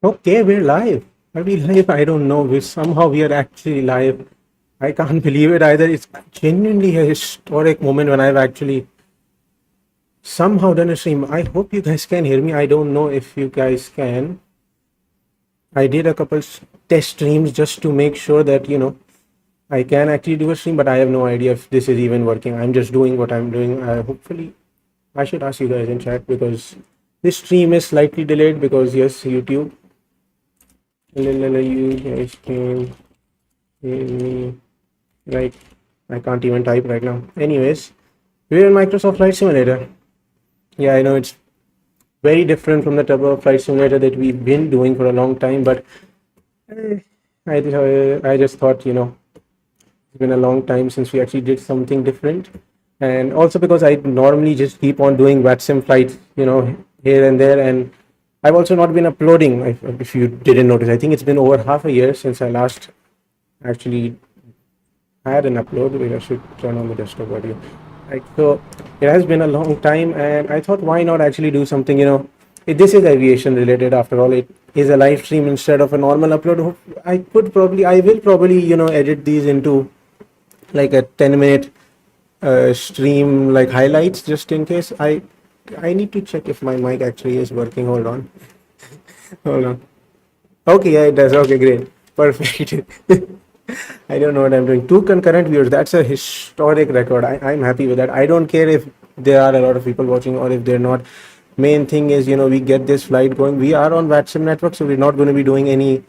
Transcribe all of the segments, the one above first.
Okay, we're live. Are we live? I don't know. We are actually live. I can't believe it either. It's genuinely a historic moment when I've actually somehow done a stream. I hope you guys can hear me. I don't know if you guys can. I did a couple test streams just to make sure that, I can actually do a stream, but I have no idea if this is even working. I'm just doing what I'm doing. Hopefully, I should ask you guys in chat because this stream is slightly delayed because, yes, YouTube. You guys can hear me. Right. I can't even type right now. Anyways, we're in Microsoft Flight Simulator. Yeah, I know it's very different from the Turbo Flight Simulator that we've been doing for a long time, but eh, I just thought, it's been a long time since we actually did something different. And also because I normally just keep on doing VATSIM flights, here and there. And I've also not been uploading, if you didn't notice. I think it's been over half a year since I last actually had an upload. Wait, I should turn on the desktop audio. Right, so it has been a long time, and I thought, why not actually do something? This is aviation related after all. It is a live stream instead of a normal upload. I will probably, edit these into like a 10-minute stream, like highlights, just in case. I need to check if my mic actually is working. Hold on, hold on. Okay, yeah, it does. Okay, great, perfect. I don't know what I'm doing. Two concurrent viewers. That's a historic record. I'm happy with that. I don't care if there are a lot of people watching or if they're not. Main thing is, we get this flight going. We are on VATSIM network, so we're not going to be doing any,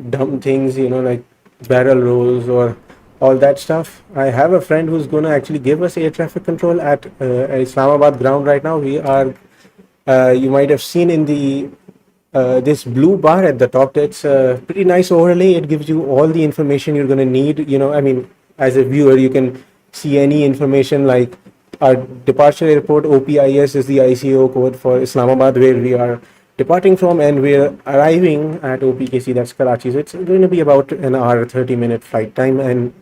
dumb things, like barrel rolls or all that stuff. I have a friend who's going to actually give us air traffic control at Islamabad ground right now. We are, you might have seen in the this blue bar at the top. That's a pretty nice overlay. It gives you all the information you're going to need. As a viewer, you can see any information like our departure airport. OPIS is the ICO code for Islamabad, where we are departing from, and we're arriving at OPKC, that's Karachi. So it's going to be about an hour, 30-minute flight time. And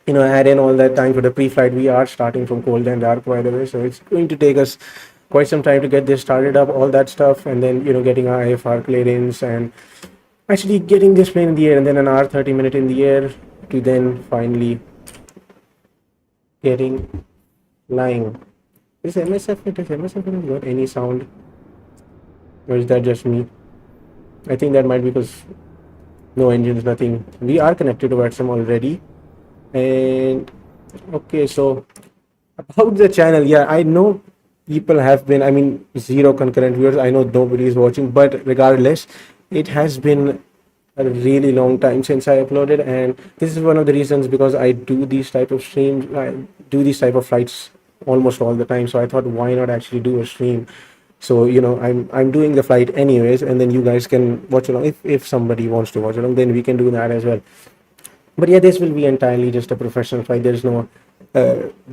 add in all that time for the pre-flight. We are starting from cold and dark, by the way, so it's going to take us quite some time to get this started up, all that stuff, and then getting our IFR clearance and actually getting this plane in the air, and then an hour 30-minute in the air to then finally getting flying. Is MSFS got any sound, or is that just me? I think that might be because no engines, nothing. We are connected to VATSIM already. And okay, so about the channel, yeah, I know people have been, zero concurrent viewers. I know nobody is watching, but regardless, it has been a really long time since I uploaded, and this is one of the reasons because I do these type of streams. I do these type of flights almost all the time. So I thought, why not actually do a stream? So I'm doing the flight anyways, and then you guys can watch along. If somebody wants to watch along, then we can do that as well. But yeah, this will be entirely just a professional flight. There's no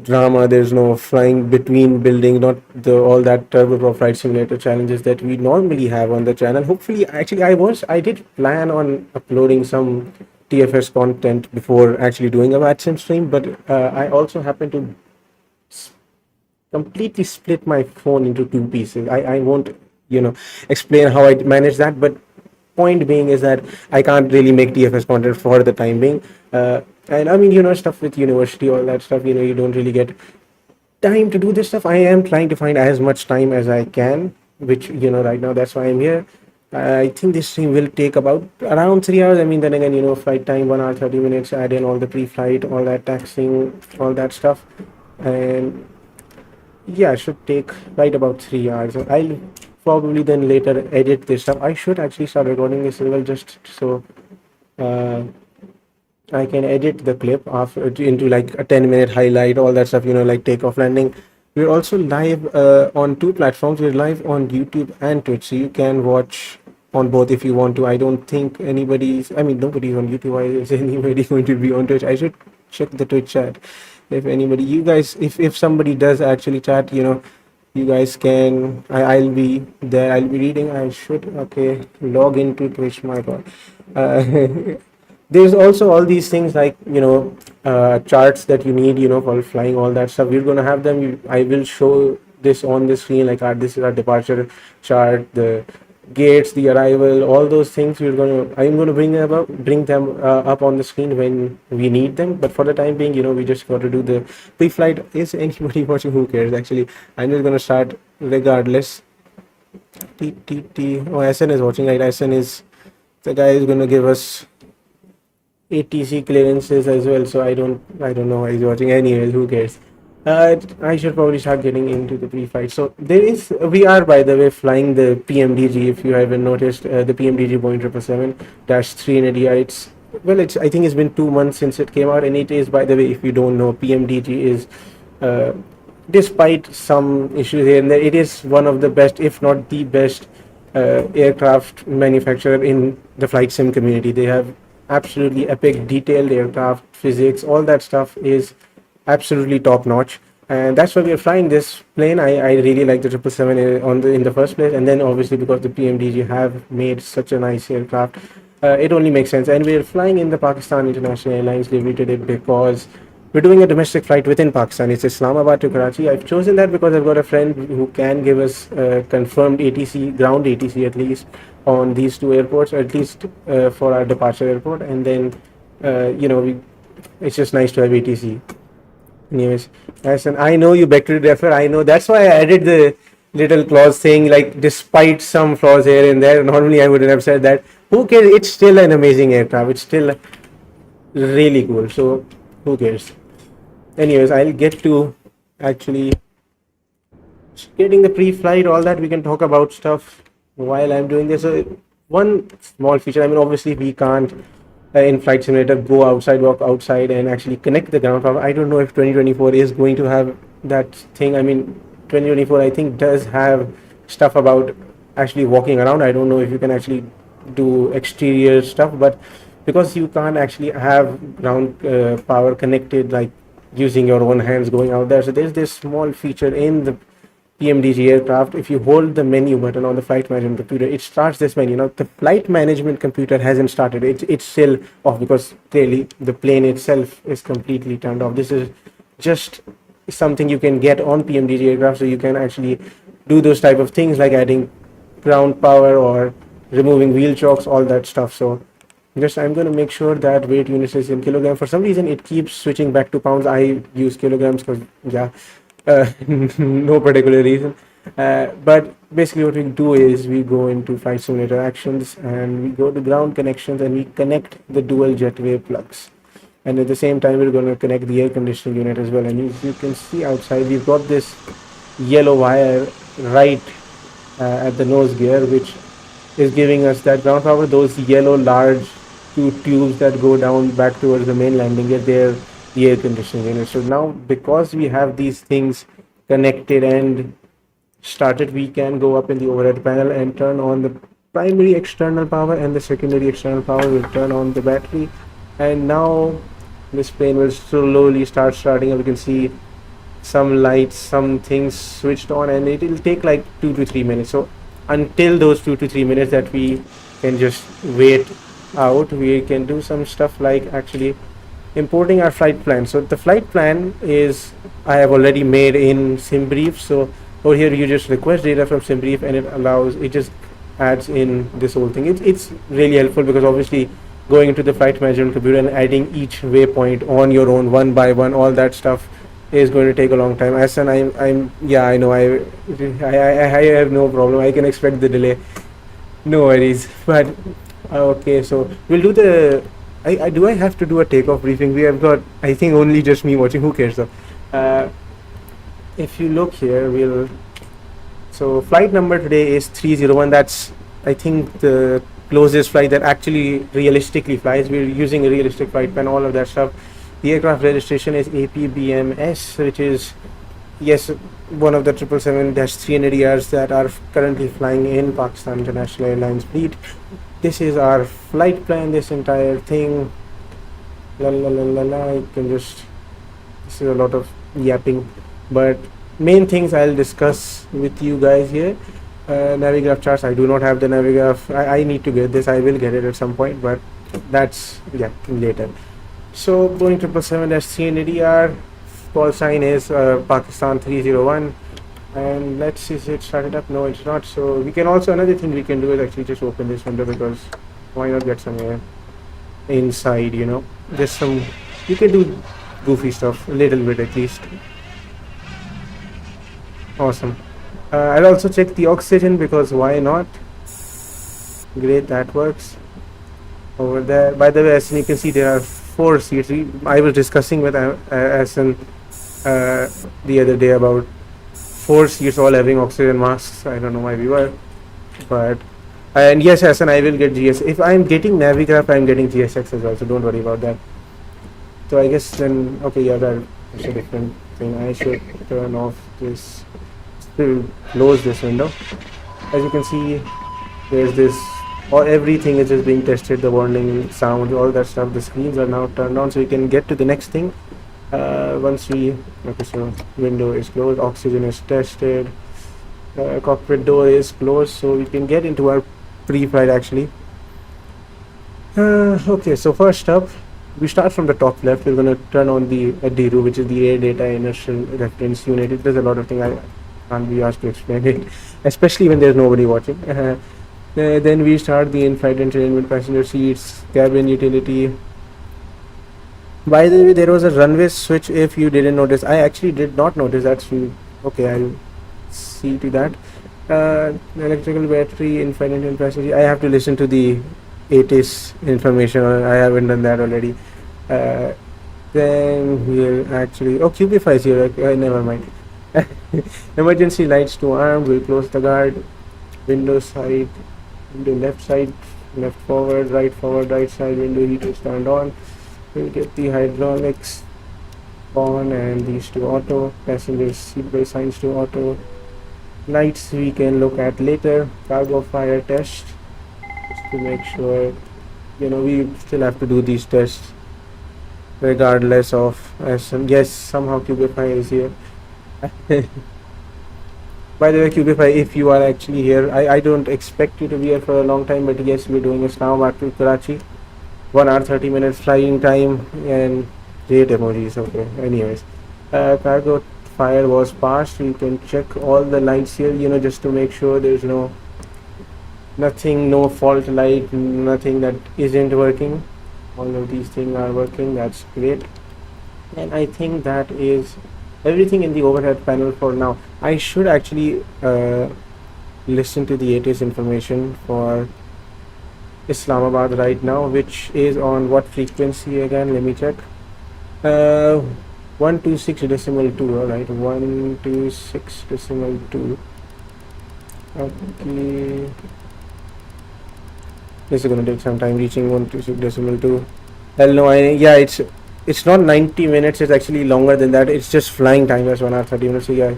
drama. There's no flying between buildings. Not all that turboprop flight simulator challenges that we normally have on the channel. Hopefully, actually, I did plan on uploading some TFS content before actually doing a VATSIM stream, but I also happened to completely split my phone into two pieces. I won't explain how I managed that, but point being is that I can't really make TFS content for the time being. And stuff with university, all that stuff, you don't really get time to do this stuff. I am trying to find as much time as I can, which, right now, that's why I'm here. I think this stream will take about around 3 hours. Then again, flight time, 1 hour, 30 minutes, add in all the pre-flight, all that taxing, all that stuff. And yeah, it should take right about 3 hours. I'll probably then later edit this stuff. I should actually start recording this as well, just so I can edit the clip into like a 10-minute highlight, all that stuff, like takeoff, landing. We're also live on two platforms. We're live on YouTube and Twitch, so you can watch on both if you want to. I don't think nobody's on YouTube. Why is anybody going to be on Twitch? I should check the Twitch chat. If anybody, you guys, if somebody does actually chat, you guys can, I'll be there. I'll be reading. I should, okay, log into Twitch, my God. There's also all these things like, charts that you need, for flying, all that stuff. We're going to have them. I will show this on the screen, like this is our departure chart, the gates, the arrival, all those things I'm gonna bring them up on the screen when we need them. But for the time being, we just got to do the pre-flight. Is anybody watching? Who cares? Actually, I'm just gonna start regardless. Oh, SN is watching, right? SN is the guy who's gonna give us ATC clearances as well. So I don't know why he's watching. Anyways, who cares? I should probably start getting into the pre-flight. So we are, by the way, flying the PMDG. If you haven't noticed, the PMDG Boeing 777-300ER. I think it's been 2 months since it came out, and it is, by the way, if you don't know, PMDG is, uh, despite some issues here and there, it is one of the best, if not the best, aircraft manufacturer in the flight sim community. They have absolutely epic detailed aircraft physics. All that stuff is absolutely top notch, and that's why we are flying this plane. I really like the 777 in the first place, and then obviously because the PMDG have made such a nice aircraft, it only makes sense. And we are flying in the Pakistan International Airlines livery today because we're doing a domestic flight within Pakistan. It's Islamabad to Karachi. I've chosen that because I've got a friend who can give us confirmed ATC, ground ATC at least, on these two airports, or at least for our departure airport. And then, it's just nice to have ATC. Anyways, yes, and I know you beg to differ. I know that's why I added the little clause saying, like, despite some flaws here and there. Normally, I wouldn't have said that. Who cares? It's still an amazing aircraft. It's still really cool. So, who cares? Anyways, I'll get to actually getting the pre-flight. All that we can talk about stuff while I'm doing this. So, one small feature. I mean, obviously, we can't in flight simulator go outside, walk outside, and actually connect the ground power. I don't know if 2024 is going to have that thing. I mean, 2024 I think does have stuff about actually walking around. I don't know if you can actually do exterior stuff, but because you can't actually have ground power connected, like using your own hands going out there, so there's this small feature in the PMDG aircraft. If you hold the menu button on the flight management computer, it starts this menu. Now, the flight management computer hasn't started. It's still off because clearly the plane itself is completely turned off. This is just something you can get on PMDG aircraft, so you can actually do those type of things like adding ground power or removing wheel chocks, all that stuff. So I'm going to make sure that weight units is in kilogram. For some reason, it keeps switching back to pounds. I use kilograms because, no particular reason. But basically what we do is we go into flight simulator actions and we go to ground connections and we connect the dual jetway plugs. And at the same time, we're going to connect the air conditioning unit as well. And you can see outside, we've got this yellow wire right at the nose gear, which is giving us that ground power. Those yellow large two tubes that go down back towards the main landing gear, they're the air conditioning unit. So now, because we have these things connected and started, we can go up in the overhead panel and turn on the primary external power, and the secondary external power will turn on the battery. And now this plane will slowly starting up. You can see some lights, some things switched on, and it will take like 2 to 3 minutes. So until those 2 to 3 minutes that we can just wait out, we can do some stuff like actually importing our flight plan. So the flight plan is I have already made in SimBrief. So over here you just request data from SimBrief and it just adds in this whole thing. It's really helpful because obviously going into the flight management computer and adding each waypoint on your own one by one, all that stuff is going to take a long time. As an I know I have no problem. I can expect the delay. No worries. But okay, so we'll do the I have to do a takeoff briefing? We have got, I think, only just me watching. Who cares though? If you look here, so flight number today is 301. That's, I think, the closest flight that actually realistically flies. We're using a realistic flight plan, all of that stuff. The aircraft registration is APBMS, which is, yes, one of the 777-300ERs that are currently flying in Pakistan International Airlines fleet. This is our flight plan, this entire thing. You can just, this is a lot of yapping, but main things I'll discuss with you guys here. Navigraph charts, I do not have the Navigraph. I need to get this. I will get it at some point, but that's later. So Boeing 777-300ER, call sign is Pakistan 301. And let's see, is it started up? No, it's not. So we can also, another thing we can do is actually just open this window, because why not get some air inside, you know? Just some, you can do goofy stuff, a little bit at least. Awesome. I'll also check the oxygen, because why not? Great, that works. Over there, by the way, as you can see, there are 4 seats. I was discussing with Asan the other day about 4 seats all having oxygen masks. I don't know why we were, but and yes, Asan, I will get GS. If I'm getting Navigraph, I'm getting GSX as well, so don't worry about that. So I guess then, okay, yeah, that's a different thing. I should turn off this, still close this window. As you can see, there's this, or everything is just being tested, the warning sound, all that stuff. The screens are now turned on, so we can get to the next thing. Once we, okay, so window is closed, oxygen is tested, cockpit door is closed, so we can get into our pre-flight actually. Okay, so first up, we start from the top left. We're going to turn on the DIRU, which is the Air Data Inertial Reference Unit. It does a lot of things. I can't be asked to explain it, especially when there's nobody watching. Then we start the in-flight entertainment, passenger seats, cabin utility. By the way, there was a runway switch, if you didn't notice. I actually did not notice that. So, okay, I'll see to that. Electrical battery, in-flight entertainment, passenger. I have to listen to the ATIS information. I haven't done that already. Then we'll actually, oh, QB5 is here. Never mind. Emergency lights to arm. We'll close the guard. Window side, window left side, left forward, right side. Window heaters turned on. We'll get the hydraulics on, and these to auto. Passenger seatbelt signs to auto. Lights we can look at later. Cargo fire test, just to make sure, you know, we still have to do these tests regardless of, yes, somehow QB5 is here. By the way, QB5, if you are actually here, I don't expect you to be here for a long time, but yes, we're doing Islamabad to Karachi, 1 hour 30 minutes flying time, and great emojis. Okay, anyways, cargo fire was passed. You can check all the lights here, you know, just to make sure there's nothing, no fault light, nothing that isn't working. All of these things are working. That's great. And I think that is everything in the overhead panel for now. I should actually listen to the ATIS information for Islamabad right now, which is on what frequency again? Let me check. 126.2. All right, 126.2. Okay, this is gonna take some time reaching 126.2. Hell no, it's not 90 minutes, it's actually longer than that. It's just flying time as 1 hour 30 minutes. So yeah,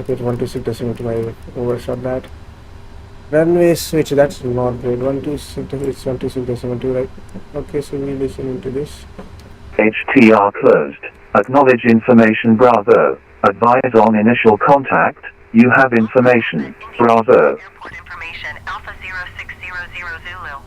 okay, it's 126.2. I overshot that. Runway switch, that's not great. 126, it's 126.2, right? Okay, so we listen into this. HTR closed. Acknowledge information Bravo. Advise on initial contact. You have information. Bravo. Airport information Alpha 0600 Zulu.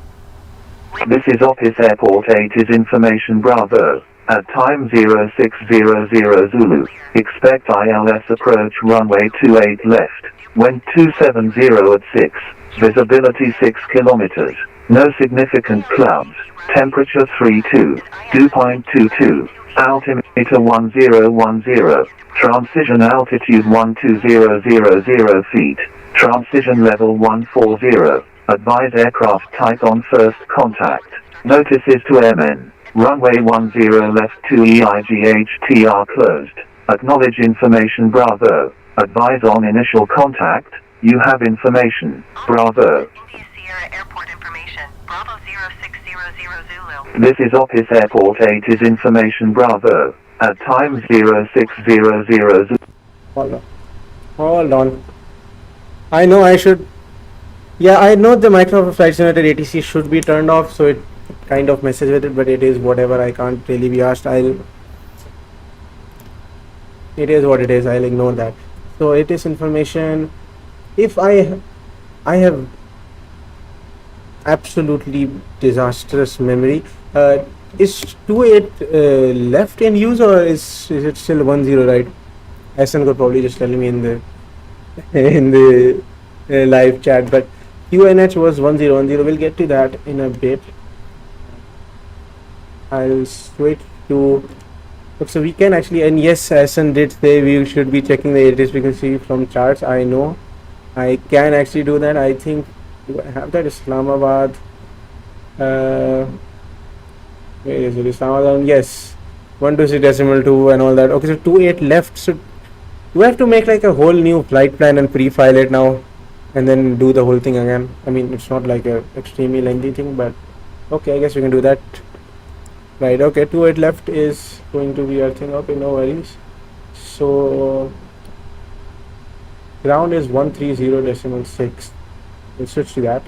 This is OPIS Airport 8 is information Bravo. At time 0600 Zulu. Expect ILS approach runway 28 left. Wind 270 at 6. Visibility 6 kilometers. No significant clouds. Temperature 32. Dew point 22. Altimeter 1010. Transition altitude 12000 feet. Transition level 140. Advise aircraft type on first contact. Notices to airmen. Runway 10 left 2 EIGHTR closed. Acknowledge information Bravo. Advise on initial contact. You have information. Bravo. India Sierra Airport information Bravo 0600 Zulu. This is OPIS Airport 8 is information Bravo. At time 0600 Zulu. Hold on. I know I should. Yeah, I know the Microsoft Flight Simulator ATC should be turned off, so it kind of messes with it, but it is whatever. I can't really be asked. It is what it is. I'll ignore that. So it is information. If I have absolutely disastrous memory. Is 28 left in use, or is it still 10, right? Hassan could probably just tell me in the in the live chat, but QNH was 1010. We'll get to that in a bit. I'll switch to. So we can actually, and yes, Hassan did say we should be checking the air frequency from charts. I know I can actually do that. I think, do I have that Islamabad? Where is it? Islamabad, yes. 126.2 and all that. Okay, so 28 left. So do I have to make like a whole new flight plan and pre-file it now and then do the whole thing again? I mean, it's not like a extremely lengthy thing, but okay, I guess we can do that. Right, okay, 28 left is going to be our thing. Okay, no worries. So ground is 130.6. We'll switch to that.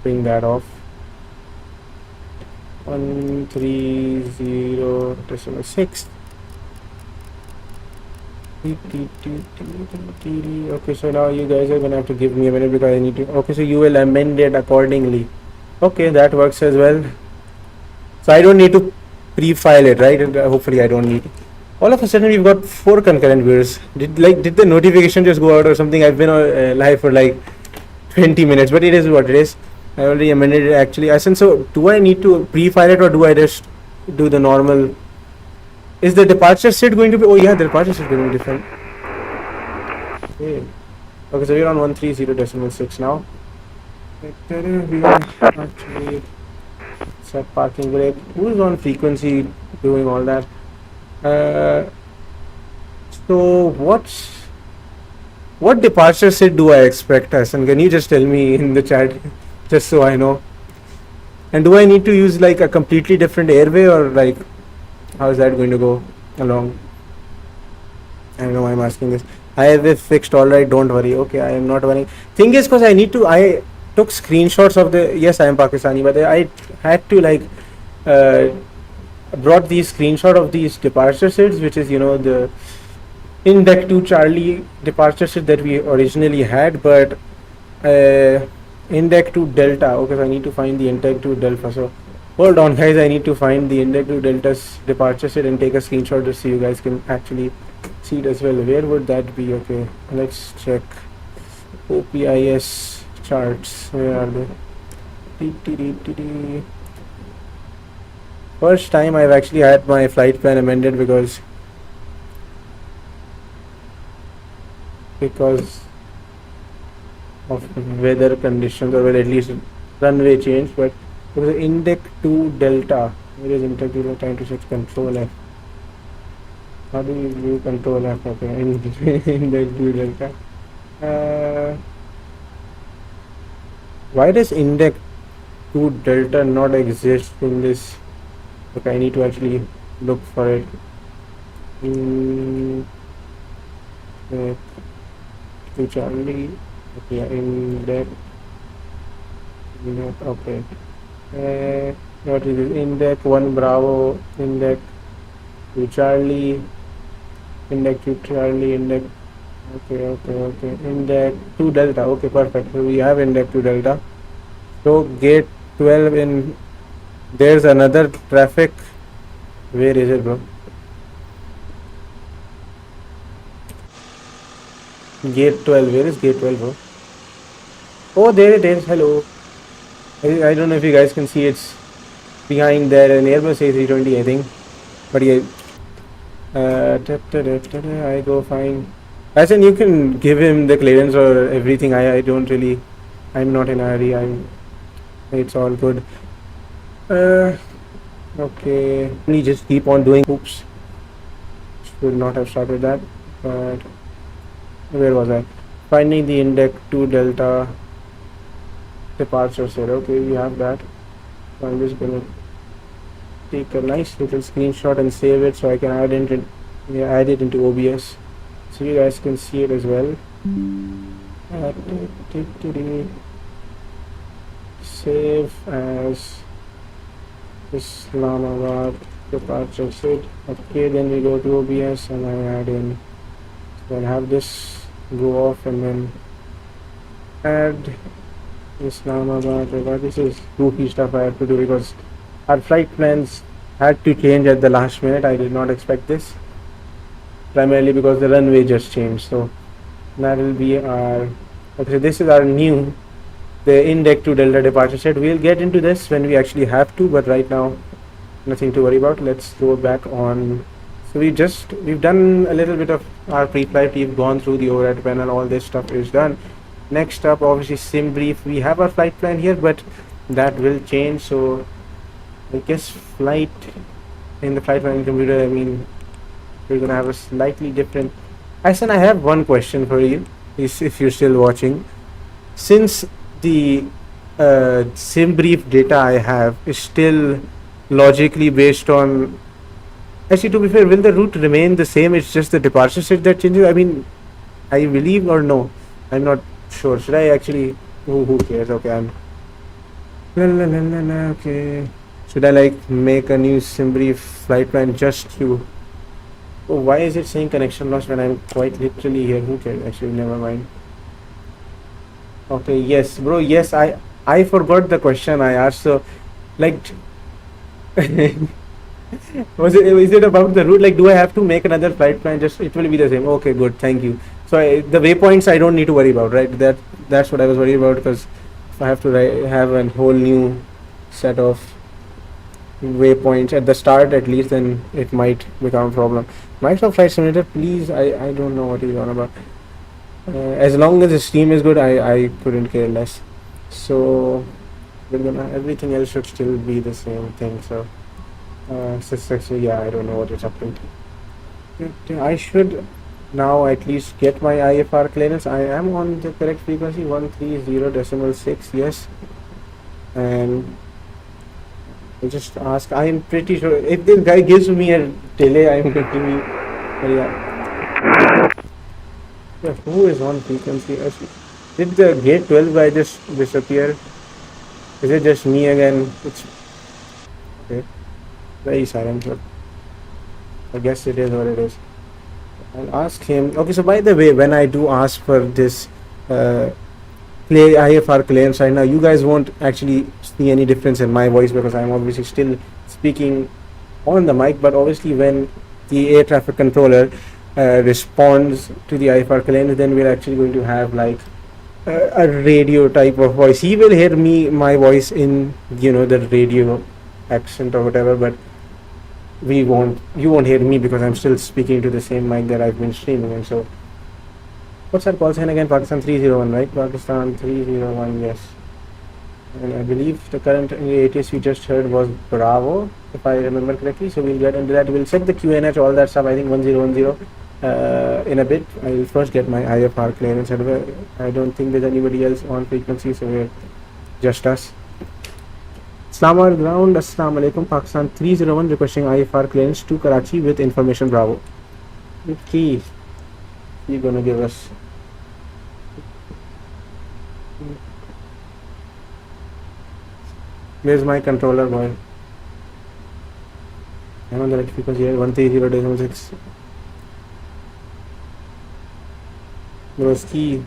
Bring that off. 130.6. Okay, so now you guys are gonna have to give me a minute because I need to. Okay, so you will amend it accordingly. Okay, that works as well. So I don't need to pre-file it, right? And hopefully I don't need. All of a sudden we've got 4 concurrent viewers. Did the notification just go out or something? I've been live for like 20 minutes, but it is what it is. I already amended it actually. So do I need to pre-file it or do I just do the normal? Is the departure set going to be? Oh yeah, the departure set is going to be different. Okay, okay, so we're on 130.6 now. We are actually set parking brake. Who's on frequency doing all that? So what departure set do I expect, Hassan? Can you just tell me in the chat, just so I know? And do I need to use like a completely different airway or like how is that going to go along? I don't know why I'm asking this. I have it fixed all right, don't worry. Okay, I am not worrying. Thing is, because I took screenshots of the, yes, I am Pakistani, but I had to like brought these screenshot of these departure sets, which is, you know, the index to Charlie departure set that we originally had, but index to Delta. Okay, so I need to find the index to Delta. So hold on guys, I need to find the index to Delta's departure set and take a screenshot just so you guys can actually see it as well. Where would that be? Okay, let's check OPIS charts. Where are they? First time I've actually had my flight plan amended because of weather conditions, or well, at least runway change. But there was index to Delta. Where is index to Delta? Trying to search control F. How do you view control F? Okay, index to Delta. Why does index to Delta not exist in this? Okay, I need to actually look for it. To Charlie. Okay, index. Okay. What is it? Index 1 Bravo, index to Charlie, index to Charlie, index. Okay. Index to Delta. Okay, perfect. So we have index to Delta. So gate 12 in. There's another traffic. Where is it, bro? Gate 12. Where is gate 12, bro? Oh, there it is. Hello. I don't know if you guys can see, it's behind there, an Airbus A320, I think. But yeah, I go fine. As in, you can give him the clearance or everything. I don't really. I'm not in a hurry. It's all good. Okay. We just keep on doing. Oops. Should not have started that. But where was I? Finding the index to Delta departure set. Okay, we have that. So I'm just gonna take a nice little screenshot and save it so I can add it into OBS so you guys can see it as well. Save as Islamabad departure set. Okay, then we go to OBS and I add in. So I'll have this go off and then add Islamabad. This is goofy stuff I have to do because our flight plans had to change at the last minute. I did not expect this. primarily because the runway just changed. So that will be our, okay, so this is our new, the index to delta departure set. We'll get into this when we actually have to, but right now nothing to worry about. Let's go back on. So we've done a little bit of our pre-flight. We've gone through the overhead panel. All this stuff is done. Next up, obviously sim brief. We have our flight plan here, but that will change. So I guess flight in the flight planning computer, I mean, we're gonna have a slightly different. Ahsan, I have one question for you, if you're still watching. Since the sim brief data I have is still logically based on, actually, to be fair, will the route remain the same? It's just the departure set that changes. I mean, I believe or no, I'm not sure. Should I actually? Who cares? Okay, I'm. Okay. Should I like make a new sim brief flight plan just to? Oh, why is it saying connection lost when I'm quite literally here? Who cares? Actually, never mind. Okay, yes, bro. Yes, I forgot the question I asked. So, like, is it about the route? Like, do I have to make another flight plan? Just it will be the same. Okay, good. Thank you. So the waypoints I don't need to worry about, right? That's what I was worried about, because if I have to have a whole new set of waypoints at the start at least, then it might become a problem. Microsoft Flight Simulator, please. I don't know what he's on about. As long as the Steam is good, I couldn't care less. So we're gonna, everything else should still be the same thing. So yeah, I don't know what it's up to. I should now at least get my IFR clearance. I am on the correct frequency, 130.6, yes. And I'll just ask, I am pretty sure if this guy gives me a delay, I'm going to be, yeah, who is on frequency? Did the gate 12 guy just disappear? Is it just me again? It's okay. Very silent, but I guess it is what it is. I'll ask him. Okay, so by the way, when I do ask for this IFR clearance right now, you guys won't actually see any difference in my voice because I'm obviously still speaking on the mic, but obviously when the air traffic controller responds to the IFR clearance, then we're actually going to have like a radio type of voice. He will hear my voice in, you know, the radio accent or whatever, but you won't hear me because I'm still speaking to the same mic that I've been streaming. And so what's our call sign again? Pakistan 301, right? Pakistan 301, yes. And I believe the current ATS we just heard was Bravo, if I remember correctly. So we'll get into that. We'll check the QNH, all that stuff. I think 1010 in a bit. I'll first get my IFR clearance. I don't think there's anybody else on frequency, so we're just us. Islamabad ground, Assalamu alaikum. Pakistan 301 requesting IFR clearance to Karachi with information Bravo. Okay, you're gonna give us. Where's my controller, boy? I'm on the right frequency here, 130.6. Broski,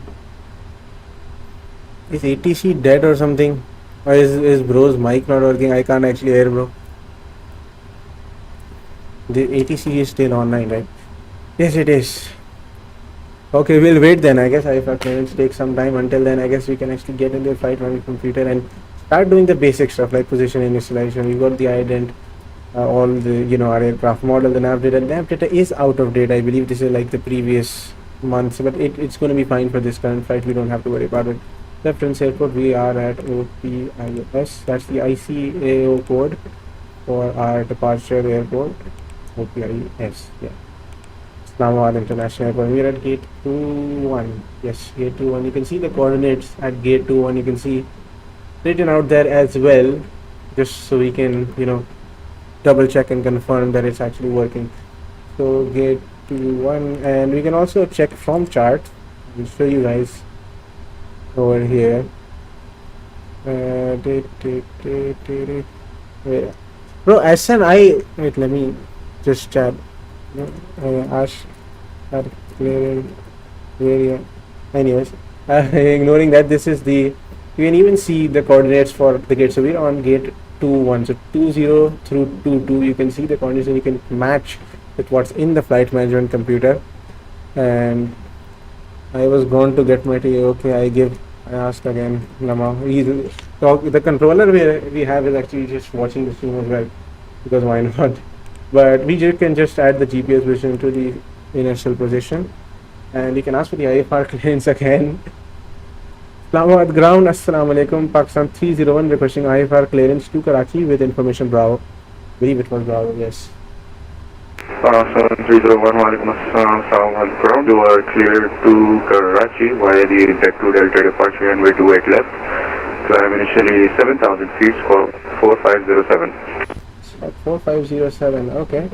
is ATC dead or something? Or is bro's mic not working? I can't actually hear bro. The ATC is still online, right? Yes, it is. Okay, we'll wait then. I guess IFR clearance takes some time. Until then, I guess we can actually get into the flight running computer and start doing the basic stuff like position initialization. We've got the ident, all the, you know, our aircraft model, the nav data. Nav data is out of date. I believe this is like the previous months, but it's going to be fine for this current flight. We don't have to worry about it. Reference airport, we are at OPIS. That's the ICAO code for our departure airport. OPIS, yeah. Islamabad International Airport. We are at gate 21. Yes, gate 21. You can see the coordinates at gate 21. You can see written out there as well, just so we can, you know, double check and confirm that it's actually working. So gate 21, and we can also check from chart. I'll show you guys over here. Bro, Asan, wait, let me just chat. Ash are clearing area. Anyways, ignoring that, this is the, you can even see the coordinates for the gate. So we're on gate 21, so 20 through 22. You can see the coordinates and you can match with what's in the flight management computer. And I was going to get my tea. Okay, I asked again. Lama. The controller we have is actually just watching the stream as well, because why not? But we can just add the GPS position to the initial position, and you can ask for the IFR clearance again. Islamabad ground, Assalamu alaikum. Pakistan 301 requesting IFR clearance to Karachi with information Bravo. I believe it was Bravo, yes. 301, Walaikum Assalam, Assalamu alaikum. You are clear to Karachi via the deck to Delta departure and way 28 left. Climb initially 7,000 feet, squawk 4507. 4507, okay.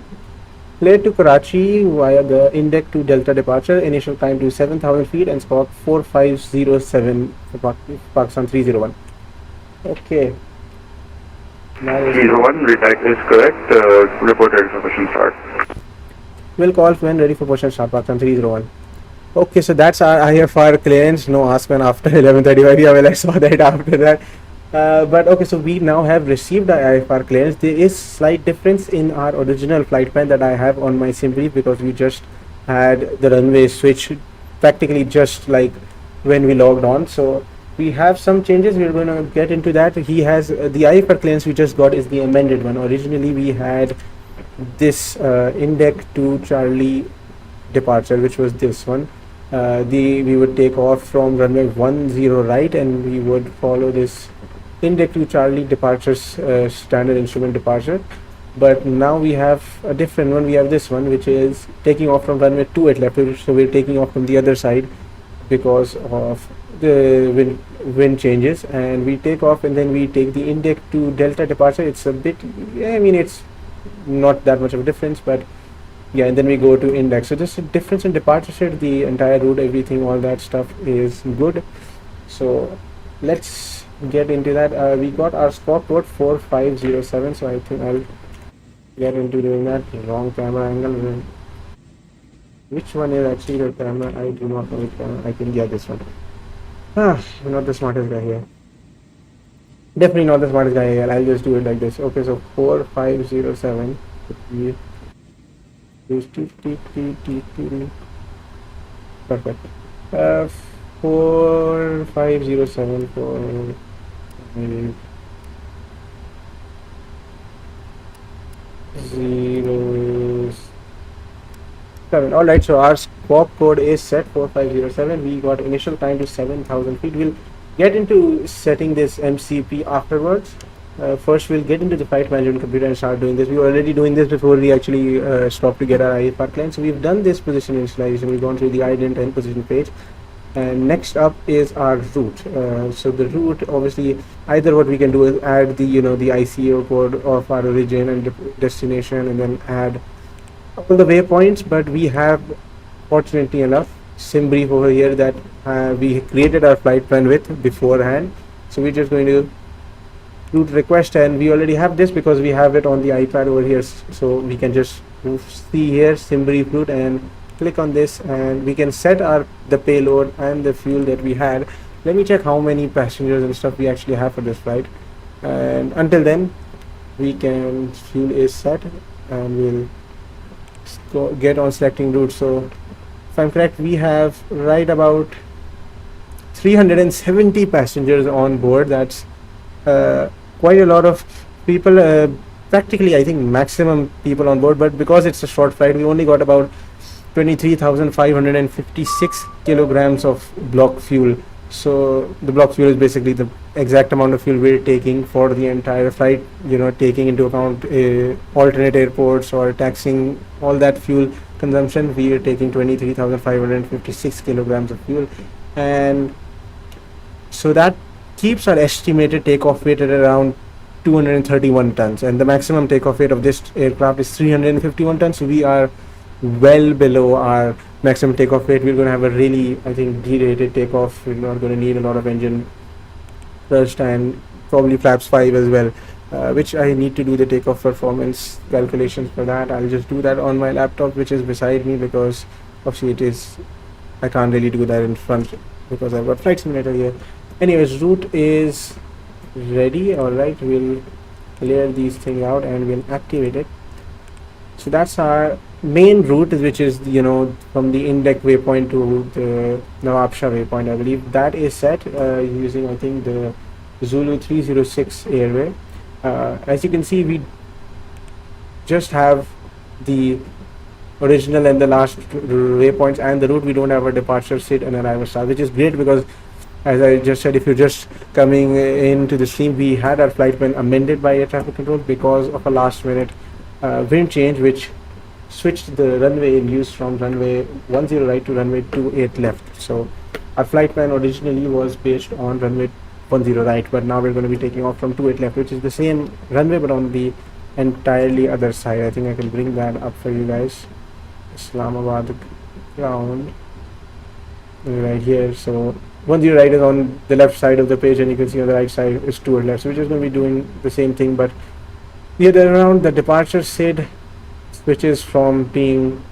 Clear to Karachi via the index to Delta departure, initial time to 7,000 feet and squawk 4507 for Pakistan 301. Okay. Now 301, retype is correct. Reported information start. we'll call when ready for position start, Pakistan 301. Okay, so that's our IFR clearance. No ask when after 11:35. Yeah, well, I saw that after that. But okay, so we now have received the IFR clearance. There is slight difference in our original flight plan that I have on my sim brief, because we just had the runway switch practically just like when we logged on. So we have some changes. We're going to get into that. He has the IFR clearance we just got is the amended one. Originally we had this index to Charlie departure, which was this one. We would take off from runway 10 right, and we would follow this index to Charlie departures standard instrument departure. But now we have a different one. We have this one, which is taking off from runway 28 left. So we're taking off from the other side because of the wind changes, and we take off and then we take the index to Delta departure. It's a bit, I mean, it's not that much of a difference, but yeah, and then we go to index. So just a difference in departure set, the entire route, everything, all that stuff is good. So let's get into that. We got our squawk code 4507, so I think I'll get into doing that. Wrong camera angle. Which one is actually the camera? I do not know which camera. I think, yeah, this one. I'm not the smartest guy here. Definitely not the smartest guy here. I'll just do it like this. Okay, so 4507. Perfect. 4507 for maybe 07. Alright, so our squawk code is set 4507. We got initial time to 7,000 feet. We'll get into setting this MCP afterwards. First, we'll get into the flight management computer and start doing this. We were already doing this before we actually stopped to get our IFR client. So we've done this position initialization. We've gone through the ident and position page. And next up is our route. So the route, obviously, either what we can do is add the the ICO code of our origin and destination, and then add all the waypoints. But we have, fortunately enough, sim brief over here that we created our flight plan with beforehand. So we're just going to route request, and we already have this because we have it on the iPad over here. So we can just see here sim brief route and click on this, and we can set the payload and the fuel that we had. Let me check how many passengers and stuff we actually have for this flight, and until then fuel is set, and we'll get on selecting route. So if I'm correct, we have right about 370 passengers on board. That's quite a lot of people, practically I think maximum people on board, but because it's a short flight, we only got about 23,556 kilograms of block fuel. So the block fuel is basically the exact amount of fuel we're taking for the entire flight, taking into account alternate airports or taxing all that fuel consumption. We are taking 23,556 kilograms of fuel, and so that keeps our estimated takeoff weight at around 231 tons, and the maximum takeoff weight of this aircraft is 351 tons. So we are well below our maximum takeoff weight. We're going to have a really, I think, D-rated takeoff. We're not going to need a lot of engine thrust and probably flaps 5 as well, which I need to do the takeoff performance calculations for that. I'll just do that on my laptop, which is beside me, because obviously I can't really do that in front because I've got flight simulator here. Anyways, route is ready. Alright, we'll clear these things out and we'll activate it. So that's our main route, which is from the Indek waypoint to the Nawabshah waypoint, I believe that is set using, I think, the Zulu 306 airway. As you can see, we just have the original and the last waypoints and the route. We don't have a departure SID and arrival star, which is great because, as I just said, if you're just coming into the stream, we had our flight plan amended by air traffic control because of a last minute wind change, which switched the runway in use from runway 10 right to runway 28 left. So our flight plan originally was based on runway 10 right, but now we're going to be taking off from 28 left, which is the same runway but on the entirely other side. I think I can bring that up for you guys. Islamabad ground right here. So 10 right is on the left side of the page, and you can see on the right side is 28 left. So we're just going to be doing the same thing, but the other around. The departure SID switches from being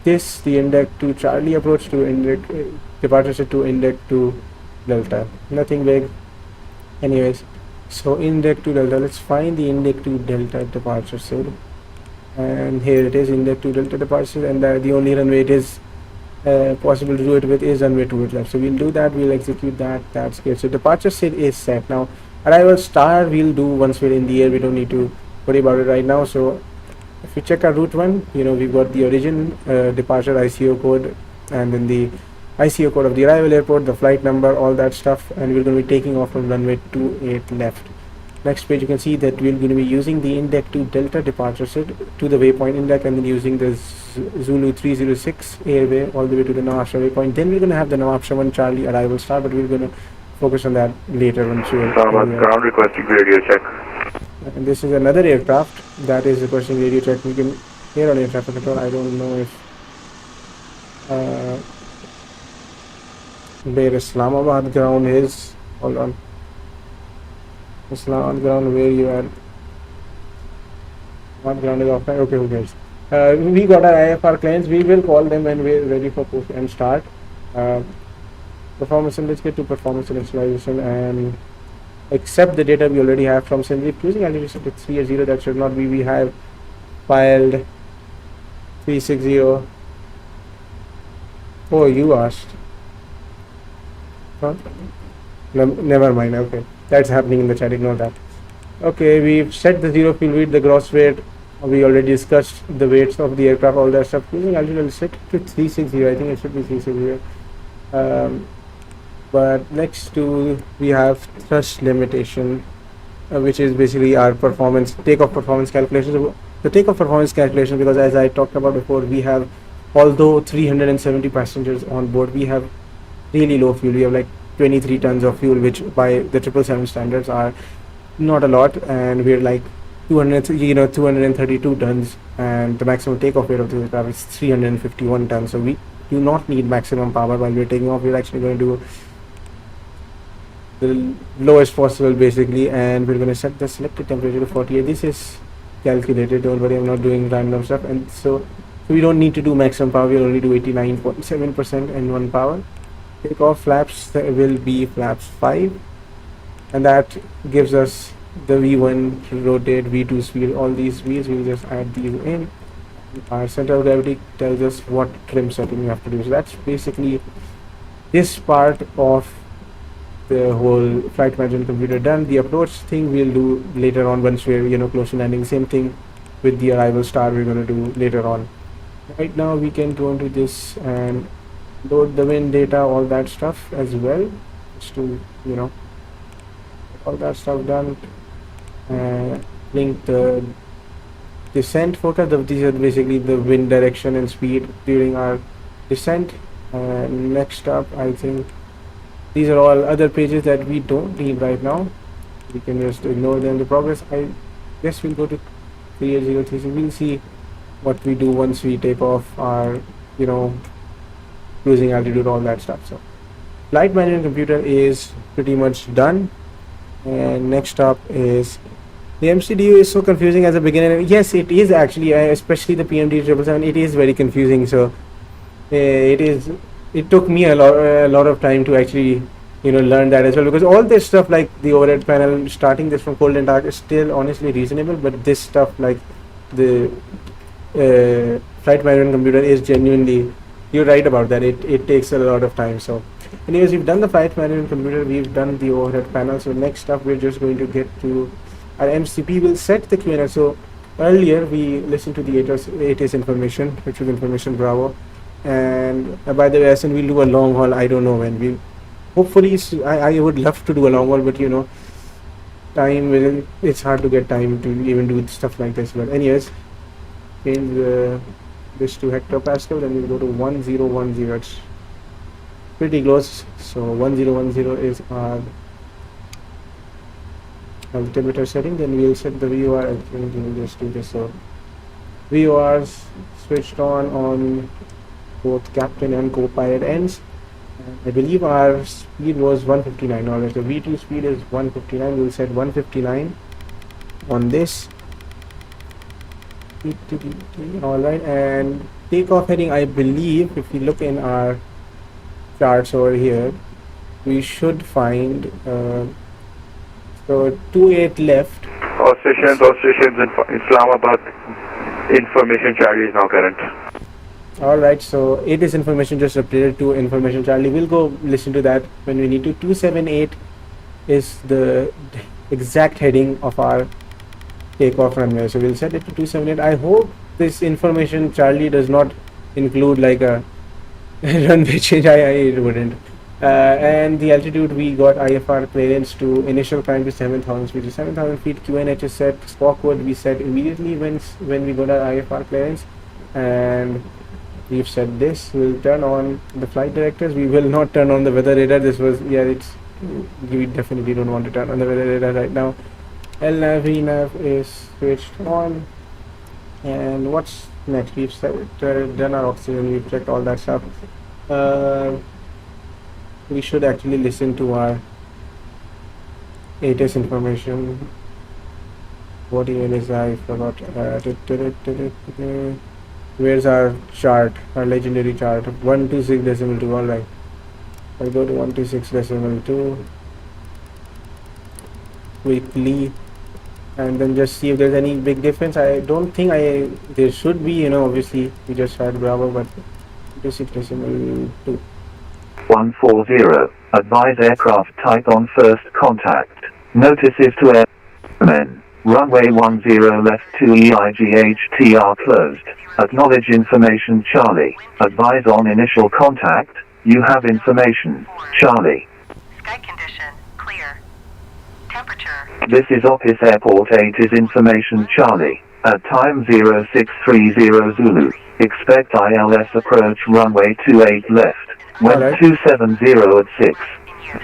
this, the Indek to Charlie approach, to Indek departure SID to Indek to Delta. Nothing big. Anyways, so Indek to Delta. Let's find the Indek to Delta departure SID. And here it is, Indek to Delta departure, and the only runway it is possible to do it with is runway 28 left. So we'll do that, we'll execute that, that's good. So departure SID is set. Now arrival star we'll do once we're in the air, we don't need to worry about it right now. So if we check our route one, we've got the origin, departure ICO code, and then the ICO code of the arrival airport, the flight number, all that stuff, and we're going to be taking off from runway 28 left. Next page, you can see that we're going to be using the Indek to Delta departure SID to the waypoint Indek, and then using the Zulu 306 airway all the way to the Nawabshah waypoint. Then we're going to have the Nawabshah 1 Charlie arrival star, but we're going to focus on that later once we're ground requesting radio check. And this is another aircraft that is requesting radio check. We can hear on air traffic control. I don't know if where Islamabad ground is. Hold on. Islamabad ground, where you are? What ground is offline? Okay, who cares? We got our IFR clients. We will call them when we're ready for push and start. Performance, let's get to performance initialization and accept the data we already have from Sindhi. Using altitude 380, that should not be. We have filed 360. Oh, you asked. Huh? Never mind. Okay, that's happening in the chat. Ignore that. Okay, we've set the zero fuel weight, the gross weight. We already discussed the weights of the aircraft, all that stuff. Using altitude set to 360. I think it should be 360. But next to we have thrust limitation, which is basically our performance takeoff performance calculations. The takeoff performance calculation, because as I talked about before, we have, although 370 passengers on board, we have really low fuel. We have like 23 tons of fuel, which by the 777 standards are not a lot, and we're like 232 tons, and the maximum takeoff weight of the aircraft is 351 tons. So we do not need maximum power while we're taking off. We're actually going to do the lowest possible basically, and we're going to set the selected temperature to 48. This is calculated, don't worry, I'm not doing random stuff, and so we don't need to do maximum power. We'll only do 89.7% N1 power. Takeoff flaps will be flaps 5, and that gives us the V1 rotate, V2 speed, all these V's. We'll just add these in. Our center of gravity tells us what trim setting we have to do. So that's basically this part of the whole flight management computer done. The approach thing we'll do later on once we're close to landing. Same thing with the arrival star we're going to do later on. Right now we can go into this and load the wind data, all that stuff as well, just to all that stuff done. Link the descent forecast. These are basically the wind direction and speed during our descent. Next up, I think these are all other pages that we don't need right now. We can just ignore them. The progress, I guess we'll go to 38036. We'll see what we do once we take off our cruising altitude, all that stuff. So flight management computer is pretty much done, and next up is the MCDU. Is so confusing as a beginner. Yes, it is actually, especially the PMDG 777. It is very confusing. So it took me a lot of time to actually learn that as well, because all this stuff like the overhead panel, starting this from cold and dark, is still honestly reasonable, but this stuff like the flight management computer is genuinely, you're right about that, it takes a lot of time. So anyways, we've done the flight management computer, we've done the overhead panel. So next up we're just going to get to our MCP will set the QNH. So earlier we listened to the ATIS information, which was information Bravo, and by the way, as in we'll do a long haul, I don't know when. We hopefully, I would love to do a long haul, but you know, time will, it's hard to get time to even do stuff like this. But anyways, change this to hectopascal, then we'll go to 1010. It's pretty close. So 1010 is our altimeter setting. Then we'll set the VOR. I think we'll just do this. So VORs switched on both captain and co-pilot ends. I believe our speed was 159. Alright, the V2 speed is 159. We'll set 159 on this. Alright, and takeoff heading, I believe if we look in our charts over here, we should find so 28 left. Oscillations in Islamabad Information Charlie is now current. Alright, so it is information just updated to information Charlie. We'll go listen to that when we need to. 278 is the exact heading of our takeoff runway. So we'll set it to 278. I hope this information Charlie does not include like a runway change. It wouldn't. And the altitude, we got IFR clearance to initial climb to 7,000 feet. 7,000 feet QNH is set. Squawk code we set immediately when we got our IFR clearance. And we've said this. We'll turn on the flight directors. We will not turn on the weather radar. This was, we definitely don't want to turn on the weather radar right now. LNAV, VNAV is switched on. And what's next? We've done our oxygen. We've checked all that stuff. We should actually listen to our ATIS information. What even is that? I forgot. Where's our chart, our legendary chart? 126.2. Alright, I'll go to 126.2 quickly and then just see if there's any big difference. I don't think there should be, you know, obviously we just had Bravo, but 126.2. 140. Advise aircraft type on first contact. Notices to airmen. Runway 10 left 2 EIGHTR closed. Acknowledge information Charlie. Advise on initial contact. You have information Charlie. Sky condition, clear. Temperature. This is OPIS Airport 8 is information Charlie. At time 0630 Zulu. Expect ILS approach runway 28 left. Wind 270 at 6.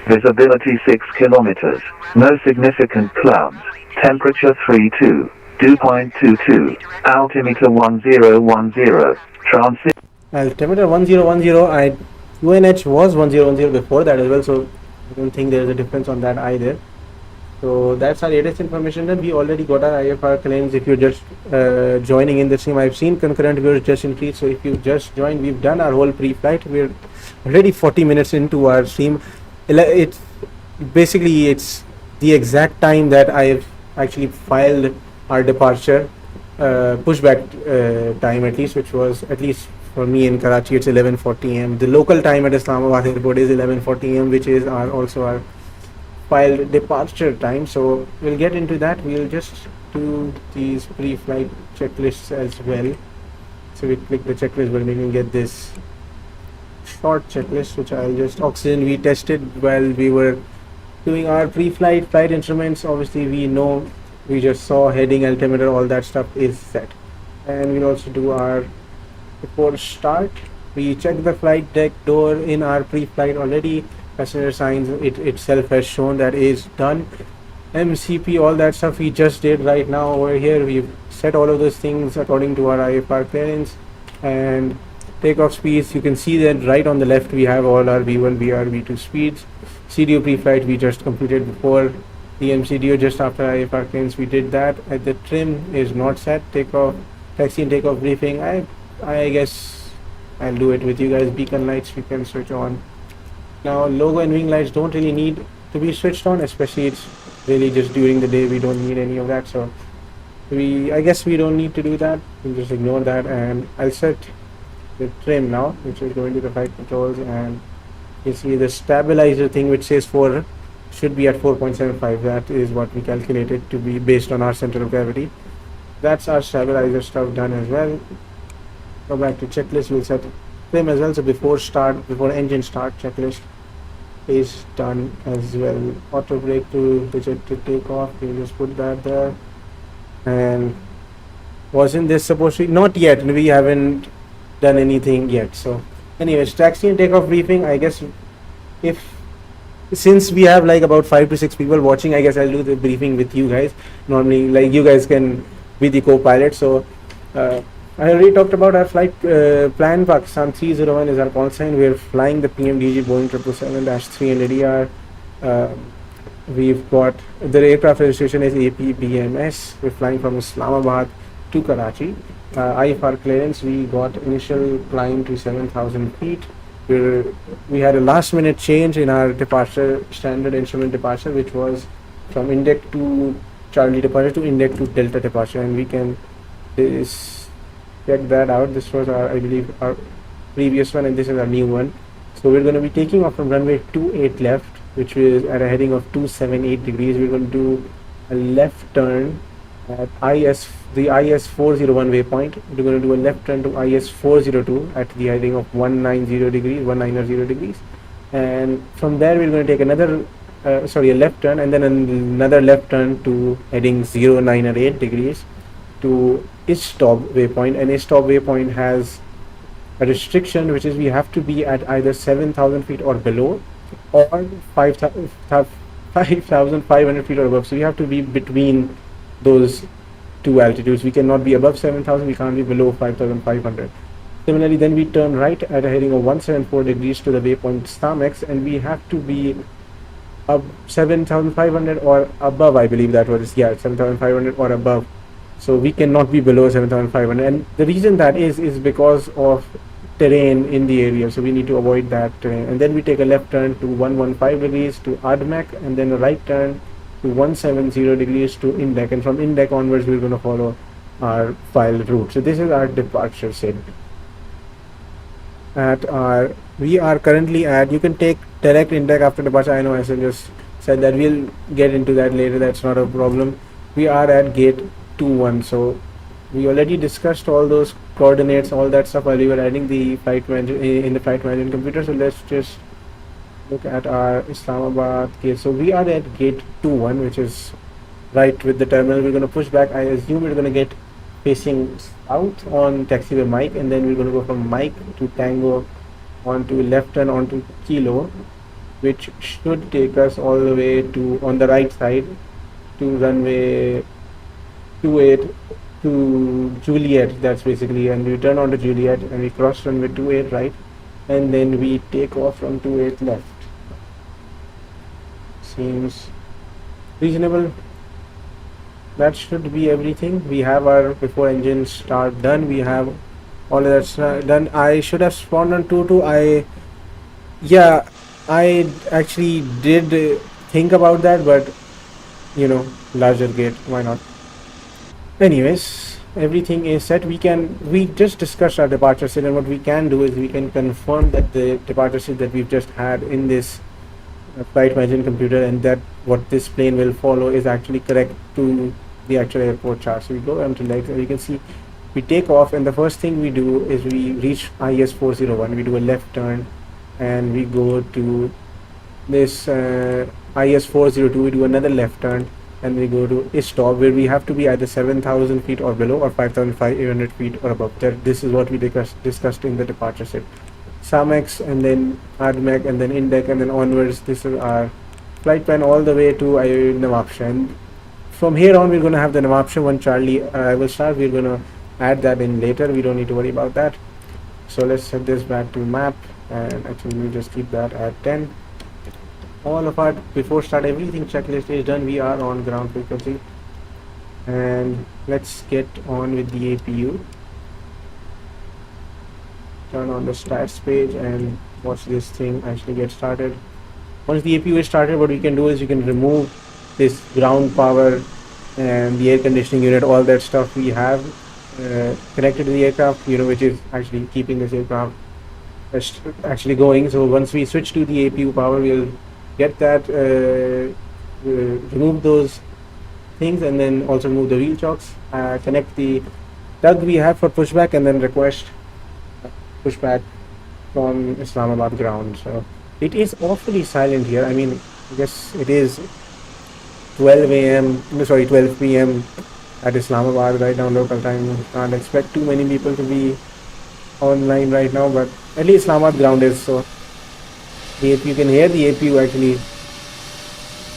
Visibility 6 kilometers. No significant clouds. Temperature 32. Dew point 22. Altimeter 1010. Transit. Altimeter 1010. UNH was 1010 before that as well, so I don't think there's a difference on that either. So that's our latest information. Then we already got our IFR claims. If you're just joining in the stream, I've seen concurrent viewers just increased. So if you just joined, we've done our whole pre-flight. We're already 40 minutes into our stream. It's the exact time that I've actually filed our departure pushback time, at least, which was, at least for me in Karachi, it's 11:40 am. The local time at Islamabad Airport is 11:40 am, which is also our filed departure time. So we'll get into that. We'll just do these pre-flight checklists as well. So we click the checklist, but we can get this short checklist, which I'll just oxygen we tested while we were doing our pre-flight flight instruments. Obviously we know, we just saw heading, altimeter, all that stuff is set. And we'll also do our before start, we check the flight deck door in our pre-flight already. Passenger signs, it itself has shown that is done. MCP, all that stuff we just did right now over here. We've set all of those things according to our IFR clearance. And takeoff speeds, you can see that right on the left we have all our V1, VR, V2 speeds. CDO pre-flight we just completed before the MCDO, just after IFR clearance we did that. At the trim is not set. Takeoff, taxi and takeoff briefing, I guess I'll do it with you guys. Beacon lights we can switch on. Now logo and wing lights don't really need to be switched on, especially it's really just during the day, we don't need any of that. So I guess we don't need to do that. We'll just ignore that, and I'll set the trim now, which is going to the flight controls, and you see the stabilizer thing which says 4 should be at 4.75. That is what we calculated to be based on our center of gravity. That's our stabilizer stuff done as well. Go back to checklist, we'll set trim as well. So before engine start, checklist is done as well. Auto brake to rejected takeoff, we'll just put that there. And wasn't this supposed to be? Not yet, we haven't done anything yet. So anyways, taxi and takeoff briefing, I guess if since we have like about 5 to 6 people watching, I guess I'll do the briefing with you guys. Normally, like, you guys can be the co-pilot. So I already talked about our flight plan. Pakistan 301 is our call sign. We're flying the PMDG Boeing 777-300ER. We've got the aircraft registration is APBMS. We're flying from Islamabad to Karachi. IFR clearance, we got initial climb to 7,000 feet. We had a last minute change in our departure, standard instrument departure, which was from index to Charlie departure to index to Delta departure, and we can check that out. This was our, I believe, our previous one, and this is our new one. So we're going to be taking off from runway 28 left, which is at a heading of 278 degrees. We're going to do a left turn at the IS 401 waypoint. We're going to do a left turn to IS 402 at the heading of 190 degrees, and from there we're going to take another a left turn, and then another left turn to heading 098 degrees to stop waypoint. And stop waypoint has a restriction, which is we have to be at either 7,000 feet or below, or 5,500 feet or above. So we have to be between those two altitudes. We cannot be above 7,000, we can't be below 5,500. Similarly, then we turn right at a heading of 174 degrees to the waypoint Stamex, and we have to be up 7,500 or above. I believe that was 7,500 or above. So we cannot be below 7,500, and the reason that is because of terrain in the area. So we need to avoid that terrain. And then we take a left turn to 115 degrees to Admac, and then a right turn to 170 degrees to Indec, and from Indec onwards we're going to follow our filed route. So this is our departure set. We are currently at, you can take direct Indec after departure. I know I just said that, we'll get into that later, that's not a problem. We are at gate 21, so we already discussed all those coordinates, all that stuff while we were adding the flight in the flight management computer. So let's just look at our Islamabad gate. So we are at gate 21, which is right with the terminal. We're going to push back. I assume we're going to get facing south on taxiway Mike, and then we're going to go from Mike to Tango onto left turn onto Kilo, which should take us all the way to, on the right side, to runway 28 to Juliet. That's basically, and we turn onto Juliet and we cross runway 28 right, and then we take off from 28 left. Seems reasonable. That should be everything. We have our before engine start done. We have all of that done. I should have spawned on 22. I actually did think about that, but you know, larger gate, why not? Anyways, everything is set. We just discussed our departure set, and what we can do is we can confirm that the departure set that we've just had in this flight management computer, and that what this plane will follow is actually correct to the actual airport chart. So we go onto legs, and you can see we take off, and the first thing we do is we reach IS 401. We do a left turn and we go to this IS 402. We do another left turn and we go to stop, where we have to be either 7,000 feet or below, or 5,500 feet or above. This is what we discussed in the departure set. Samex, and then Admec, and then Indec, and then onwards. This is our flight plan all the way to Nawabshah. And from here on, we're going to have the Nawabshah 1 Charlie arrival start. We're going to add that in later. We don't need to worry about that. So let's set this back to map, and actually we'll just keep that at 10. All of our before start everything checklist is done. We are on ground frequency, and let's get on with the APU. Turn on the stats page and watch this thing actually get started. Once the APU is started, what we can do is you can remove this ground power and the air conditioning unit, all that stuff we have connected to the aircraft, which is actually keeping this aircraft actually going. So once we switch to the APU power, we'll get that, remove those things, and then also remove the wheel chocks, connect the tug we have for pushback, and then request pushback from Islamabad ground. So it is awfully silent here. I mean, I guess it is 12 p.m. at Islamabad right now, local time. Can't expect too many people to be online right now, but at least Islamabad ground is. So the APU, you can hear the APU actually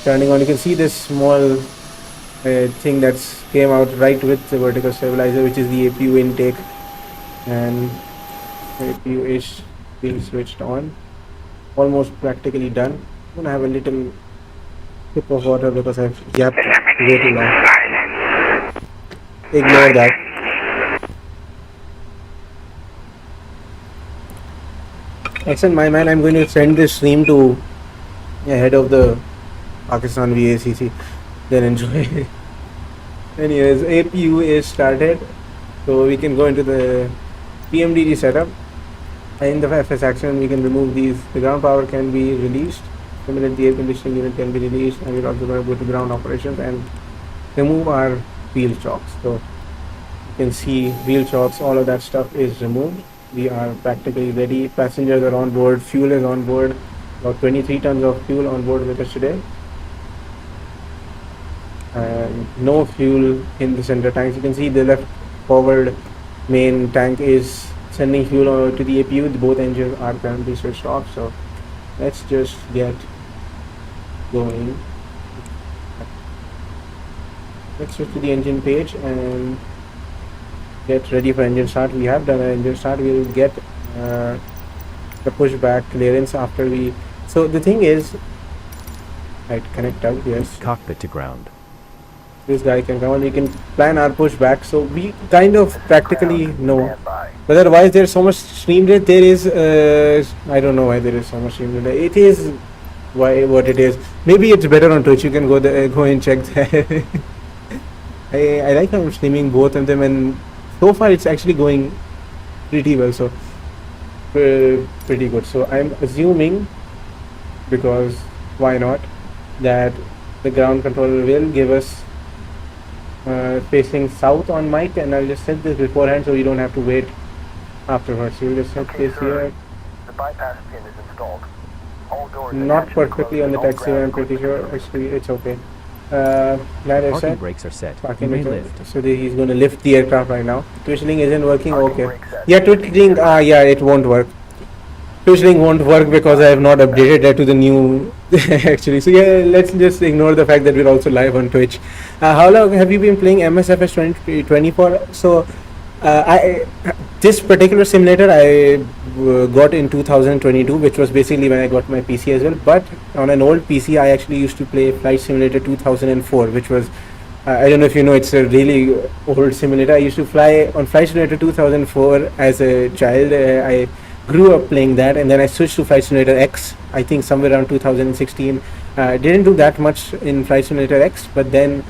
turning on. You can see this small thing that's came out right with the vertical stabilizer, which is the APU intake, and the APU is being switched on. Almost practically done. I'm gonna have a little sip of water because I've yapped way too long. Ignore that. Excellent, my man. I'm going to send this stream to head of the Pakistan VACC. Then enjoy. Anyways, APU is started, so we can go into the PMDG setup. In the FS action, we can remove these. The ground power can be released. Similarly, the air conditioning unit can be released, and we're also going to go to ground operations and remove our wheel chocks. So you can see wheel chocks, all of that stuff is removed. We are practically ready. Passengers are on board. Fuel is on board. About 23 tons of fuel on board with us today. And no fuel in the center tanks. You can see the left forward main tank is sending fuel to the APU. Both engines are currently switched off. So let's just get going. Let's switch to the engine page and get ready for engine start. We have done an engine start. We will get the pushback clearance after we. So the thing is, right, connect out. Yes. Cockpit to ground. This guy can come on. We can plan our pushback. So we kind of practically know. But otherwise, there's so much stream rate. There is. I don't know why there is so much stream rate. It is what it is. Maybe it's better on Twitch. You can go there, go and check there. I like how I'm streaming both of them, and so far it's actually going pretty well. So pretty good. So I'm assuming, because why not, that the ground controller will give us facing south on mic, and I'll just set this beforehand so you don't have to wait afterwards. You'll just set this here. The bypass pin is installed. All doors Not perfectly on the taxiway, I'm pretty sure. Actually, it's okay. Glad I Parking said. brakes are set. Parking You may brake. lift. So he's going to lift the aircraft right now. Twizzling isn't working. Parking Okay. brake set. Yeah, twizzling. Yeah, it won't work. Twizzling won't work because I have not updated that to the new. Actually, so yeah, let's just ignore the fact that we're also live on Twitch. How long have you been playing MSFS 2020 for? So, this particular simulator I got in 2022, which was basically when I got my PC as well. But on an old PC, I actually used to play Flight Simulator 2004, which was I don't know if you know, it's a really old simulator. I used to fly on Flight Simulator 2004 as a child. I grew up playing that, and then I switched to Flight Simulator X, I think somewhere around 2016. Didn't do that much in Flight Simulator X, but then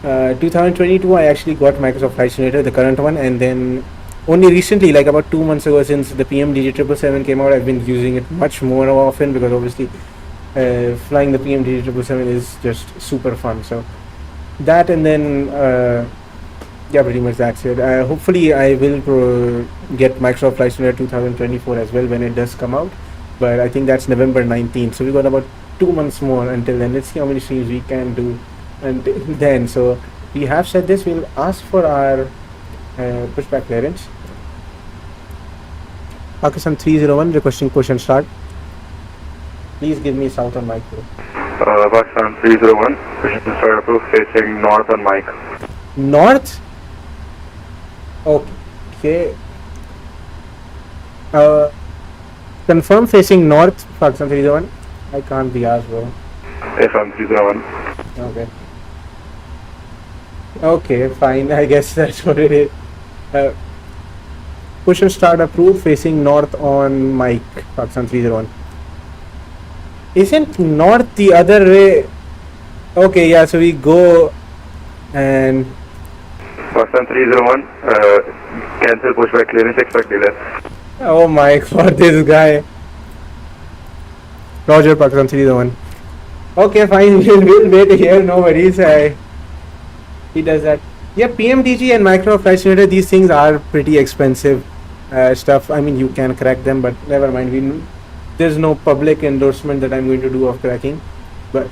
2022 I actually got Microsoft Flight Simulator, the current one, and then only recently, like about 2 months ago, since the PMDG 777 came out, I've been using it much more often, because obviously flying the PMDG 777 is just super fun. So that, and then yeah, pretty much that's it. Hopefully I will get Microsoft Flight Simulator 2024 as well when it does come out, but I think that's November 19th, so we got about 2 months more until then. Let's see how many streams we can do until then. So we have said this, we'll ask for our pushback clearance. Pakistan 301 requesting push and start. Please give me south on mic. Pakistan 301, push to start approved, facing north on mic. North? Okay. Confirm facing north, Pakistan 301. I can't be asked, bro. FM 301. Okay. Okay, fine. I guess that's what it is. Push and start approved, facing north on mic, Pakistan 301. Isn't north the other way? Okay, yeah, so we go And Pakistan 301, cancel pushback clearance, expect delay. oh my god, this guy. Roger, Pakistan 301. Okay, fine. We'll wait here. No worries. He does that. Yeah, PMDG and micro flight simulator. These things are pretty expensive stuff. I mean, you can crack them, but never mind. There's no public endorsement that I'm going to do of cracking. But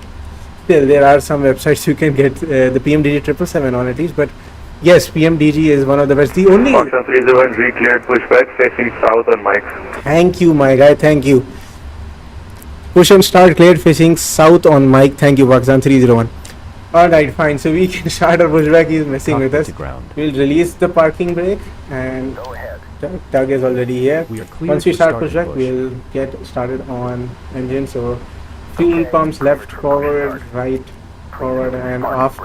still, there are some websites you can get the PMDG 777 on at least. But yes, PMDG is one of the best. The only. Pakistan 301, re-cleared pushback facing south on mic. Thank you, my guy. Thank you. Push and start cleared facing south on mic. Thank you, Pakistan 301. Alright, fine. So we can start our pushback. He's messing with us. To ground. We'll release the parking brake and Go ahead. Tug is already here. We are clear Once we to start start pushback, push. we'll get started on engine. So fuel pumps left, forward, right, forward, and aft.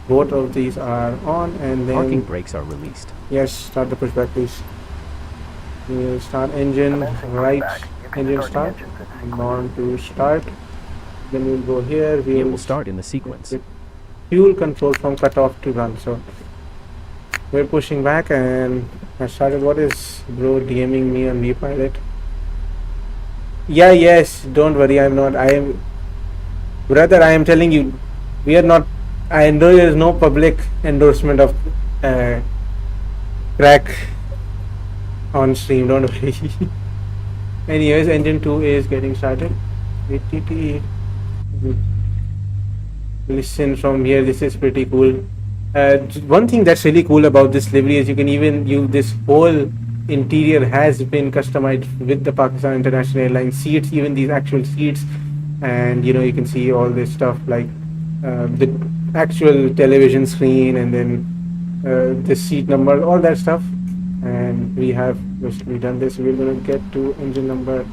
Both of these are on, and Parking then brakes are released. yes, start the pushback, please. We'll start engine Commencing right, pushback. You can engine start start. the engines in I'm sequence. on to start. Then we'll go here. It We'll will start in the sequence. fuel control from cutoff to run. So we're pushing back, and I started. What is bro DMing me on VPilot? Yeah, yes, don't worry, I'm not. I am, brother, I am telling you, we are not. I know there is no public endorsement of crack on stream, don't worry. Anyways, engine 2 is getting started. VTT. Listen from here, this is pretty cool. One thing that's really cool about this livery is you can even use this whole interior has been customized with the Pakistan International Airlines seats, even these actual seats, and you know you can see all this stuff like the actual television screen and then the seat number, all that stuff. And we have basically done this. We're gonna get to engine number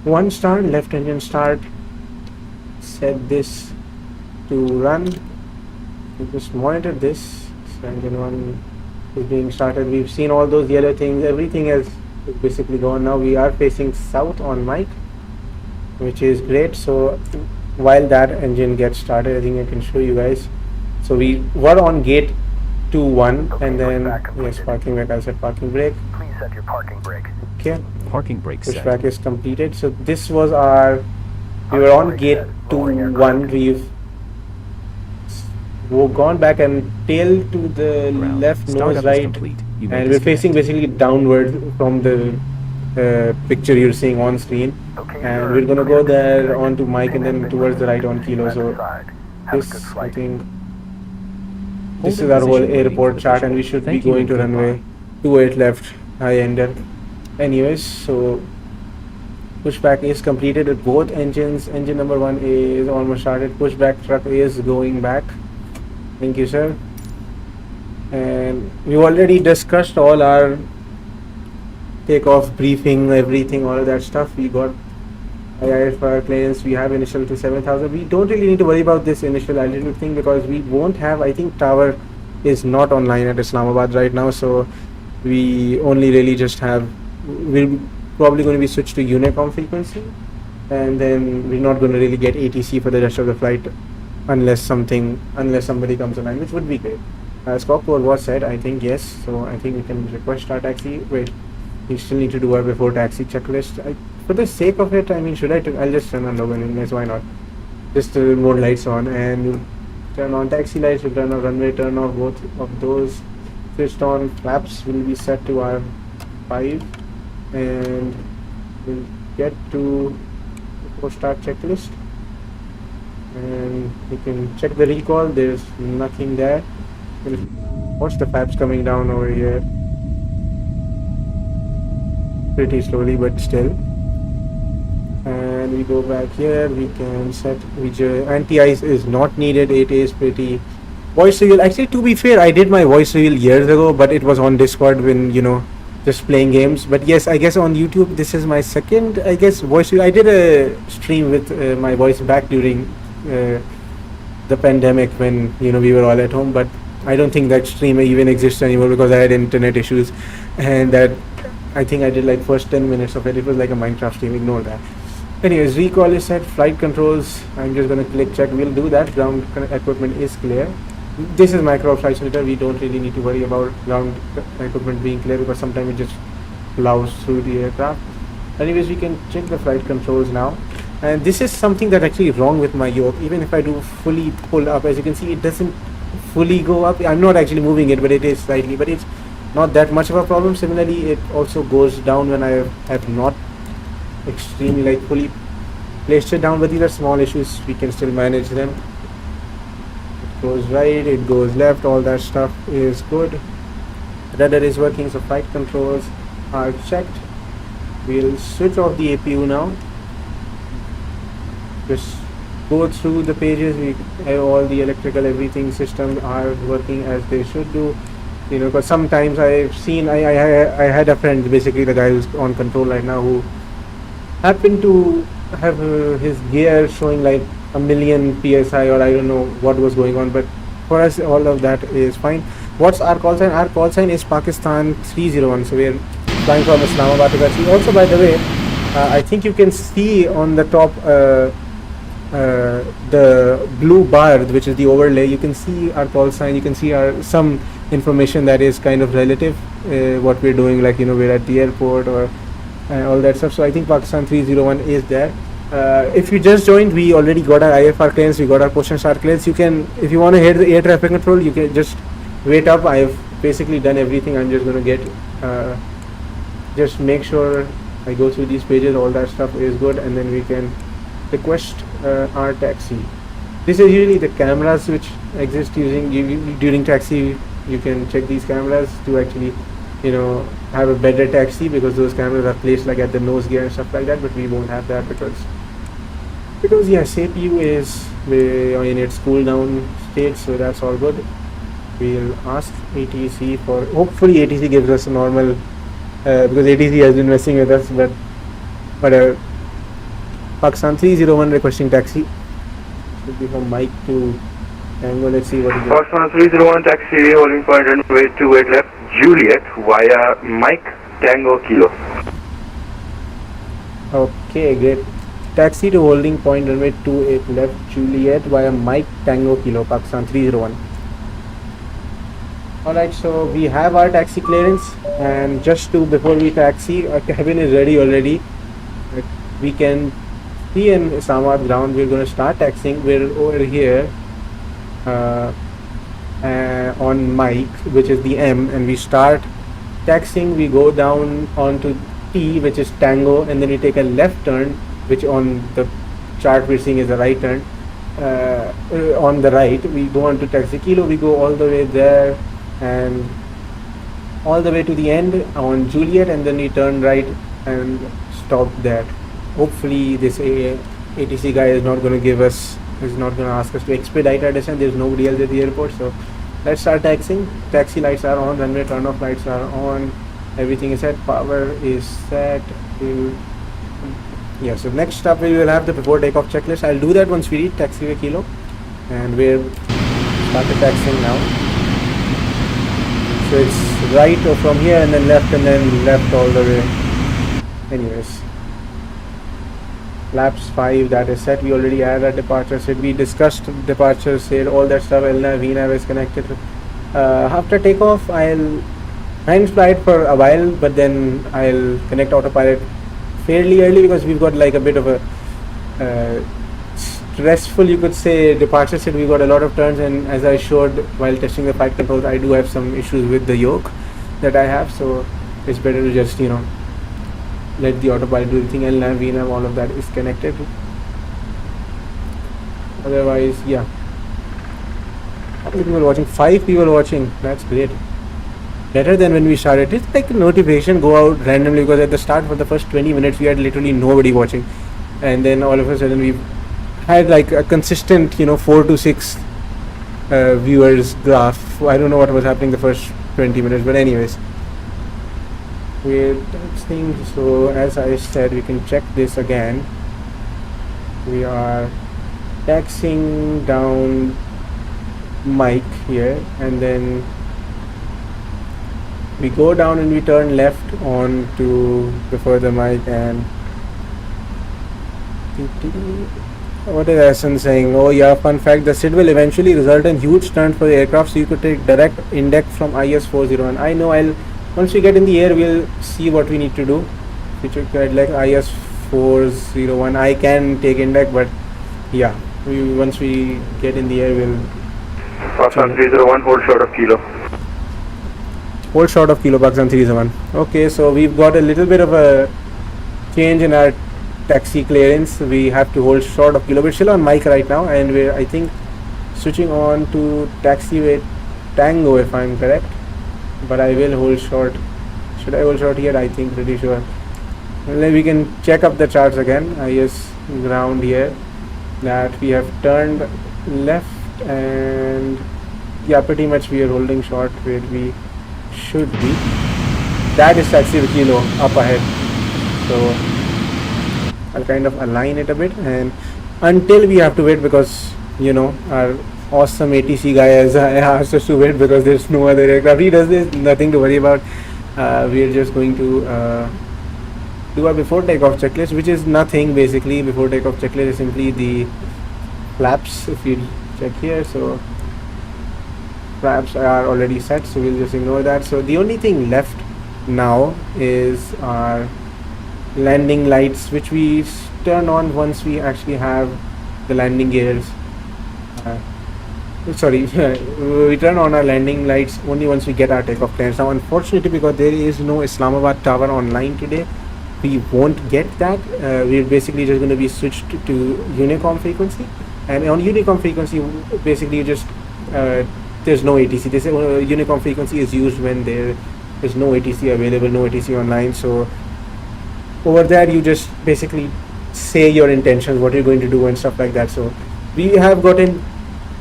1 start, left engine start. Set this to run. We just monitor this. So engine 1 is being started. We've seen all those yellow things. Everything has basically gone. Now we are facing south on mic, which is great. So while that engine gets started, I think I can show you guys. So we were on gate 2-1, and then yes, parking brake. I said parking brake. Please set your parking brake. Okay, Parking brakes set. pushback is completed. So this was our. We were on gate 2-1. We've gone back and tail to the Ground. left, Startup nose is right, complete. You may and we're facing disconnect. basically downward from the picture you're seeing on screen. Okay, And sir. we're gonna Clear go to there disconnect. onto mic and then Commencing towards the right on release. kilo. Left So side. Have a this, good I flight. think, Hold this in is our whole position waiting for airport the chart, visual. and we should Thank be you going and to goodbye. runway 28 left, high ender. Anyways, so pushback is completed with both engines. Engine number 1 is almost started. Pushback truck is going back. Thank you, sir. And we already discussed all our takeoff briefing, everything, all of that stuff. We got IIFR clearance. We have initial to 7,000. We don't really need to worry about this initial altitude thing because we won't have. I think tower is not online at Islamabad right now, so we only really just have. We're probably going to be switched to Unicom frequency, and then we're not going to really get ATC for the rest of the flight unless somebody comes online, which would be great. Squawk code was said, I think yes, so I think we can request our taxi. Wait, we still need to do our before taxi checklist. For the sake of it, I mean, I'll just turn on logo anyways, why not? Just more lights on and turn on taxi lights, we'll turn on runway, turn off both of those. Switched on flaps will be set to our 5, and we'll get to before start checklist. And you can check the recall, there's nothing there. We'll watch the flaps coming down over here pretty slowly, but still. And we go back here, we can set anti-ice is not needed. It is pretty voice reveal. Actually, to be fair, I did my voice reveal years ago, but it was on Discord when just playing games. But yes, I guess on YouTube this is my second, I guess, voice reveal. I did a stream with my voice back during the pandemic when we were all at home, but I don't think that stream even exists anymore because I had internet issues, and that I think I did like first 10 minutes of it. It was like a Minecraft stream, ignore that. Anyways, recall is set, flight controls, I'm just gonna click check, we'll do that. Ground equipment is clear. This is micro flight simulator. We don't really need to worry about ground equipment being clear because sometimes it just plows through the aircraft. Anyways, we can check the flight controls now. And this is something that actually wrong with my yoke. Even if I do fully pull up, as you can see, it doesn't fully go up. I'm not actually moving it, but it is slightly. But it's not that much of a problem. Similarly, it also goes down when I have not extremely like fully placed it down. But these are small issues. We can still manage them. It goes right, it goes left. All that stuff is good. Rudder is working, so flight controls are checked. We'll switch off the APU now. Just go through the pages. We have all the electrical everything systems are working as they should do. You know, because sometimes I've seen I had a friend, basically the guy who's on control right now, who happened to have his gear showing like a million psi, or I don't know what was going on. But for us, all of that is fine. What's our call sign? Our call sign is Pakistan 301. So we're flying from Islamabad to Karachi. Also, by the way, I think you can see on the top the blue bar, which is the overlay. You can see our call sign. You can see our some information that is kind of relative, what we're doing, like, you know, we're at the airport or all that stuff. So I think Pakistan 301 is there. If you just joined, we already got our IFR clearance, we got our post and start clearance. You can, if you want to head the air traffic control, you can just wait up. I've basically done everything. I'm just going to get just make sure I go through these pages. All that stuff is good, and then we can request our taxi. This is usually the cameras which exist using during taxi. You can check these cameras to actually, you know, have a better taxi, because those cameras are placed like at the nose gear and stuff like that. But we won't have that because yes, APU is in its cool down state, so that's all good. We'll ask ATC for, hopefully ATC gives us a normal, because ATC has been messing with us, but Pakistan 301 requesting taxi. Should be from Mike to Tango. Let's see what it is. Pakistan 301 taxi, holding point runway 28 left, Juliet via Mike Tango Kilo. Okay, great. Taxi to holding point runway 28 left, Juliet via Mike Tango Kilo, Pakistan 301. Alright, so we have our taxi clearance, and just to, before we taxi, our cabin is ready already. We can see in Islamabad ground. We're going to start taxiing. We're over here on Mike, which is the M, and we start taxiing. We go down onto T, which is Tango, and then we take a left turn, which on the chart we're seeing is a right turn. On the right, we go on to taxi Kilo. We go all the way there and all the way to the end on Juliet, and then we turn right and stop there. Hopefully this ATC guy is not going to ask us to expedite our descent. There's nobody else at the airport, so let's start taxiing. Taxi lights are on, runway turn off lights are on, everything is set, power is set. Yeah, so next up we will have the before takeoff checklist. I'll do that once we reach taxiway Kilo, and we're started taxiing now. So it's right from here and then left all the way. Anyways, laps 5, that is set. We already had our departure set. We discussed departure set, all that stuff. LNAV, VNAV is connected. After takeoff, I'll hands fly it for a while, but then I'll connect autopilot fairly early, because we've got like a bit of a stressful, you could say, departure set. We got a lot of turns, and as I showed while testing the flight controls, I do have some issues with the yoke that I have, so it's better to just, you know, let the autopilot do the thing. LNAV, VNAV, all of that is connected. Otherwise, yeah. How many people watching? 5 people watching. That's great. Better than when we started. It's like a notification go out randomly, because at the start, for the first 20 minutes, we had literally nobody watching, and then all of a sudden we had like a consistent, you know, 4 to 6 viewers graph. I don't know what was happening the first 20 minutes, but anyways, we're taxing. So as I said, we can check this again. We are taxing down Mike here, and then we go down and we turn left on to before the Mike, and What is Hassan saying? Oh yeah, fun fact, the SID will eventually result in huge turn for the aircraft, so you could take direct index from IS 401. I know, once we get in the air, we'll see what we need to do. Which we could like IS 401. I can take index, but yeah, once we get in the air, we'll Pakistan 301, hold short of kilo. hold short of Kilo Pakistan 301. Okay, so we've got a little bit of a change in our taxi clearance. We have to hold short of Kilo. We're still on mic right now, and we're, I think, switching on to taxiway Tango if I'm correct. But I will hold short. Should I hold short here? I think pretty sure. Well, we can check up the charts again. IS ground here that we have turned left, and yeah, pretty much we are holding short where we should be. That is taxi kilo up ahead. So I'll kind of align it a bit, and until we have to wait, because you know our awesome ATC guy has asked us to wait because there's no other aircraft. He does this, nothing to worry about. We're just going to do our before takeoff checklist, which is nothing basically. Before takeoff checklist is simply the flaps. If you check here, so flaps are already set, so we'll just ignore that. So the only thing left now is our landing lights, which we turn on once we actually have the landing gears. Sorry, we turn on our landing lights only once we get our takeoff clearance. Now, unfortunately, because there is no Islamabad tower online today, we won't get that. We're basically just going to be switched to Unicom frequency, and on Unicom frequency, basically you just there's no ATC. This Unicom frequency is used when there is no ATC available, no ATC online. So over there you just basically say your intentions, what you're going to do and stuff like that. So we have gotten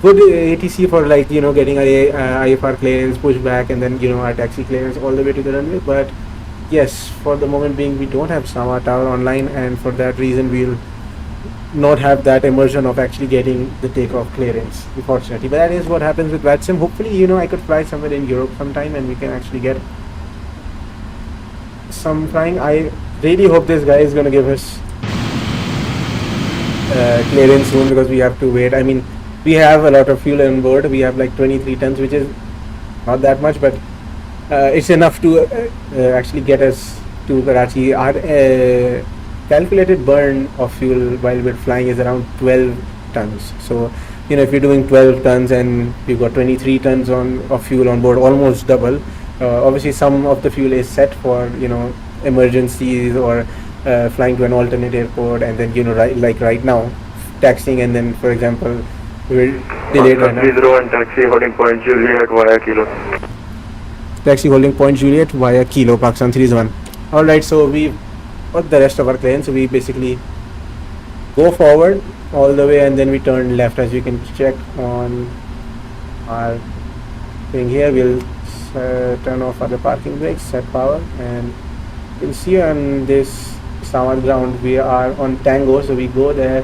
good ATC for, like, you know, getting our IFR clearance, pushback, and then, you know, our taxi clearance all the way to the runway. But yes, for the moment being, we don't have Sama Tower online, and for that reason we'll not have that immersion of actually getting the takeoff clearance, unfortunately. But that is what happens with VATSIM. Hopefully, you know, I could fly somewhere in Europe sometime and we can actually get some flying. I really hope this guy is going to give us clearance soon, because we have to wait. I mean, we have a lot of fuel on board. We have like 23 tons, which is not that much, but it's enough to actually get us to Karachi. Our calculated burn of fuel while we're flying is around 12 tons. So, you know, if you're doing 12 tons and you've got 23 tons of fuel on board, almost double. Obviously, some of the fuel is set for, you know, emergencies or flying to an alternate airport, and then, you know, like right now, taxiing, and then, for example, we're delayed right now. 301 taxi holding point Juliet via Kilo. Taxi holding point Juliet via Kilo, Pakistan 301. Alright, so we've got the rest of our clearance. So we basically go forward all the way, and then we turn left. As you can check on our thing here, we'll turn off the parking brakes, set power, and you'll see on this Samad ground we are on Tango. So we go there,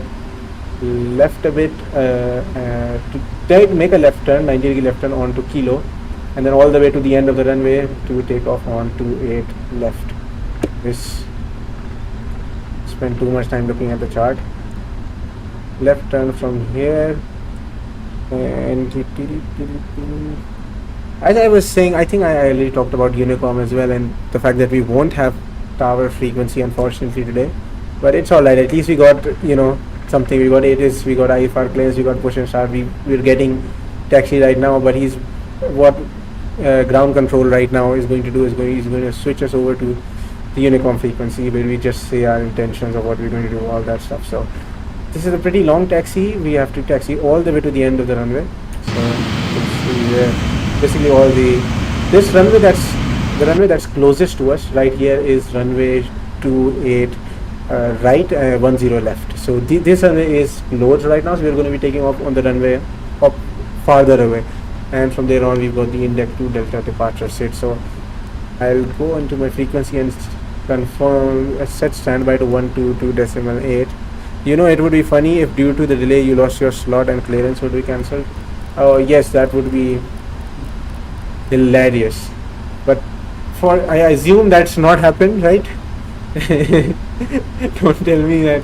left a bit to make a left turn, 90 degree left turn onto Kilo, and then all the way to the end of the runway to take off on 28 left. This spend too much time looking at the chart. Left turn from here, and as I was saying, I think I already talked about Unicom as well, and the fact that we won't have tower frequency unfortunately today, but it's alright. At least we got, you know, something. We got ATIS, we got IFR clearance, we got push and start. We're getting taxi right now, but he's what ground control right now is going to do is he's going to switch us over to the Unicom frequency, where we just say our intentions of what we're going to do, all that stuff. So this is a pretty long taxi. We have to taxi all the way to the end of the runway. So it's basically all this runway, that's the runway that's closest to us right here, is runway 28 right, 10 left. So this runway is closed right now, so we're going to be taking off on the runway up farther away, and from there on we've got the index 2 delta departure set. So I'll go into my frequency and confirm set standby to 122.8. You know, it would be funny if due to the delay you lost your slot and clearance would be cancelled. Oh yes, that would be hilarious, but I assume that's not happened, right? Don't tell me that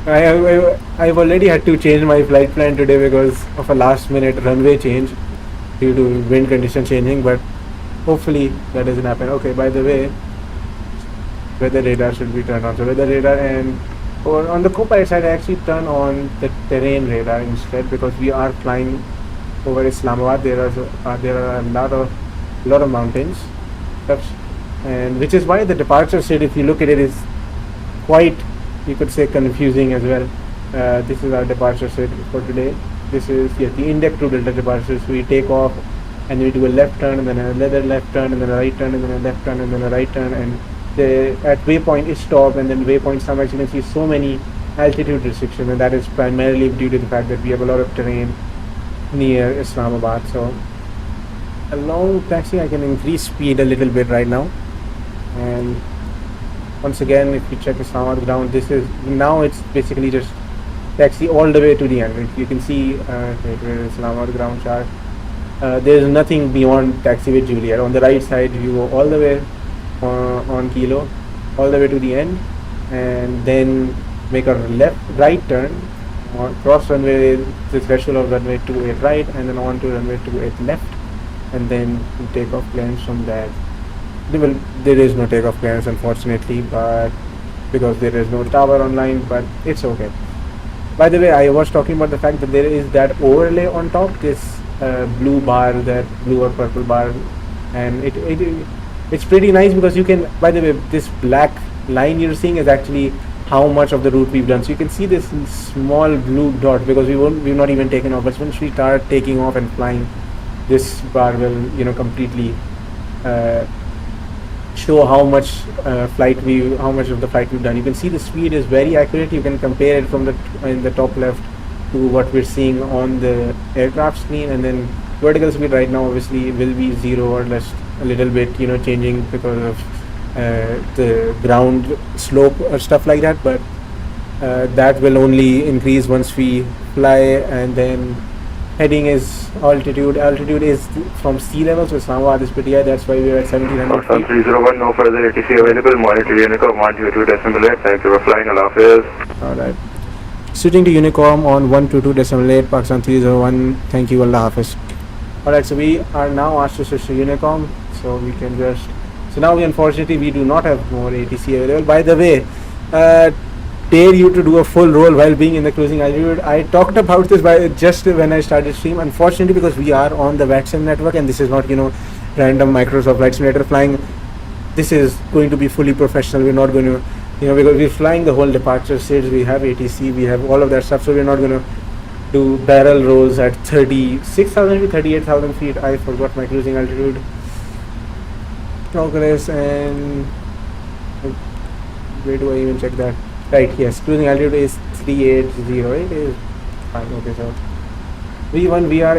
I've already had to change my flight plan today because of a last minute runway change due to wind condition changing, but hopefully that doesn't happen. Okay, by the way, weather radar should be turned on. So weather radar, and or on the co-pilot side I actually turn on the terrain radar instead because we are flying over Islamabad. There are a lot of mountains, and which is why the departure state, if you look at it, is quite, you could say, confusing as well. This is our departure set for today. This is the index to delta departure. So we take off and we do a left turn and then another left turn and then a right turn and then a left turn and then a right turn, and at waypoint is stop, and then waypoint some actually you can see so many altitude restrictions, and that is primarily due to the fact that we have a lot of terrain near Islamabad. So along taxi I can increase speed a little bit right now, and once again if you check Islamabad ground, this is now it's basically just taxi all the way to the end. You can see Islamabad ground chart. There is nothing beyond taxiway Juliet. On the right side you go all the way on Kilo all the way to the end, and then make a right turn or cross runway, the threshold of runway 28 right, and then on to runway 28 left, and then take off clearance from there. There is no takeoff clearance unfortunately, but because there is no tower online, but it's okay. By the way, I was talking about the fact that there is that overlay on top, this blue bar, that blue or purple bar, and it's pretty nice because you can, by the way, this black line you're seeing is actually how much of the route we've done. So you can see this small blue dot because we've not even taken off, but once we start taking off and flying, this bar will completely show how much of the flight we've done. You can see the speed is very accurate. You can compare it from in the top left to what we're seeing on the aircraft screen, and then vertical speed right now obviously will be 0 or less a little bit changing because of the ground slope or stuff like that, but that will only increase once we fly. And then heading is altitude is from sea level, so Islamabad is pretty high, that's why we are at 1700 feet. 301, no further ATC available, monitor Unicom 122.8, thank you for flying, Allah Hafiz. Alright, switching to Unicom on 122.8, Pakistan 301, thank you, Allah Hafiz. Alright, so we are now asked to switch to Unicom, so we can just, so now unfortunately we do not have more ATC available. By the way, dare you to do a full roll while being in the cruising altitude. I talked about this just when I started stream. Unfortunately, because we are on the VATSIM network and this is not random Microsoft Flight Simulator flying, this is going to be fully professional. We're not going to because we're flying the whole departure stage, we have ATC, we have all of that stuff, so we're not going to do barrel rolls at 36,000 feet, 38,000 feet. I forgot my cruising altitude. Progress, and where do I even check that? Right, yes, cruising altitude is 380. It is fine. Okay, so V1, we are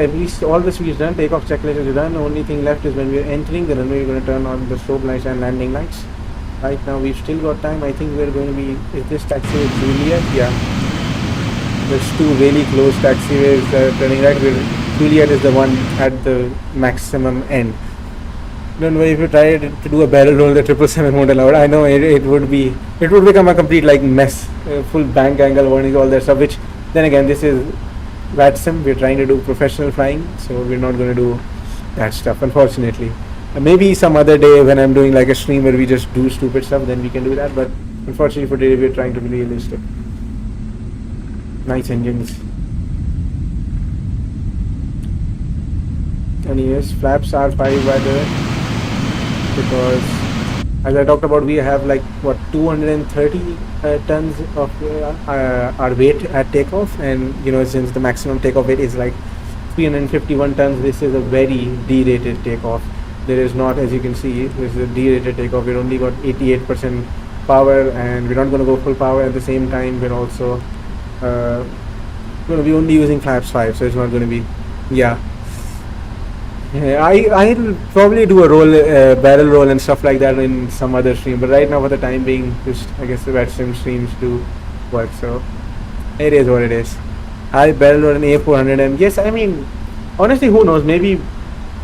all the speeds done, takeoff checklist is done. The only thing left is when we are entering the runway, we're going to turn on the strobe lights and landing lights. Right now we've still got time. I think we're going to be, is this taxiway Juliet? Yeah, there's two really close taxiways turning right. Juliet is the one at the maximum end. Don't worry if you try to do a barrel roll, the 777 won't allow it. I know it would become a complete mess, full bank angle warning, all that stuff, which then again, this is VATSIM, we're trying to do professional flying, so we're not going to do that stuff, unfortunately. Maybe some other day when I'm doing a stream where we just do stupid stuff, then we can do that, but unfortunately for today we're trying to be realistic. Nice engines. And yes, flaps are 5 by the way, because as I talked about, we have 230 tons of our weight at takeoff, and since the maximum takeoff weight is 351 tons, this is a very D-rated takeoff. There is not, as you can see, this is a D-rated takeoff. We're only got 88% power, and we're not going to go full power. At the same time, we're also going to be only using flaps 5, so it's not going to be, I'll probably do a barrel roll and stuff like that in some other stream, but right now for the time being, just I guess the VATSIM streams do work, so it is what it is. I barrel roll an A400, and yes, I mean, honestly, who knows, maybe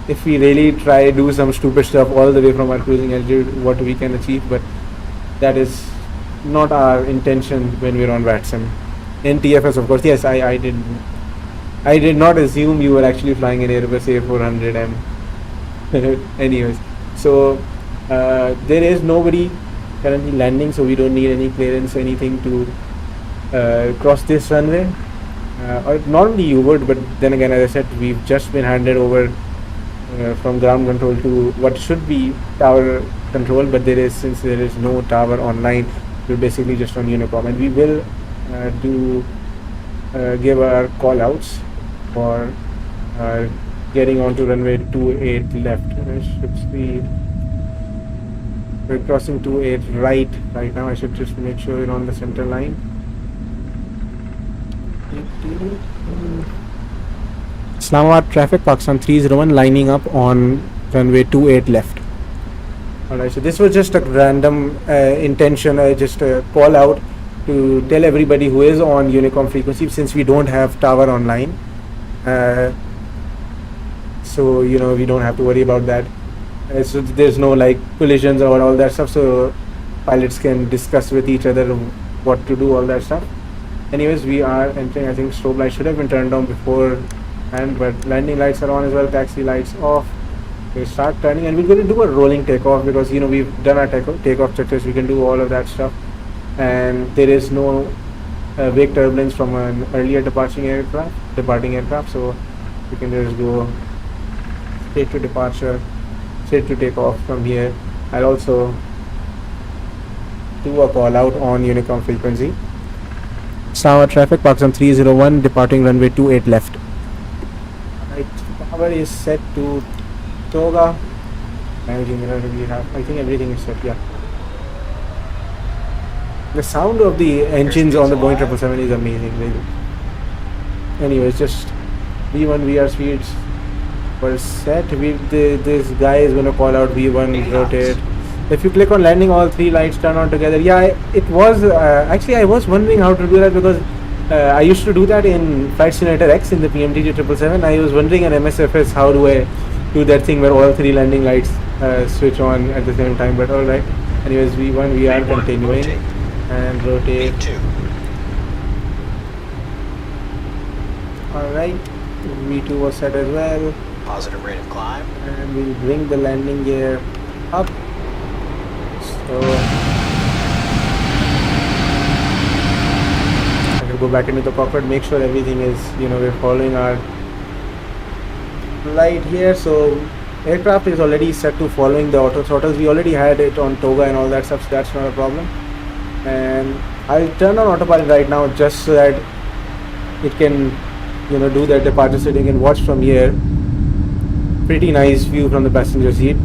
if we really try do some stupid stuff all the way from our cruising altitude, what we can achieve, but that is not our intention when we're on VATSIM. In TFS, of course. Yes, I did not assume you were actually flying an Airbus A400M. Anyways, so there is nobody currently landing, so we don't need any clearance or anything to cross this runway. Or normally you would, but then again, as I said, we've just been handed over from ground control to what should be tower control, but since there is no tower online, we're basically just on Unicom, and we will give our call outs for getting onto runway 28 left. Should be we're crossing 28 right now. I should just make sure we're on the center line. Islamabad traffic, Pakistan 301 lining up on runway 28 left. Alright, so this was just a random intention, just a call out to tell everybody who is on Unicom frequency, since we don't have tower online. So we don't have to worry about that. So there's no like collisions or all that stuff, so pilots can discuss with each other what to do, all that stuff. Anyways, we are entering. I think strobe lights should have been turned on before, but landing lights are on as well, taxi lights off. We start turning, and we're going to do a rolling takeoff because we've done our takeoff checklist. We can do all of that stuff, and there is no wake turbulence from an earlier departing aircraft, so we can just go straight to departure, straight to takeoff from here. I'll also do a call out on Unicom frequency. Islamabad traffic, Pakistan 301 departing runway 28 left. Right, power is set to Toga. Managing mirror, we have, I think everything is set, yeah. The sound of the engines on the Boeing 777 is amazing, really. Anyways, just V1 VR speeds were set. This guy is going to call out V1 rotate. If you click on landing, all three lights turn on together. Yeah, it was actually, I was wondering how to do that because I used to do that in Flight Simulator X in the PMDG 777. I was wondering in MSFS how do I do that thing where all three landing lights switch on at the same time, but alright. Anyways, V1 we are continuing and rotate. Alright, V2 was set as well. Positive rate of climb. And we'll bring the landing gear up. So I will go back into the cockpit, make sure everything is, we're following our flight here. So aircraft is already set to following the auto throttles. We already had it on Toga and all that stuff, so that's not a problem. And I'll turn on autopilot right now just so that it can, do that departure setting and watch from here. Pretty nice view from the passenger seat.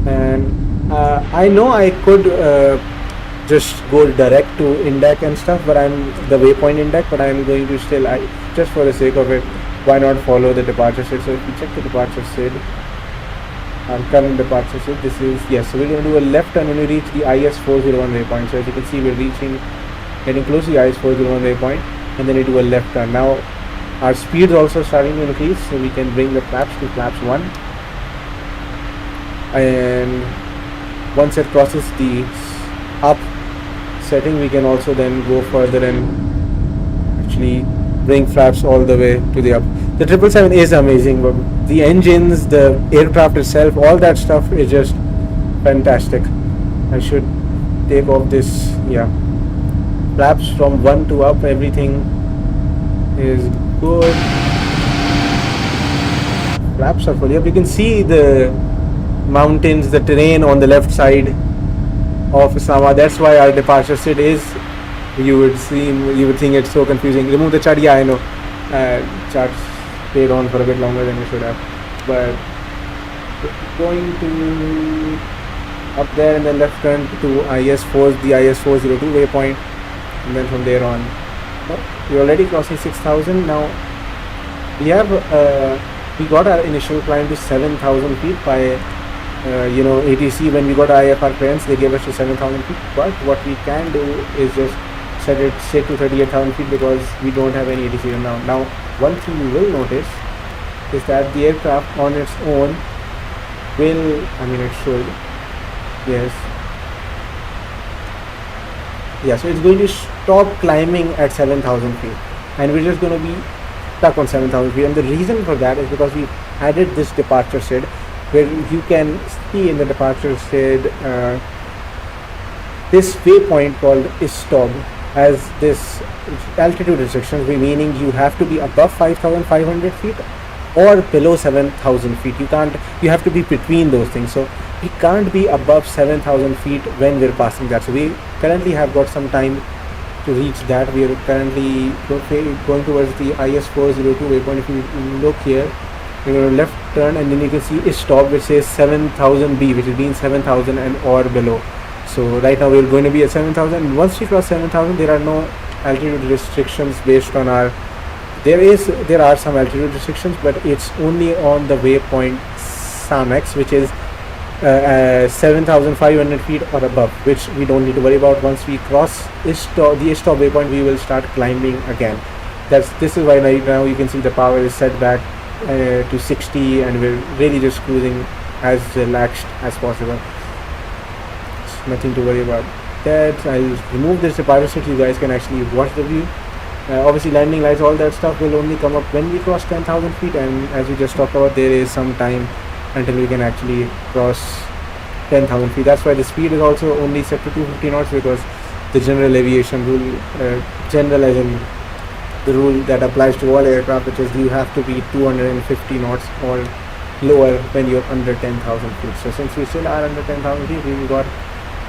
And I know I could just go direct to INDEC and stuff, but the waypoint INDEC, but I'm going to still, just for the sake of it, why not follow the departure SID? So if we check the departure SID, our current departure SID, this is, yes, so we're going to do a left turn when we reach the IS-401 waypoint. So as you can see, we're getting close to the IS-401 waypoint, and then we do a left turn. Now our speed is also starting to increase, so we can bring the flaps to flaps 1. And once it crosses the up setting, we can also then go further and actually bring flaps all the way to the up. The 777 is amazing, but the engines, the aircraft itself, all that stuff is just fantastic. I should take off this, yeah, flaps from 1 to up, everything is good. Flaps are fully up. You can see the mountains, the terrain on the left side of Islamabad. That's why our departure SID is, you would think it's so confusing. Remove the chart. Yeah, I know, charts stayed on for a bit longer than it should have, but going to up there and then left turn to the IS-402 waypoint, and then from there on, we're already crossing 6,000 now. We have we got our initial climb to 7,000 feet by ATC. When we got our IFR clearance, they gave us to 7,000 feet, but what we can do is just set it straight to 38,000 feet because we don't have any ATC now. Now, one thing you will notice is that the aircraft on its own will, it should, yes, Yeah, so it's going to stop climbing at 7,000 feet, and we're just going to be stuck on 7,000 feet. And the reason for that is because we added this departure SID, where you can see in the departure SID this waypoint called stop has this altitude restrictions, meaning you have to be above 5,500 feet or below 7,000 feet. You have to be between those things. So we can't be above 7,000 feet when we're passing that. So we currently have got some time to reach that. We are currently going towards the IS-402 waypoint. If you look here, you're going to left turn, and then you can see a stop which says 7,000B, which means 7,000 and or below. So right now we're going to be at 7,000. Once we cross 7,000, there are no altitude restrictions based on our. There are some altitude restrictions, but it's only on the waypoint SAMX, which is 7,500 feet or above, which we don't need to worry about. Once we cross the stop waypoint, we will start climbing again. This is why right now you can see the power is set back to 60, and we're really just cruising as relaxed as possible. Nothing to worry about. That I'll remove this departure so you guys can actually watch the view. Obviously landing lights, all that stuff will only come up when we cross 10,000 feet, and as we just talked about, there is some time until we can actually cross 10,000 feet. That's why the speed is also only set to 250 knots, because the general aviation rule, general as in the rule that applies to all aircraft, which is you have to be 250 knots or lower when you're under 10,000 feet. So since we still are under 10,000 feet, we've got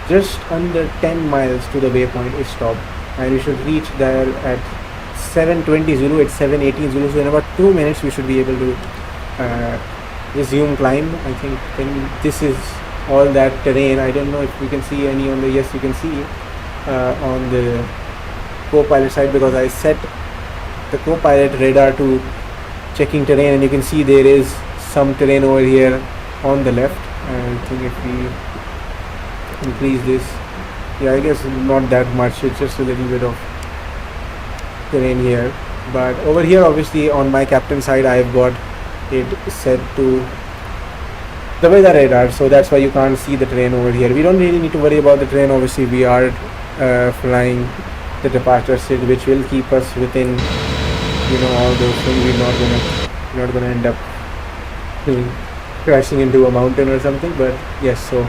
just under 10 miles to the waypoint is stop, and we should reach there at 7:20 Zulu. It's 7:18 Zulu, so in about 2 minutes we should be able to resume climb. I think this is all that terrain. I don't know if we can see any on the, yes you can see on the co-pilot side, because I set the co-pilot radar to checking terrain, and you can see there is some terrain over here on the left. I think if we increase this, yeah, I guess not that much, it's just a little bit of terrain here. But over here, obviously on my captain side, I've got it set to the weather radar, so that's why you can't see the terrain over here. We don't really need to worry about the terrain. Obviously we are flying the departure SID, which will keep us within, you know, all those things. We're not gonna end up crashing into a mountain or something. But yes, so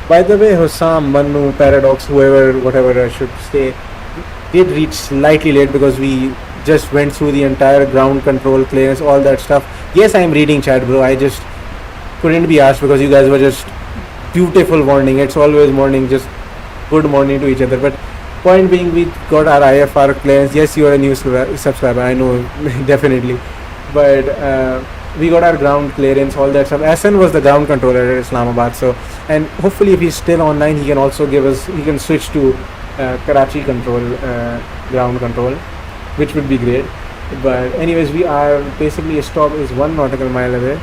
by the way, Hussam, Manu, Paradox, whatever I should say, did reach slightly late because we just went through the entire ground control clearance, all that stuff. Yes, I'm reading chat, bro. I just couldn't be asked because you guys were just beautiful morning. It's always morning, just good morning to each other. But point being, we got our IFR clearance. Yes, you are a new subscriber, I know, definitely. But we got our ground clearance, all that stuff. Hassan was the ground controller at Islamabad, so, and hopefully if he's still online, he can also give us, he can switch to Karachi control, ground control, which would be great. But anyways, we are basically, a stop is 1 nautical mile away.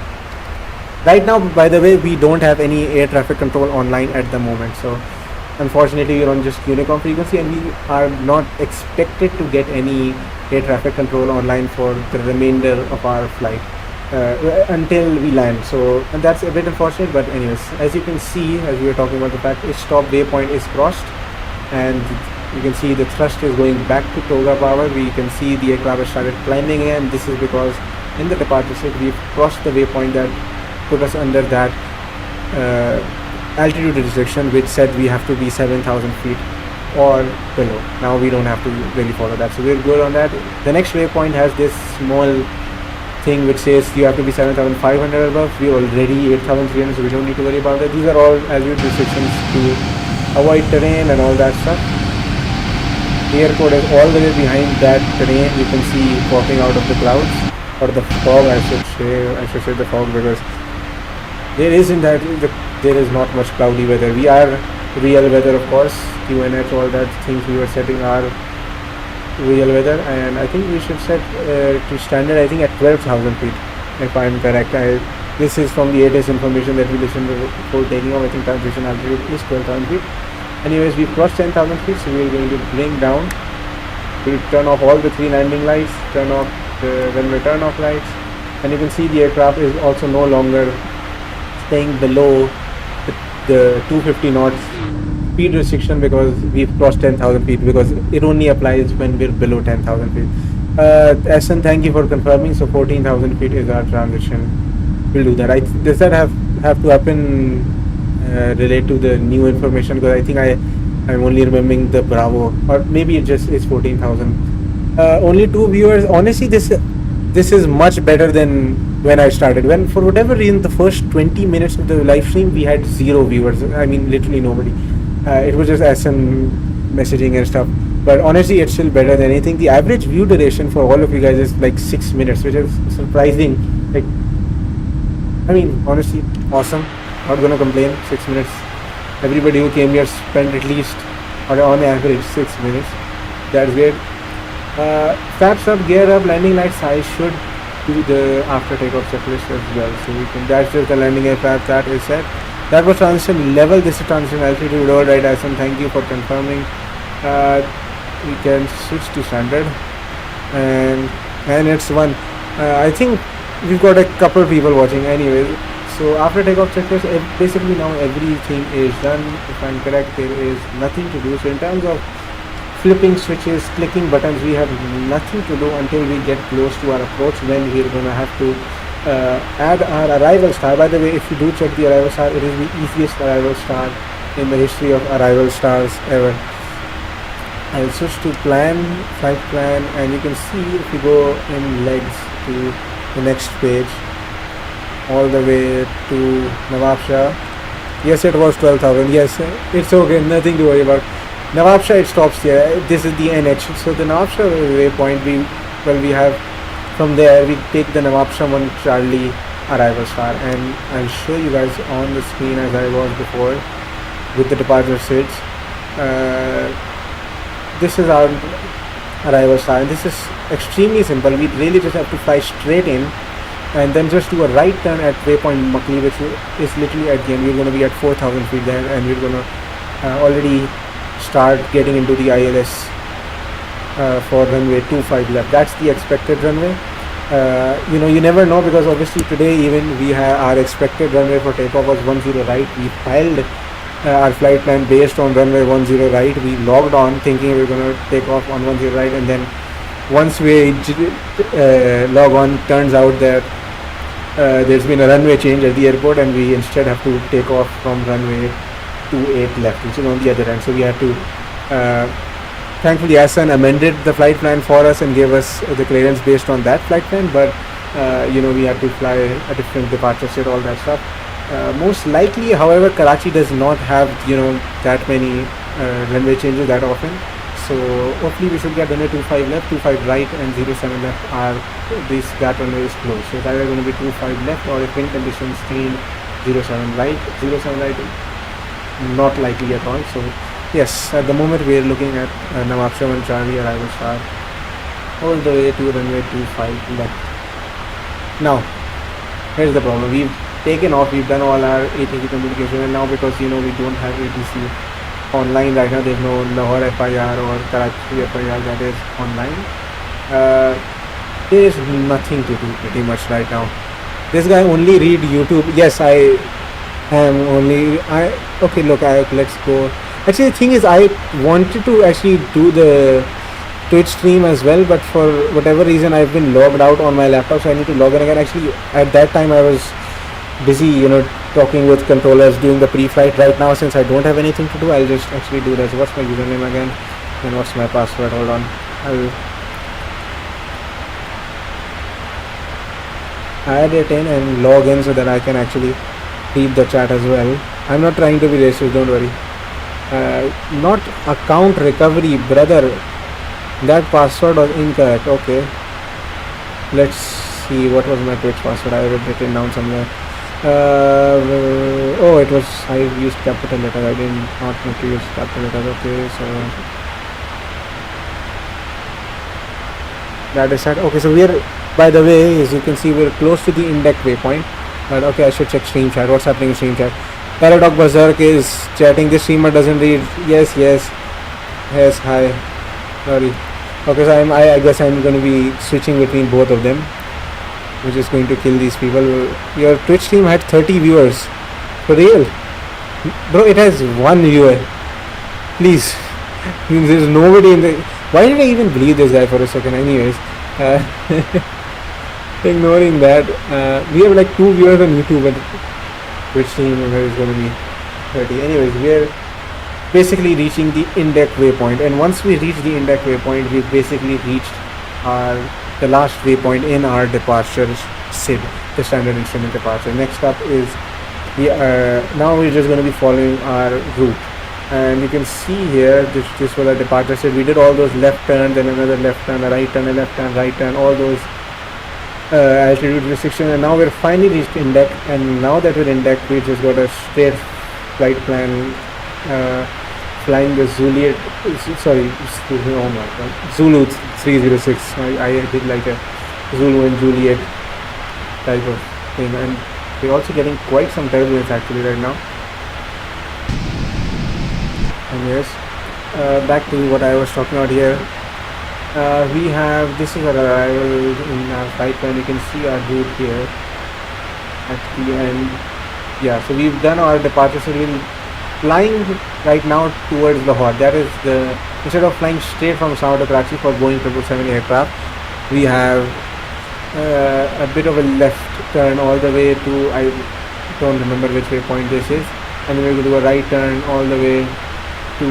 Right now, by the way, we don't have any air traffic control online at the moment, so unfortunately we're on just Unicom frequency, and we are not expected to get any air traffic control online for the remainder of our flight until we land. So, and that's a bit unfortunate, but anyways, as you can see, as we were talking about, the fact is stop waypoint is crossed, and you can see the thrust is going back to toga power. We can see the aircraft has started climbing again. This is because in the departure SID we've crossed the waypoint that put us under that altitude restriction, which said we have to be 7,000 feet or below. Now we don't have to really follow that, so we're good on that. The next waypoint has this small thing which says you have to be 7,500 above. We're already 8,300, so we don't need to worry about that. These are all altitude restrictions to avoid terrain and all that stuff. The airport is all the way behind that terrain. You can see popping out of the clouds, or the fog, I should say the fog, because there is not much cloudy weather. We are real weather, of course. QNH, all that things we were setting are real weather, and I think we should set to standard, I think at 12,000 feet, if I'm correct. This is from the ATIS information that we listened to before taking off. I think transition altitude is 12,000 feet. Anyways, we've crossed 10,000 feet, so we're going to bring down. We'll turn off all the 3 landing lights, turn off the runway turn off lights, and you can see the aircraft is also no longer staying below the 250 knots speed restriction because we've crossed 10,000 feet, because it only applies when we're below 10,000 feet. Essen, thank you for confirming. So 14,000 feet is our transition. We'll do that. Does that have to happen relate to the new information? Because I think I'm only remembering the Bravo, or maybe it just is 14,000. Only 2 viewers. Honestly, this is much better than when I started. When for whatever reason the first 20 minutes of the live stream we had 0 viewers. I mean literally nobody. It was just SM messaging and stuff. But honestly, it's still better than anything. The average view duration for all of you guys is like 6 minutes, which is surprising. Like, I mean, honestly, awesome. Not gonna complain. 6 minutes. Everybody who came here spent at least, or on average, 6 minutes. That's great. Flaps up, gear up, landing lights. I should do the after takeoff checklist as well. So we can. That's just the landing gear flap. That is set. That was transition level. This is transition altitude. All right, Asim. Thank you for confirming. We can switch to standard, and it's one. I think we've got a couple people watching anyway. So after takeoff checklist, basically now everything is done. If I'm correct, there is nothing to do. So in terms of flipping switches, clicking buttons, we have nothing to do until we get close to our approach, when we're going to have to add our arrival star. By the way, if you do check the arrival star, it is the easiest arrival star in the history of arrival stars ever. I'll switch to flight plan, and you can see if you go in legs to the next page, all the way to Nawab Shah. Yes, it was 12,000. Yes, it's okay, nothing to worry about. Nawab Shah, it stops here. This is the NH. So the Nawab Shah waypoint, we have from there, we take the Nawab Shah 1 Charlie arrival star, and I'll show you guys on the screen as I was before with the departure switch. This is our arrival star, and this is extremely simple. We really just have to fly straight in and then just do a right turn at waypoint Makli, which is literally at the end. We're going to be at 4,000 feet there, and we're going to already start getting into the ILS for runway 25 left. That's the expected runway. You never know, because obviously today even we have our expected runway for takeoff was 10 right. We filed our flight plan based on runway 10 right. We logged on thinking we were going to take off on 10 right, and then once we log on, turns out that there's been a runway change at the airport, and we instead have to take off from runway 28 left, which is on the other end. So we had to thankfully Hassan amended the flight plan for us and gave us the clearance based on that flight plan, but we had to fly a different departure set, all that stuff. Most likely, however, Karachi does not have that many runway changes that often. So hopefully we should get runway 25 left, 25 right, and 07 left are that runway is closed. So that is going to be 25 left, or if wind conditions change, 07 right. 07 right, not likely at all. So yes, at the moment we are looking at Nawab Shah 1 Charlie arrival star all the way to runway 25 left. Now, here's the problem. We've taken off, we've done all our ATC communication, and now because we don't have ATC online right now, there's no Lahore FIR or Karachi FIR that is online. There is nothing to do pretty much right now. This guy only read YouTube. Yes, I am only okay, look, let's go. Actually, the thing is, I wanted to actually do the Twitch stream as well, but for whatever reason I've been logged out on my laptop, so I need to log in again. Actually, at that time I was busy talking with controllers, doing the pre-flight. Right now, since I don't have anything to do, I'll just actually do that. So what's my username again, and what's my password? Hold on, I'll add it in and log in so that I can actually read the chat as well. I'm not trying to be racist, don't worry. Not account recovery, brother, that password was incorrect. Okay, let's see, what was my Twitch password? I have it written down somewhere. Oh, it was, I used capital letter. I did not need to use capital letter. Okay, so that is set. Okay, so we are, by the way, as you can see, we're close to the index waypoint. But okay, I should check stream chat. What's happening in stream chat? Paradox Berserk is chatting. This streamer doesn't read. Yes, hi. Sorry. Okay, so I guess I'm going to be switching between both of them, which is going to kill these people. Your Twitch stream had 30 viewers. For real? Bro, it has 1 viewer. Please. There's nobody in the. Why did I even believe this guy for a second? Anyways, ignoring that, we have like 2 viewers on YouTube, but which team member is going to be 30? Anyways, we are basically reaching the index waypoint, and once we reach the index waypoint, we've basically reached the last waypoint in our departure SID, the standard instrument departure. Next up is now we're just going to be following our route. And you can see here, this was our departure SID. We did all those left turns, and another left turn, a right turn, a left turn, right turn, all those altitude restrictions, and now we're finally reached index. And now that we're index, we just got a straight flight plan, flying the Zulu, Zulu 306. I did like a Zulu and Juliet type of thing, and we're also getting quite some turbulence actually right now. And yes, back to what I was talking about here. We have, this is our arrival in our flight plan. You can see our route here at the end. Yeah, so we've done our departure, so we're flying right now towards Lahore. That is instead of flying straight from Islamabad to Karachi for Boeing 777 aircraft, we have a bit of a left turn all the way to, I don't remember which waypoint this is, and then we're going to do a right turn all the way to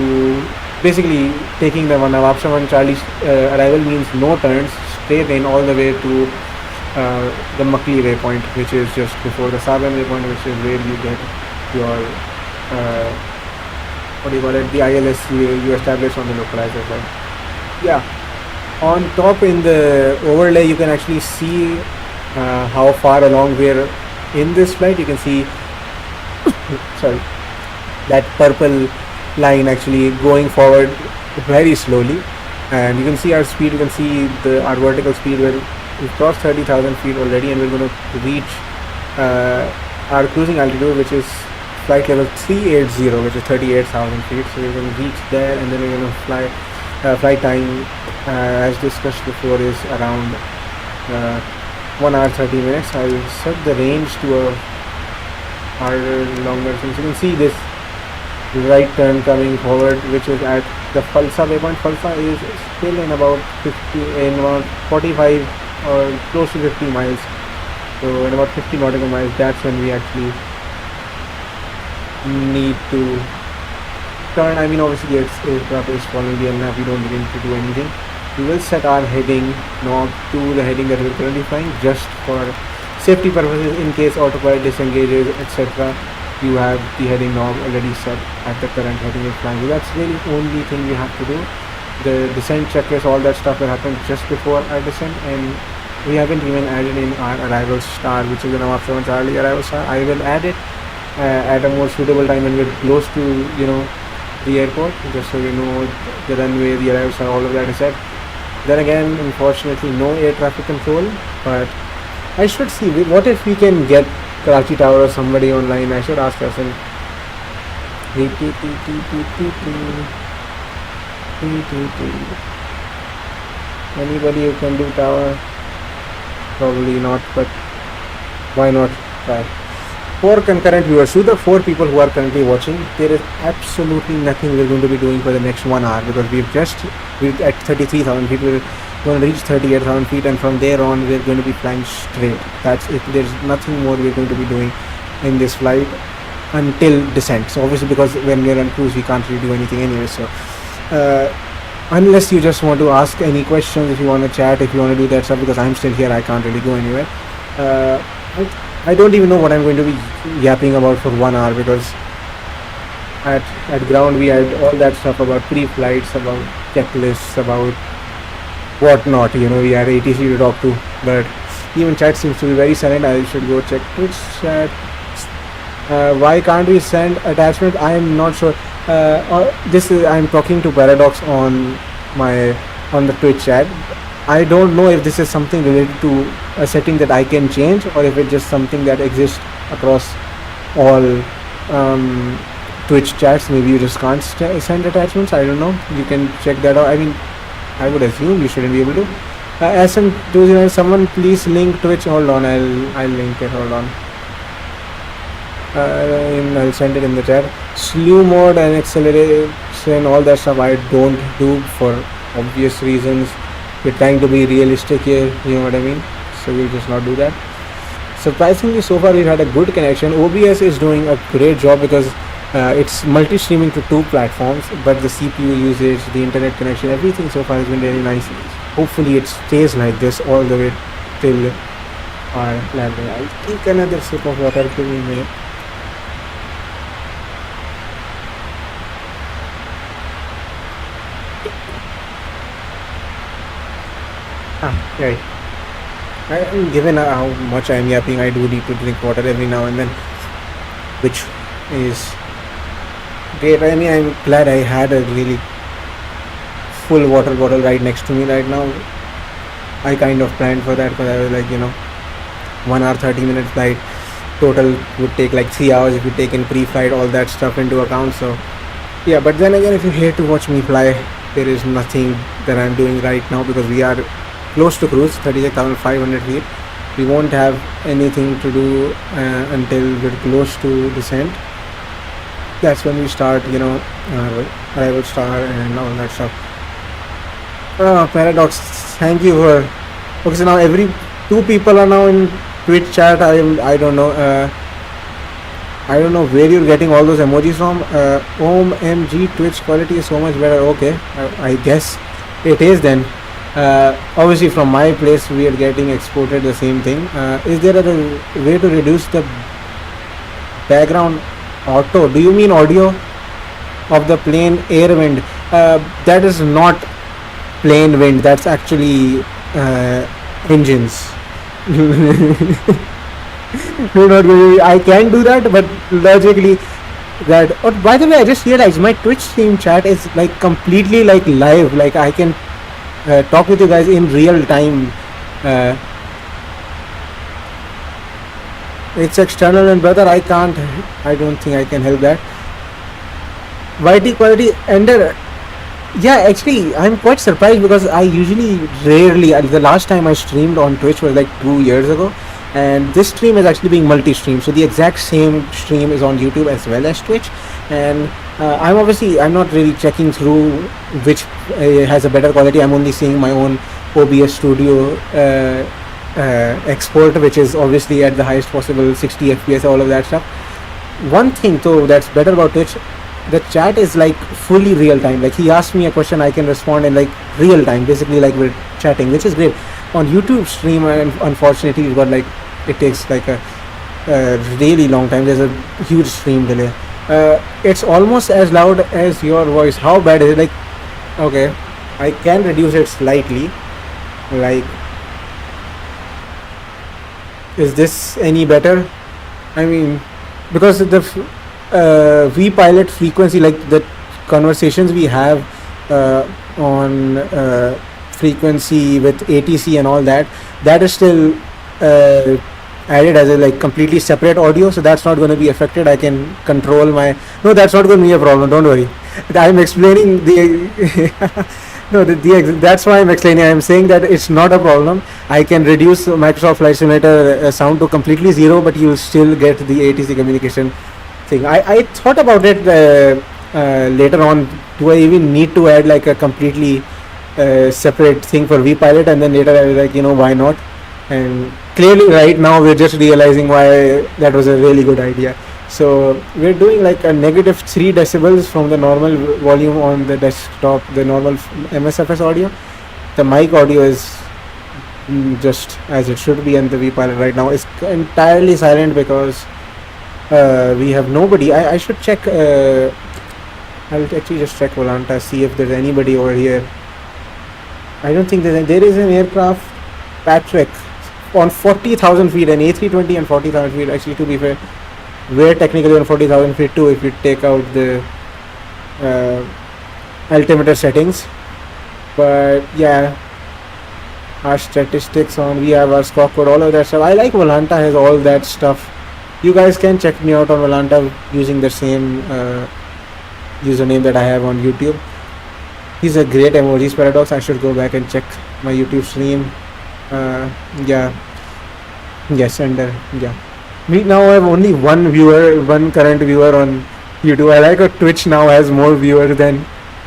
basically taking the Nawab Charlie arrival means no turns, straight in all the way to the Makli waypoint, which is just before the Saban waypoint, which is where you get your the ILS you establish on the localizer side. Yeah, on top in the overlay you can actually see how far along we're in this flight. You can see sorry, that purple line actually going forward very slowly, and you can see our speed. You can see our vertical speed where we've crossed 30,000 feet already, and we're going to reach our cruising altitude, which is flight level 380, which is 38,000 feet. So we're going to reach there, and then we're going to fly. Flight time, as discussed before, is around 1 hour 30 minutes. I'll set the range to a harder, longer thing. So you can see this right turn coming forward, which is at the Falsa waypoint. Falsa is still in about 45 or close to 50 miles. So in about 50 nautical miles, that's when we actually need to turn. I mean, obviously the aircraft is following the LNAV, we don't need to do anything. We will set our heading knob to the heading that we're currently flying, just for safety purposes. In case autopilot disengages, etc., you have the heading knob already set at the current heading you're flying. So that's really the only thing we have to do. The descent checklist, all that stuff will happen just before our descent, and we haven't even added in our arrival star, which is the Nawab Charlie arrival star. I will add it at a more suitable time when we're close to the airport, just so we know the runway, the arrival star, all of that is set. Then again, unfortunately, no air traffic control, but I should see what if we can get Karachi Tower or somebody online. I should ask Hassan. Anybody who can do tower? Probably not, but why not try? 4 concurrent viewers. So the 4 people who are currently watching, there is absolutely nothing we're going to be doing for the next 1 hour, because we're at 33,000 feet. We're going to reach 38,000 feet, and from there on we're going to be flying straight. That's it. There's nothing more we're going to be doing in this flight until descent. So obviously, because when we're on cruise, we can't really do anything anyway. So unless you just want to ask any questions, if you want to chat, if you want to do that stuff, because I'm still here, I can't really go anywhere. I don't even know what I'm going to be yapping about for 1 hour, because at ground we had all that stuff about pre-flights, about checklists, about whatnot. We had ATC to talk to, but even chat seems to be very silent. I should go check Twitch chat. Why can't we send attachment? I am not sure. I'm talking to Paradox on the Twitch chat. I don't know if this is something related to a setting that I can change, or if it's just something that exists across all Twitch chats. Maybe you just can't send attachments. I don't know. You can check that out. I mean, I would assume you shouldn't be able to. SM209, someone please link Twitch. Hold on, I'll link it. Hold on. I'll send it in the chat. Slew mode and action, all that stuff I don't do for obvious reasons. We're trying to be realistic here, you know what I mean? So we'll just not do that. Surprisingly, so far we've had a good connection. OBS is doing a great job because it's multi-streaming to 2 platforms, but the CPU usage, the internet connection, everything so far has been really nice. Hopefully it stays like this all the way till our landing. I'll take another sip of water, give me a minute. Right. Given how much I'm yapping, I do need to drink water every now and then, which is great. I mean, I'm glad I had a really full water bottle right next to me right now. I kind of planned for that because I was like, 1 hour 30 minute flight total would take like 3 hours if you take in pre-flight, all that stuff into account. So yeah, but then again, if you're here to watch me fly, there is nothing that I'm doing right now because we are close to cruise, 36,500 feet. We won't have anything to do until we're close to descent. That's when we start, arrival star and all that stuff. Paradox, thank you for. Okay, so now every 2 people are now in Twitch chat. I don't know. I don't know where you're getting all those emojis from. OMG, Twitch quality is so much better. Okay, I guess it is then. Obviously from my place we are getting exported the same thing. Is there a way to reduce the background auto? Do you mean audio of the plane air wind? That is not plane wind, that's actually engines. I can do that, but logically that. Oh, by the way, I just realized my Twitch stream chat is like completely like live, like I can talk with you guys in real time. It's external, and brother, I don't think I can help that. YT quality ender. Yeah, actually I'm quite surprised because I usually rarely, the last time I streamed on Twitch was like 2 years ago, and this stream is actually being multi-stream, so the exact same stream is on YouTube as well as Twitch. And I'm not really checking through which has a better quality. I'm only seeing my own OBS studio export, which is obviously at the highest possible 60 FPS, all of that stuff. One thing though that's better about Twitch, the chat is like fully real time. Like he asked me a question, I can respond in like real time, basically like we're chatting, which is great. On YouTube stream, unfortunately, you've got like, it takes like a really long time. There's a huge stream delay. It's almost as loud as your voice. How bad is it? Like, okay, I can reduce it slightly. Like, is this any better? I mean, because the VPilot frequency, like the conversations we have on frequency with ATC and all that, that is still added as a like completely separate audio, so that's not going to be affected. I can control my. No, that's not going to be a problem, don't worry. I'm explaining the no, that's why I'm explaining. I'm saying that it's not a problem. I can reduce Microsoft Flight Simulator sound to completely 0, but you'll still get the ATC communication thing. I thought about it later on. Do I even need to add like a completely separate thing for VPilot? And then later I was like, why not? And clearly right now we're just realizing why that was a really good idea. So we're doing like a -3 decibels from the normal volume on the desktop, the normal MSFS audio. The mic audio is just as it should be, and the VPilot right now is entirely silent because we have nobody. I should check. I'll actually just check Volanta, see if there's anybody over here. I don't think there is an aircraft, Patrick, on 40,000 feet, an A320 and 40,000 feet. Actually, to be fair, we're technically on 40,000 feet too if you take out the altimeter settings. But yeah, our statistics on, we have our squawk code, all of that stuff. I like Volanta has all that stuff. You guys can check me out on Volanta using the same username that I have on YouTube. He's a great emojis Paradox. I should go back and check my YouTube stream. Yeah, yes, and yeah. Me now I have only one current viewer on YouTube. I like how Twitch now has more viewers than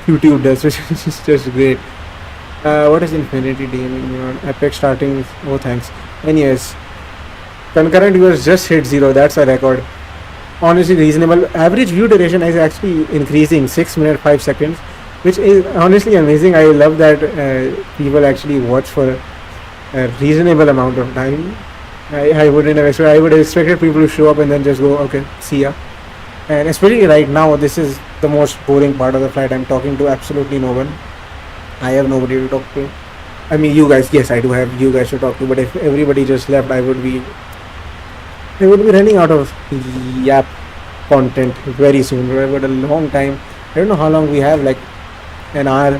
YouTube does, which is just great. What is Infinity Gaming on Epic starting? Oh, thanks. Anyways, concurrent viewers just hit 0. That's a record. Honestly, reasonable. Average view duration is actually increasing, 6 minutes 5 seconds, which is honestly amazing. I love that people actually watch for a reasonable amount of time. I wouldn't have expected. I would have expected people to show up and then just go, okay, see ya. And especially right now, this is the most boring part of the flight. I'm talking to absolutely no one. I have nobody to talk to. I mean, you guys. Yes, I do have you guys to talk to. But if everybody just left, I would be running out of yap content very soon. We've got a long time. I don't know how long we have. Like an hour.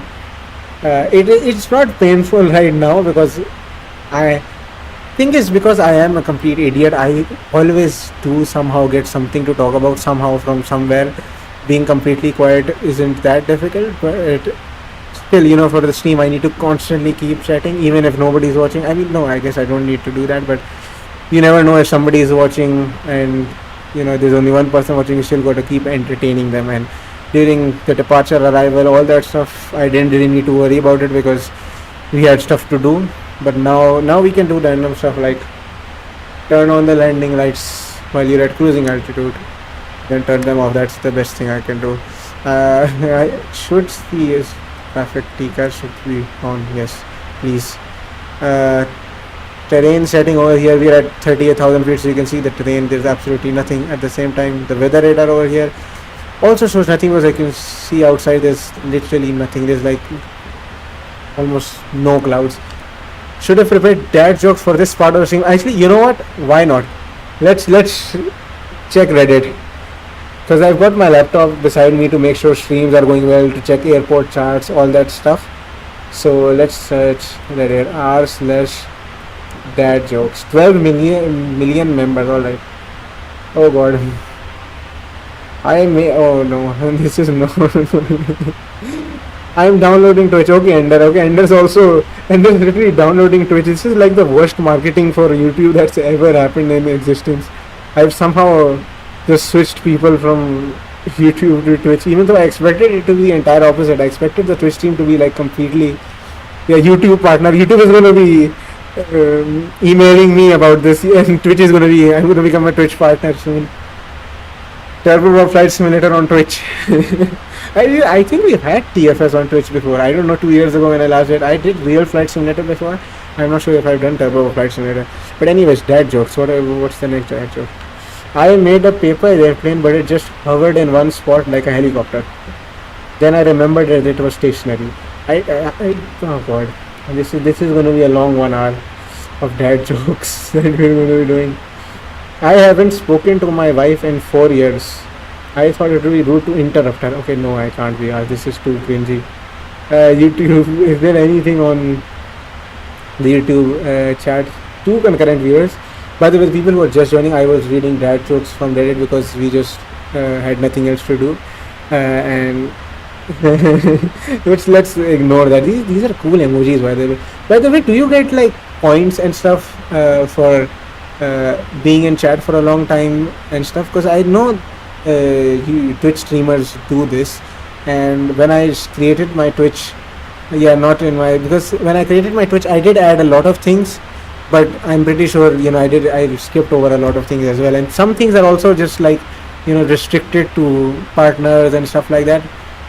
It's not painful right now because I think it's because I am a complete idiot. I always do somehow get something to talk about somehow from somewhere. Being completely quiet isn't that difficult, but still, you know, for the stream I need to constantly keep chatting even if nobody's watching. I mean, no, I guess I don't need to do that, but you never know if somebody is watching and you know there's only one person watching. You still got to keep entertaining them. And during the departure, arrival, all that stuff, I didn't really need to worry about it because we had stuff to do. But now we can do random stuff like turn on the landing lights while you're at cruising altitude, then turn them off. That's the best thing I can do. I should see is traffic TCAS should be on. Yes, please. Terrain setting over here, we are at 38,000 feet, so you can see the terrain. There's absolutely nothing. At the same time, the weather radar over here also shows nothing because I can see outside there's literally nothing. There's like almost no clouds. Should have prepared dad jokes for this part of the stream. Actually, you know what? Why not? Let's check Reddit. Because I've got my laptop beside me to make sure streams are going well, to check airport charts, all that stuff. So let's search Reddit r/dad jokes. 12 million members. All right. Oh god. Oh no. This is no. I'm downloading Twitch. Okay, Ender. Okay, Ender's literally downloading Twitch. This is like the worst marketing for YouTube that's ever happened in existence. I've somehow just switched people from YouTube to Twitch, even though I expected it to be the entire opposite. I expected the Twitch team to be like completely YouTube partner. YouTube is going to be emailing me about this, and Twitch is going to be, I'm going to become a Twitch partner soon. Turbo Flight Simulator on Twitch. I think we've had TFS on Twitch before. I don't know, 2 years ago when I last did. I did real Flight Simulator before. I'm not sure if I've done Turbo Flight Simulator. But anyways, dad jokes. What's the next dad joke? I made a paper airplane, but it just hovered in one spot like a helicopter. Then I remembered that it was stationary. Oh god, this is going to be a long 1 hour of dad jokes that we're going to be doing. I haven't spoken to my wife in 4 years. I thought it would be rude to interrupt her. Okay, no, I can't be. This is too cringy. YouTube, is there anything on the YouTube chat? 2 concurrent viewers. By the way, the people who are just joining, I was reading dad jokes from Reddit because we just had nothing else to do. And let's ignore that. These are cool emojis, by the way. By the way, do you get like points and stuff for being in chat for a long time and stuff? Because I know Twitch streamers do this, and when I created my Twitch, because when I created my Twitch, I did add a lot of things, but I'm pretty sure, you know, I skipped over a lot of things as well, and some things are also just like, you know, restricted to partners and stuff like that,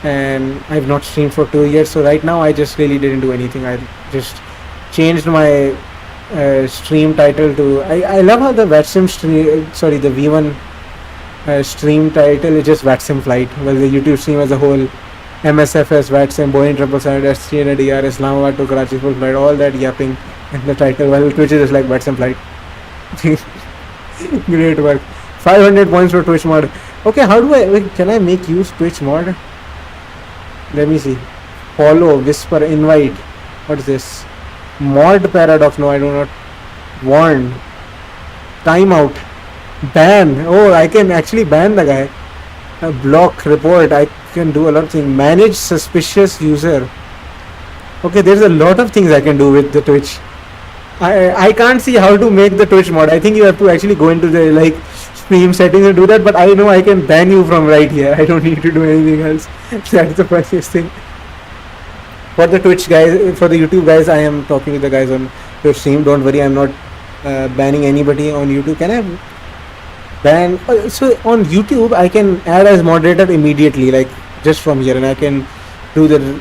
and I've not streamed for 2 years, so right now I just really didn't do anything. I just changed my stream title to, I love how the VATSIM the V1 stream title is just VATSIM flight. Well, the YouTube stream as a whole, MSFS, VATSIM, Boeing 777-300ER, Islamabad to Karachi full flight, all that yapping in the title. Well, Twitch is just like VATSIM flight. Great work. 500 points for Twitch mod. Okay, how do can I make use Twitch mod? Let me see. Follow, whisper, invite. What is this? Mod paradox. No, I do not. Warn. Timeout. Ban. Oh, I can actually ban the guy. Block, report. I can do a lot of things. Manage suspicious user. Okay, there's a lot of things I can do with the Twitch. I can't see how to make the Twitch mod. I think you have to actually go into the stream settings to do that, but I know I can ban you from right here. I don't need to do anything else. That's the funniest thing. For the Twitch guys, for the YouTube guys, I am talking with the guys on Twitch stream. Don't worry, I'm not banning anybody on YouTube. Can I ban? So on YouTube, I can add as moderator immediately, like just from here, and I can do the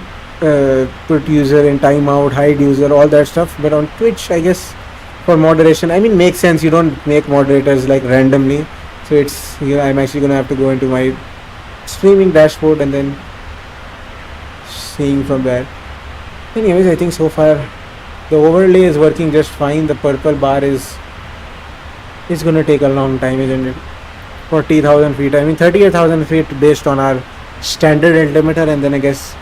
put user in timeout, hide user, all that stuff. But on Twitch, I guess for moderation, I mean, makes sense. You don't make moderators like randomly. So it's I'm actually gonna have to go into my streaming dashboard and then seeing from there. Anyways, I think so far the overlay is working just fine. The purple bar is gonna take a long time, isn't it? 40,000 feet. I mean 38,000 feet based on our standard altimeter, and then I guess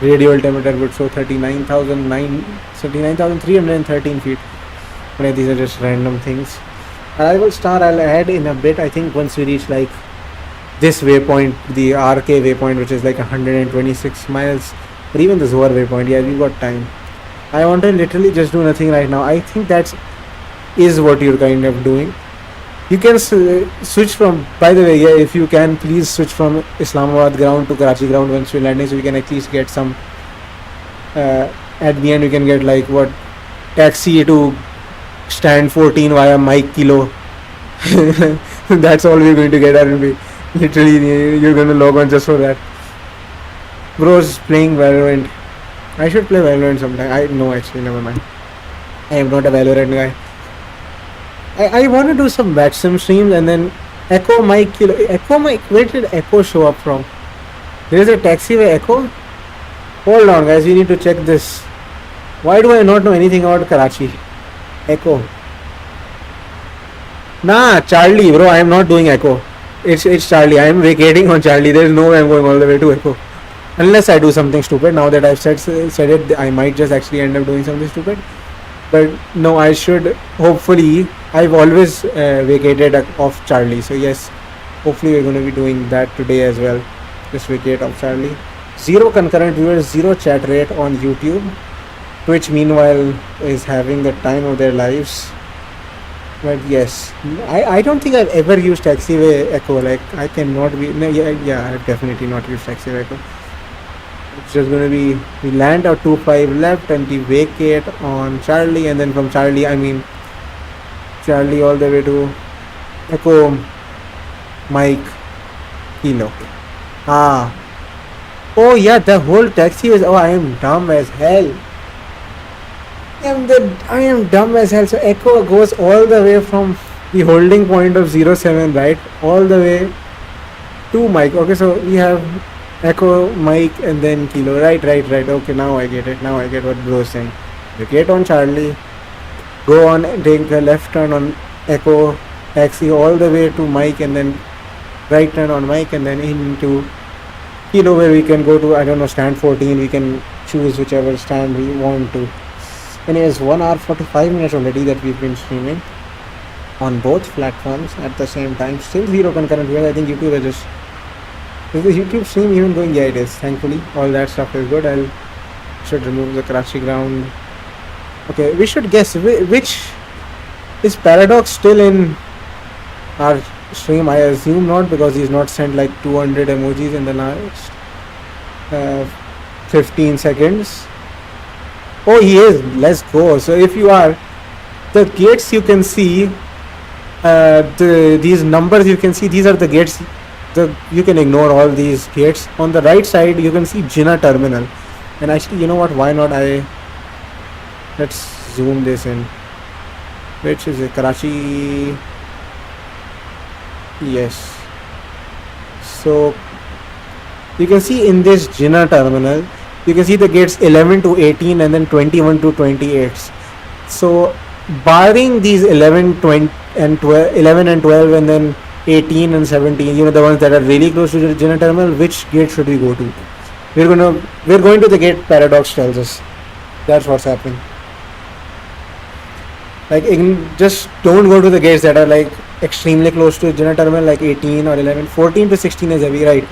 radio altimeter would show 39,313 feet. But these are just random things. Arrival star I'll add in a bit. I think once we reach like this waypoint, the RK waypoint, which is like 126 miles, or even the Zohar waypoint. Yeah, we've got time. I want to literally just do nothing right now. I think that is what you're kind of doing. You can switch from, by the way, yeah, if you can, please switch from Islamabad ground to Karachi ground once you're landing, so you can at least get some, at the end you can get like what, taxi to stand 14 via Mike Kilo. That's all we're going to get, R&B. Literally, you're going to log on just for that. Bro's playing Valorant. I should play Valorant sometime. No, actually, never mind. I am not a Valorant guy. I want to do some VATSIM streams, and then Echo Mike Kilo. Echo Mike, where did Echo show up from? There is a taxiway Echo? Hold on, guys, we need to check this. Why do I not know anything about Karachi? Echo. Nah, Charlie, bro, I am not doing Echo. It's Charlie. I am vacating on Charlie. There is no way I am going all the way to Echo. Unless I do something stupid. Now that I've said it, I might just actually end up doing something stupid. But no, I should, hopefully, I've always vacated off Charlie. So yes, hopefully we're going to be doing that today as well. Just vacate off Charlie. 0 concurrent viewers, 0 chat rate on YouTube. Twitch meanwhile is having the time of their lives. But yes, I don't think I've ever used taxiway Echo. Like I cannot be, no, yeah, I've definitely not used taxiway Echo. It's just going to be, we land at 25 left and we vacate on Charlie, and then from Charlie, I mean Charlie all the way to Echo Mike Kilo. Oh yeah, the whole taxi was, oh, I am dumb as hell. I am dumb as hell. So Echo goes all the way from the holding point of 07, right, all the way to Mike. Okay, so we have Echo, Mike, and then Kilo. Right. Okay, now I get it. Now I get what bro's saying. Vacate on Charlie, go on, take a left turn on Echo taxi all the way to Mike, and then right turn on Mike, and then into Kilo, where we can go to, I don't know, stand 14. We can choose whichever stand we want to. Anyways, 1 hour 45 minutes already that we've been streaming on both platforms at the same time. Still 0 concurrent viewers. I think YouTube is just, is the YouTube stream even going? Yeah, it is. Thankfully, all that stuff is good. I should remove the Karachi ground. Okay, we should guess which is Paradox still in our stream. I assume not, because he's not sent like 200 emojis in the last 15 seconds. Oh, he is. Let's go. So if you are, the gates you can see, these numbers you can see, these are the gates. You can ignore all these gates. On the right side you can see Jinnah terminal, and actually, you know what, why not, let's zoom this in. Which is it? Karachi. Yes. So you can see in this Jinnah terminal, you can see the gates 11 to 18 and then 21 to 28. So barring these 11, 20 and 12, 11 and 12 and then 18 and 17, you know, the ones that are really close to the Jinnah terminal, which gate should we go to? We're going to the gate Paradox tells us. That's what's happening. Like, just don't go to the gates that are like extremely close to Jinnah terminal, like 18 or 11. 14 to 16 is heavy, right?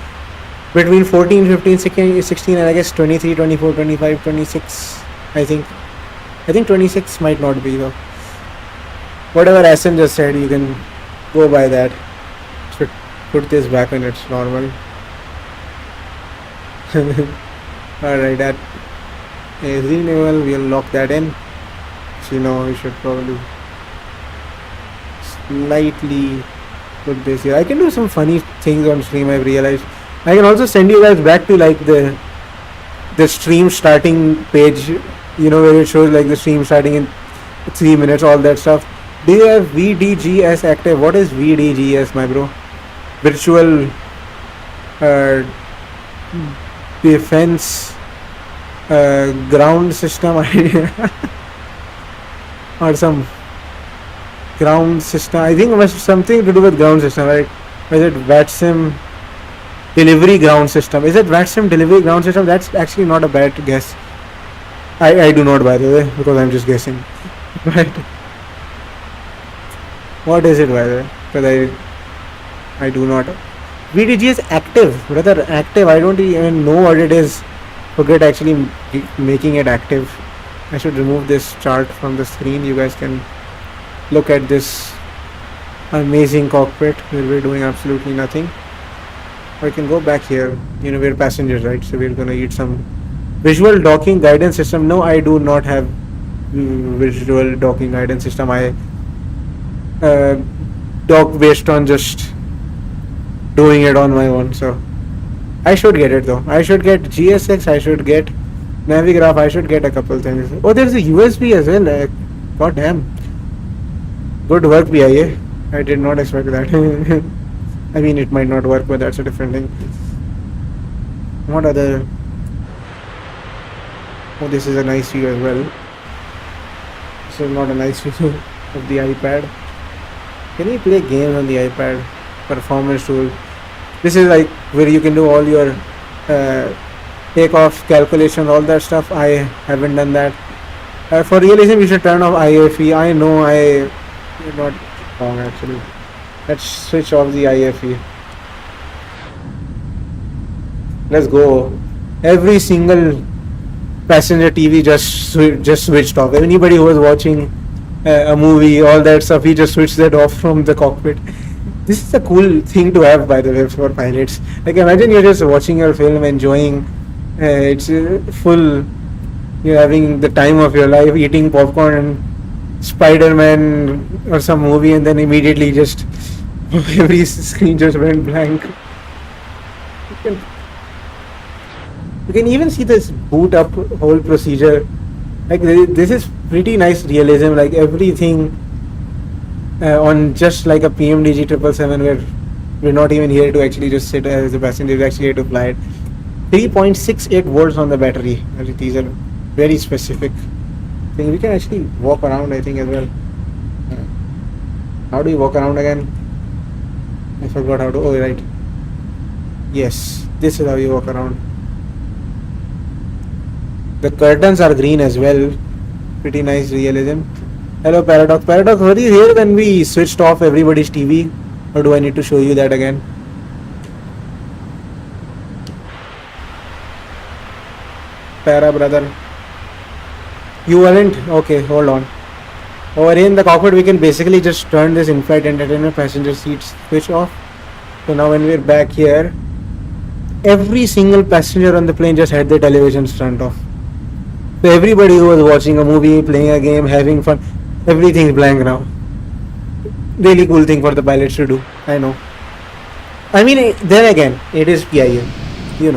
Between 14, 15, 16 and I guess 23, 24, 25, 26, I think 26 might not be though. Whatever Asen just said, you can go by that. put this back when it's normal. Alright, that is renewal. We'll lock that in. So we should probably slightly put this here. I can do some funny things on stream, I've realized. I can also send you guys back to like the stream starting page, where it shows like the stream starting in 3 minutes, all that stuff. Do you have VDGS active? What is VDGS, my bro? Virtual defense ground system or some ground system. I think it was something to do with ground system, right? Is it VATSIM delivery ground system? Is it VATSIM delivery ground system? That's actually not a bad guess. I do not, by the way, because I'm just guessing. Right? What is it, by the way? Because I do not. VDG is active, brother. Active. I don't even know what it is. Forget actually making it active. I should remove this chart from the screen. You guys can look at this amazing cockpit where we're doing absolutely nothing. I can go back here. We're passengers, right? So we're gonna eat some visual docking guidance system. No, I do not have visual docking guidance system. I dock based on just doing it on my own. So I should get it though. I should get GSX. I should get Navigraph. I should get a couple things. Oh, there's a USB as well. God damn. Good work, BIA. I did not expect that. I mean, it might not work, but that's a different thing. What other? Oh, this is a nice view as well. This is not a nice view of the iPad. Can you play games on the iPad? Performance tool. This is like where you can do all your takeoff calculation, all that stuff. I haven't done that. For realism, you should turn off IFE. I know you're not wrong actually. Let's switch off the IFE. Let's go. Every single passenger TV just switched off. Anybody who was watching a movie, all that stuff, he just switched that off from the cockpit. This is a cool thing to have, by the way, for pilots. Like, imagine you're just watching your film, enjoying. It's full. You're having the time of your life, eating popcorn and Spider-Man or some movie, and then immediately just every screen just went blank. You can even see this boot up whole procedure. Like, this is pretty nice realism. Like, everything on just like a PMDG 777 where we're not even here to actually just sit as a passenger, we're actually here to fly it. 3.68 volts on the battery. These are very specific things. We can actually walk around, I think, as well. How do you walk around again? I forgot how to. Oh, right. Yes, this is how you walk around. The curtains are green as well. Pretty nice realism. Hello, Paradox. Paradox, were you here when we switched off everybody's TV? Or do I need to show you that again? Para, brother. You weren't? Okay, hold on. Over here in the cockpit, we can basically just turn this in-flight entertainment passenger seats switch off. So now when we're back here, every single passenger on the plane just had their televisions turned off. So everybody who was watching a movie, playing a game, having fun, everything's blank now. Really cool thing for the pilots to do, I know. I mean, then again, it is PIA, It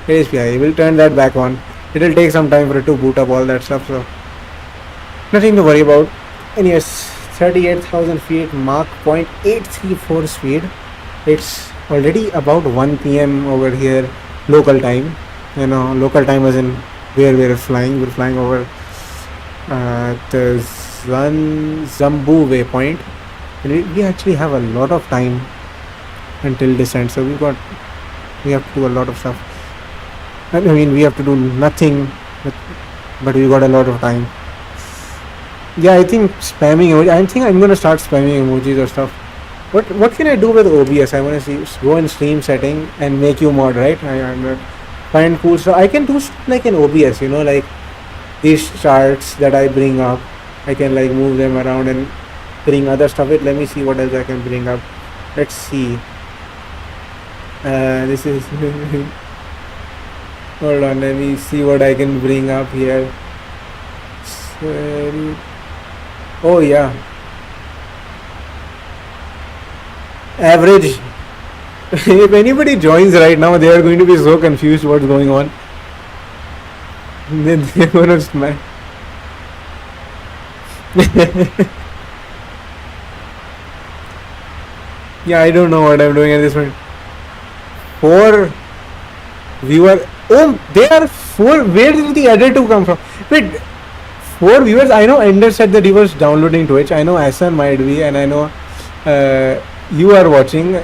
is PIA. We'll turn that back on. It'll take some time for it to boot up all that stuff, so nothing to worry about. Anyways, 38,000 feet, Mach 0.834 speed. It's already about 1 p.m. over here, local time. Local time was in where we're flying. We're flying over the Zambu waypoint. And we actually have a lot of time until descent, so we have to do a lot of stuff. I mean, we have to do nothing, but we got a lot of time. Yeah, I think spamming emojis. I think I'm gonna start spamming emojis or stuff. What can I do with OBS? I wanna see. Go in stream setting and make you mod, right? I'm gonna find cool stuff. I can do stuff like in OBS, like these charts that I bring up. I can like move them around and bring other stuff. Let me see what else I can bring up. Let's see. This is hold on, let me see what I can bring up here. Oh yeah, average. If anybody joins right now, they are going to be so confused what's going on. They're gonna smack. Yeah, I don't know what I'm doing at this point. 4 viewer. Oh, there are 4. Where did the editor come from? Wait, 4 viewers. I know Ender said that he was downloading Twitch. I know Asan might be, and I know you are watching.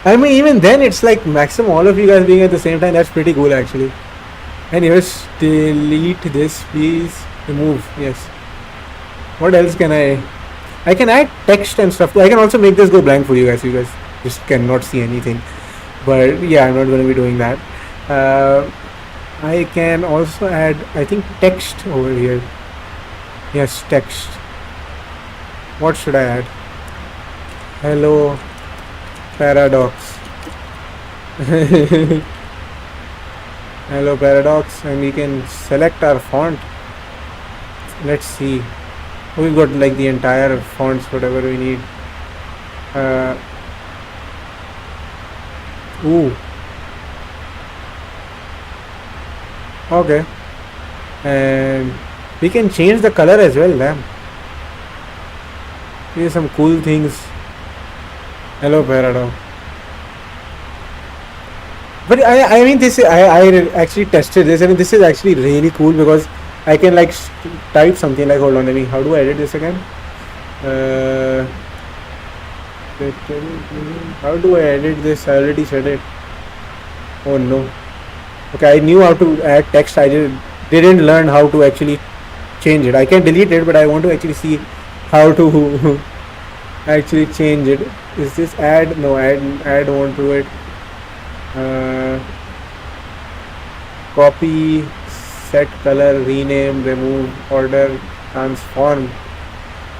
I mean, even then, it's like maximum all of you guys being at the same time. That's pretty cool, actually. Anyways, delete this, please. Remove. Yes. What else can I can add text and stuff. I can also make this go blank for you guys. You guys just cannot see anything. But yeah, I'm not going to be doing that. I can also add, I think, text over here. Yes, text. What should I add? Hello, Paradox. Hello, Paradox. And we can select our font. Let's see. We've got like the entire fonts, whatever we need. Ooh. Okay. And we can change the color as well, damn. Here's some cool things. Hello, Paradox. But I mean, this is, I actually tested this. I mean, this is actually really cool because I can like type something like, hold on, let me, how do I edit this again? How do I edit this? I already said it. Oh no. Okay, I knew how to add text. I didn't learn how to actually change it. I can delete it, but I want to actually see how to actually change it. Is this add? No, add won't do it. Copy, set color, rename, remove, order, transform.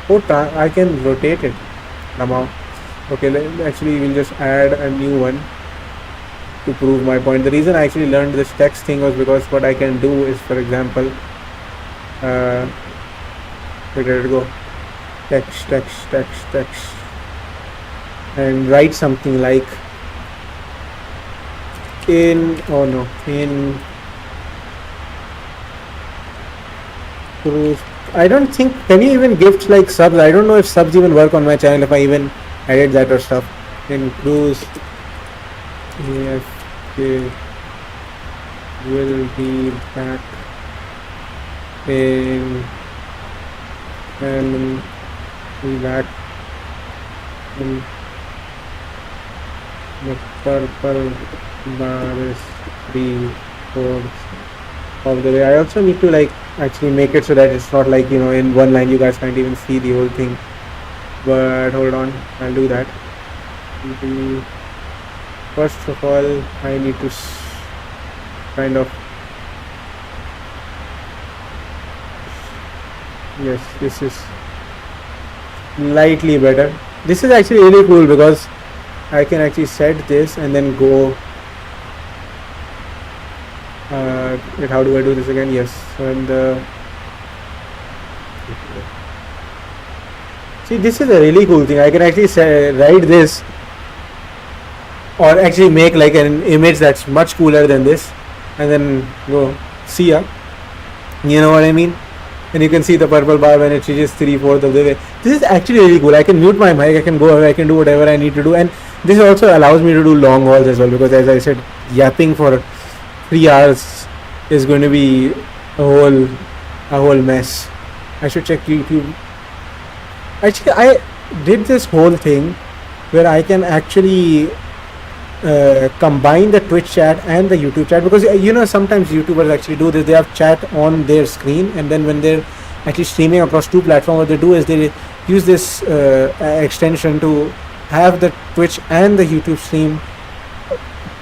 Oh, I can rotate it somehow. Okay, actually we'll just add a new one to prove my point. The reason I actually learned this text thing was because what I can do is, for example, where did it go? Text, and write something like in cruise. I don't think, can you even gift like subs? I don't know if subs even work on my channel, if I even edit that or stuff. In cruise, AFK will be back in and be back in the purple bar is 3/4 of the way. I also need to like actually make it so that it's not like, you know, in one line you guys can't even see the whole thing. But hold on, I'll do that. First of all, I need to kind of, yes, this is slightly better. This is actually really cool because I can actually set this and then go. Wait, how do I do this again? Yes, and see, this is a really cool thing. I can actually write this, or actually make like an image that's much cooler than this, and then go see ya. You know what I mean? And you can see the purple bar when it reaches 3/4 of the way. This is actually really cool. I can mute my mic, I can go away, I can do whatever I need to do, and this also allows me to do long hauls as well, because as I said, yapping for 3 hours is going to be a whole mess. I should check YouTube. Actually, I did this whole thing where I can actually combine the Twitch chat and the YouTube chat, because you know sometimes YouTubers actually do this. They have chat on their screen, and then when they're actually streaming across 2 platforms, what they do is they use this extension to have the Twitch and the YouTube stream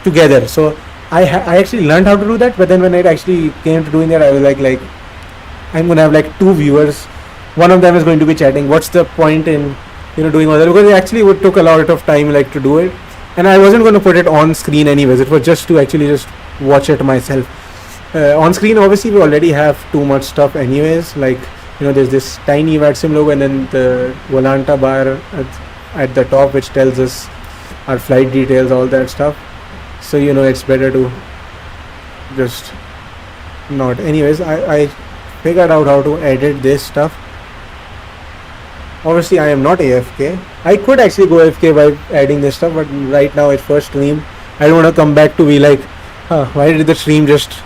together. So I actually learned how to do that, but then when it actually came to doing that, I was like I'm gonna have like 2 viewers. One of them is going to be chatting. What's the point in, you know, doing all that? Because it actually took a lot of time like to do it. and I wasn't going to put it on screen anyways. It was just to actually just watch it myself. On screen, obviously, we already have too much stuff anyways. Like, there's this tiny VATSIM logo and then the Volanta bar at the top, which tells us our flight details, all that stuff. So, it's better to just not. Anyways, I figured out how to edit this stuff. Obviously, I am not AFK. I could actually go AFK by adding this stuff, but right now it's first stream. I don't want to come back to be like, why did the stream just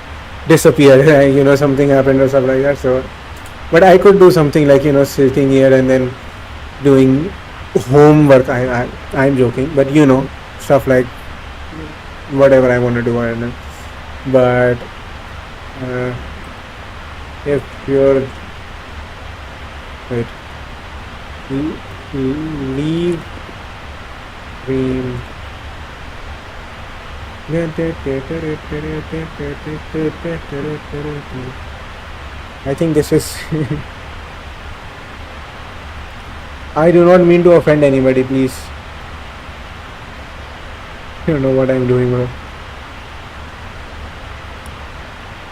disappear? Something happened or stuff like that. So, but I could do something like, sitting here and then doing homework. I'm joking, but stuff like whatever I want to do. I don't know. But if you're leave stream. I think this is I do not mean to offend anybody, please. You don't know what I'm doing, bro.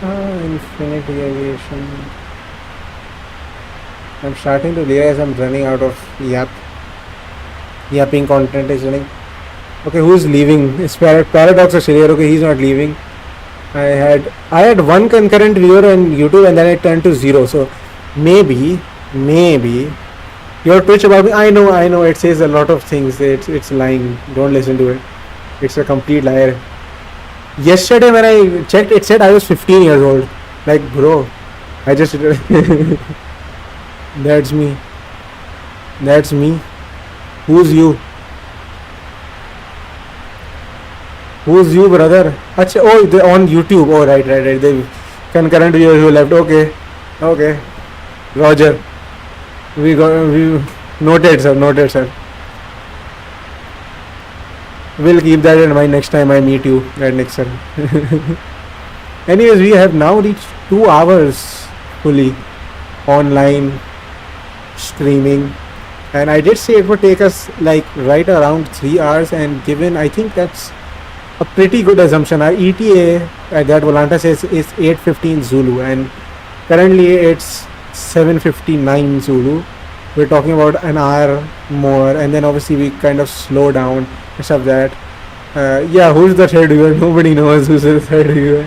Infinity Aviation. I'm starting to realize I'm running out of yapping content is running. Okay, who's leaving? It's Paradox or Shiryer. Okay, he's not leaving. I had one concurrent viewer on YouTube and then it turned to 0. So maybe your Twitch about me. I know. It says a lot of things. It's lying. Don't listen to it. It's a complete liar. Yesterday when I checked, it said I was 15 years old. Like, bro, I just that's me. Who's you, brother? Achha, oh, they're on YouTube. Oh, right. They concurrent viewers who left. Okay. Roger. We noted, sir. We'll keep that in mind next time I meet you at Nixon. Anyways, we have now reached 2 hours fully online streaming, and I did say it would take us like right around 3 hours, and given I think that's a pretty good assumption. Our ETA that Volanta says is 8:15 Zulu, and currently it's 7:59 Zulu. We're talking about an hour more, and then obviously we kind of slow down and stuff that. Who's the third viewer? Nobody knows who's the third viewer.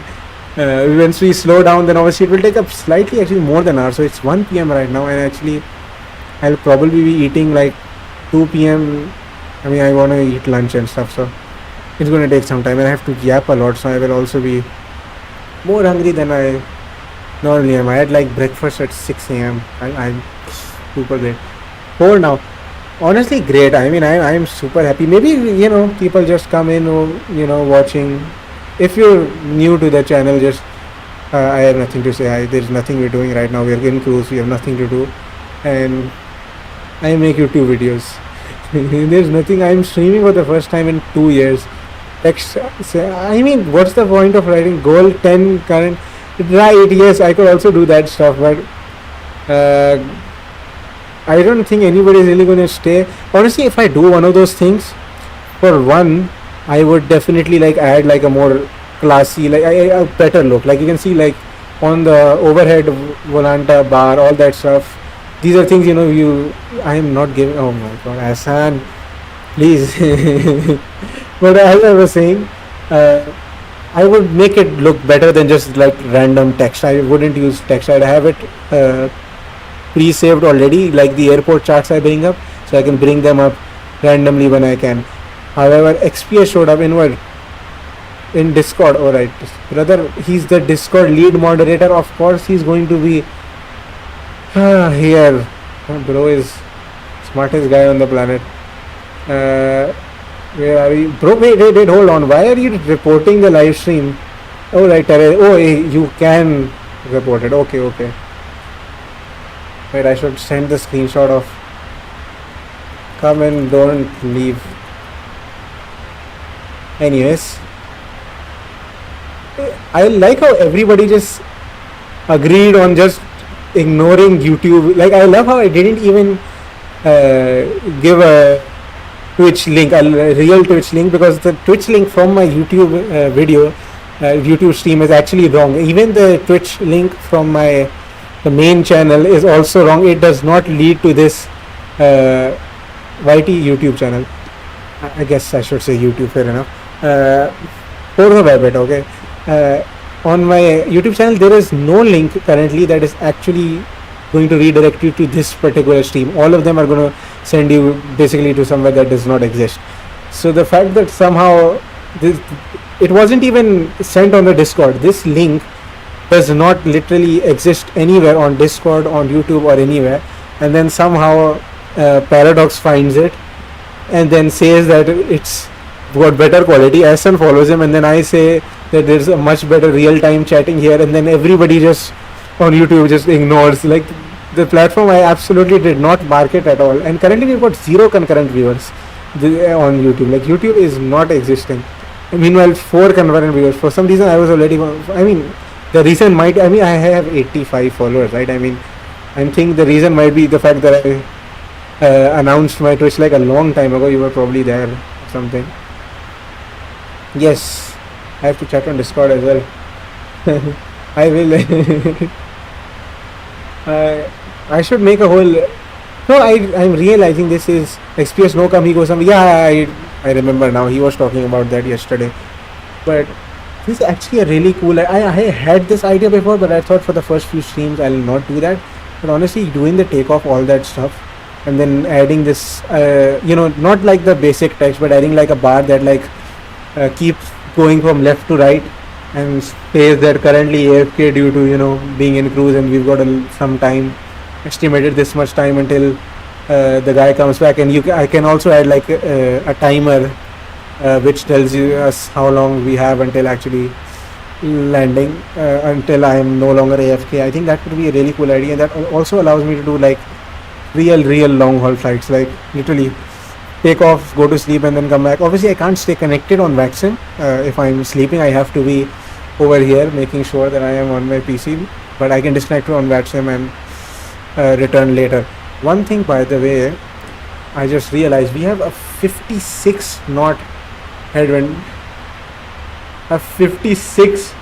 Once we slow down, then obviously it will take up slightly actually more than an hour. So it's 1 p.m. right now, and actually I'll probably be eating like 2 p.m. I mean, I want to eat lunch and stuff, so it's going to take some time, and I have to yap a lot, so I will also be more hungry than I normally am. I had like breakfast at 6 a.m. I'm super great. 4 now. Honestly, great. I mean, I'm super happy. Maybe, people just come in, watching. If you're new to the channel, just I have nothing to say. There's nothing we're doing right now. We're in cruise. We have nothing to do, and I make YouTube videos. There's nothing. I'm streaming for the first time in 2 years. I mean, what's the point of writing goal 10 current? Right? Yes, I could also do that stuff, but I don't think anybody is really going to stay. Honestly, if I do one of those things, for one, I would definitely like add like a more classy, like a better look. Like you can see, like on the overhead Volanta bar, all that stuff. These are things I am not giving. Oh my God, Hassan, please. But as I was saying, I would make it look better than just like random text. I wouldn't use text. I'd have it pre-saved already, like the airport charts I bring up, so I can bring them up randomly when I can. However, XPS showed up in Discord. Alright, brother, he's the Discord lead moderator. Of course he's going to be here. Bro is smartest guy on the planet. Where are we? Bro, wait, hold on. Why are you reporting the live stream? Oh, right. Oh, you can report it. Okay. Wait, I should send the screenshot of. Come and don't leave. Anyways, I like how everybody just agreed on just ignoring YouTube. Like, I love how I didn't even give a Twitch link, a real Twitch link, because the Twitch link from my YouTube YouTube stream is actually wrong. Even the Twitch link from the main channel is also wrong. It does not lead to this YT YouTube channel. I guess I should say YouTube, fair enough. Okay. On my YouTube channel, there is no link currently that is actually going to redirect you to this particular stream. All of them are going to send you basically to somewhere that does not exist. So the fact that somehow it wasn't even sent on the Discord. This link does not literally exist anywhere on Discord, on YouTube, or anywhere. And then somehow Paradox finds it and then says that it's got better quality. Asan follows him, and then I say that there's a much better real-time chatting here, and then everybody just on YouTube just ignores. Like, the platform I absolutely did not market at all, and currently we've got 0 concurrent viewers on YouTube. Like, YouTube is not existing. Meanwhile, 4 concurrent viewers. For some reason I was already, I mean, the reason might, I mean, I have 85 followers, right? I mean, I think the reason might be the fact that I announced my Twitch like a long time ago. You were probably there or something. Yes, I have to chat on Discord as well. I will. I should make a whole. No, I'm realizing this is XPS no come, he goes some. Yeah, I remember now. He was talking about that yesterday. But this is actually a really cool. I had this idea before, but I thought for the first few streams I'll not do that. But honestly, doing the takeoff, all that stuff, and then adding this, not like the basic text, but adding like a bar that like keeps going from left to right and says that currently AFK due to being in cruise, and we've got some time estimated, this much time until the guy comes back. And I can also add like a timer which tells us how long we have until actually landing, until I am no longer AFK. I think that would be a really cool idea, and that also allows me to do like real long haul flights, like literally take off, go to sleep, and then come back. Obviously I can't stay connected on VATSIM. If I'm sleeping, I have to be over here making sure that I am on my PC, but I can disconnect on VATSIM and return later. One thing, by the way, I just realized we have a 56 knot headwind, a 56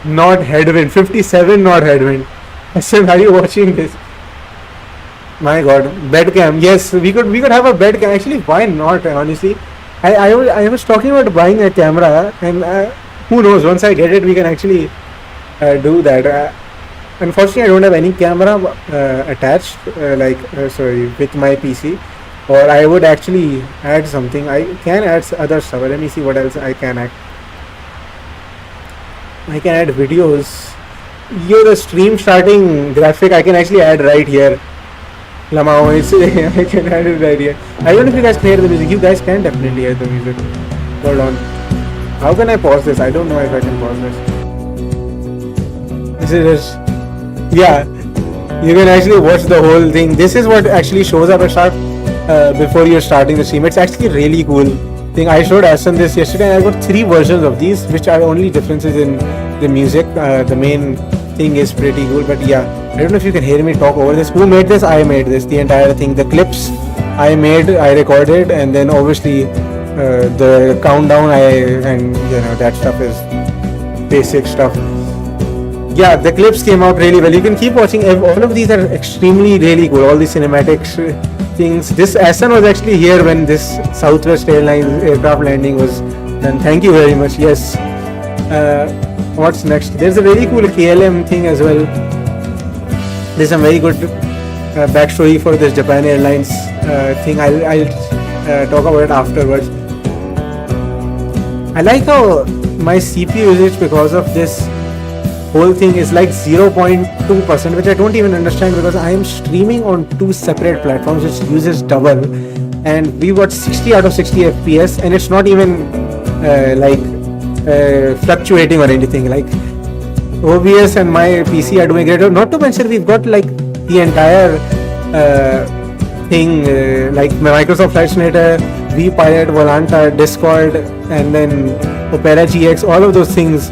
knot headwind, 57 knot headwind. Hassan, are you watching this? My god, bed cam. Yes, we could have a bed cam. Actually, why not? Honestly, I was talking about buying a camera, and who knows, once I get it, we can actually do that. Unfortunately, I don't have any camera attached, with my PC, or I would actually add something. I can add other stuff. Let me see what else I can add. I can add videos. The stream starting graphic I can actually add right here. Lamao, I can add it right here. I don't know if you guys can hear the music. You guys can definitely hear the music. Hold on. How can I pause this? I don't know if I can pause this. This is yeah. You can actually watch the whole thing. This is what actually shows up at start before you're starting the stream. It's actually a really cool thing. I showed Asan this yesterday, and I got 3 versions of these, which are only differences in the music. The main thing is pretty cool, but yeah, I don't know if you can hear me talk over this. Who made this? I made this, the entire thing. The clips I made, I recorded, and then obviously the countdown and that stuff is basic stuff. Yeah, the clips came out really well. You can keep watching. All of these are extremely really cool. All these cinematics things. This Asan was actually here when this Southwest Airlines aircraft landing was done. Thank you very much. Yes. What's next? There's a very cool KLM thing as well. There's some very good backstory for this Japan Airlines thing. I'll talk about it afterwards. I like how my CPU usage because of this whole thing is like 0.2%, which I don't even understand, because I am streaming on 2 separate platforms which uses double, and we got 60 out of 60 FPS, and it's not even fluctuating or anything. Like OBS and my PC are doing great. Not to mention we've got like the entire thing, like Microsoft Flight Simulator, VPilot, Volanta, Discord, and then Opera GX, all of those things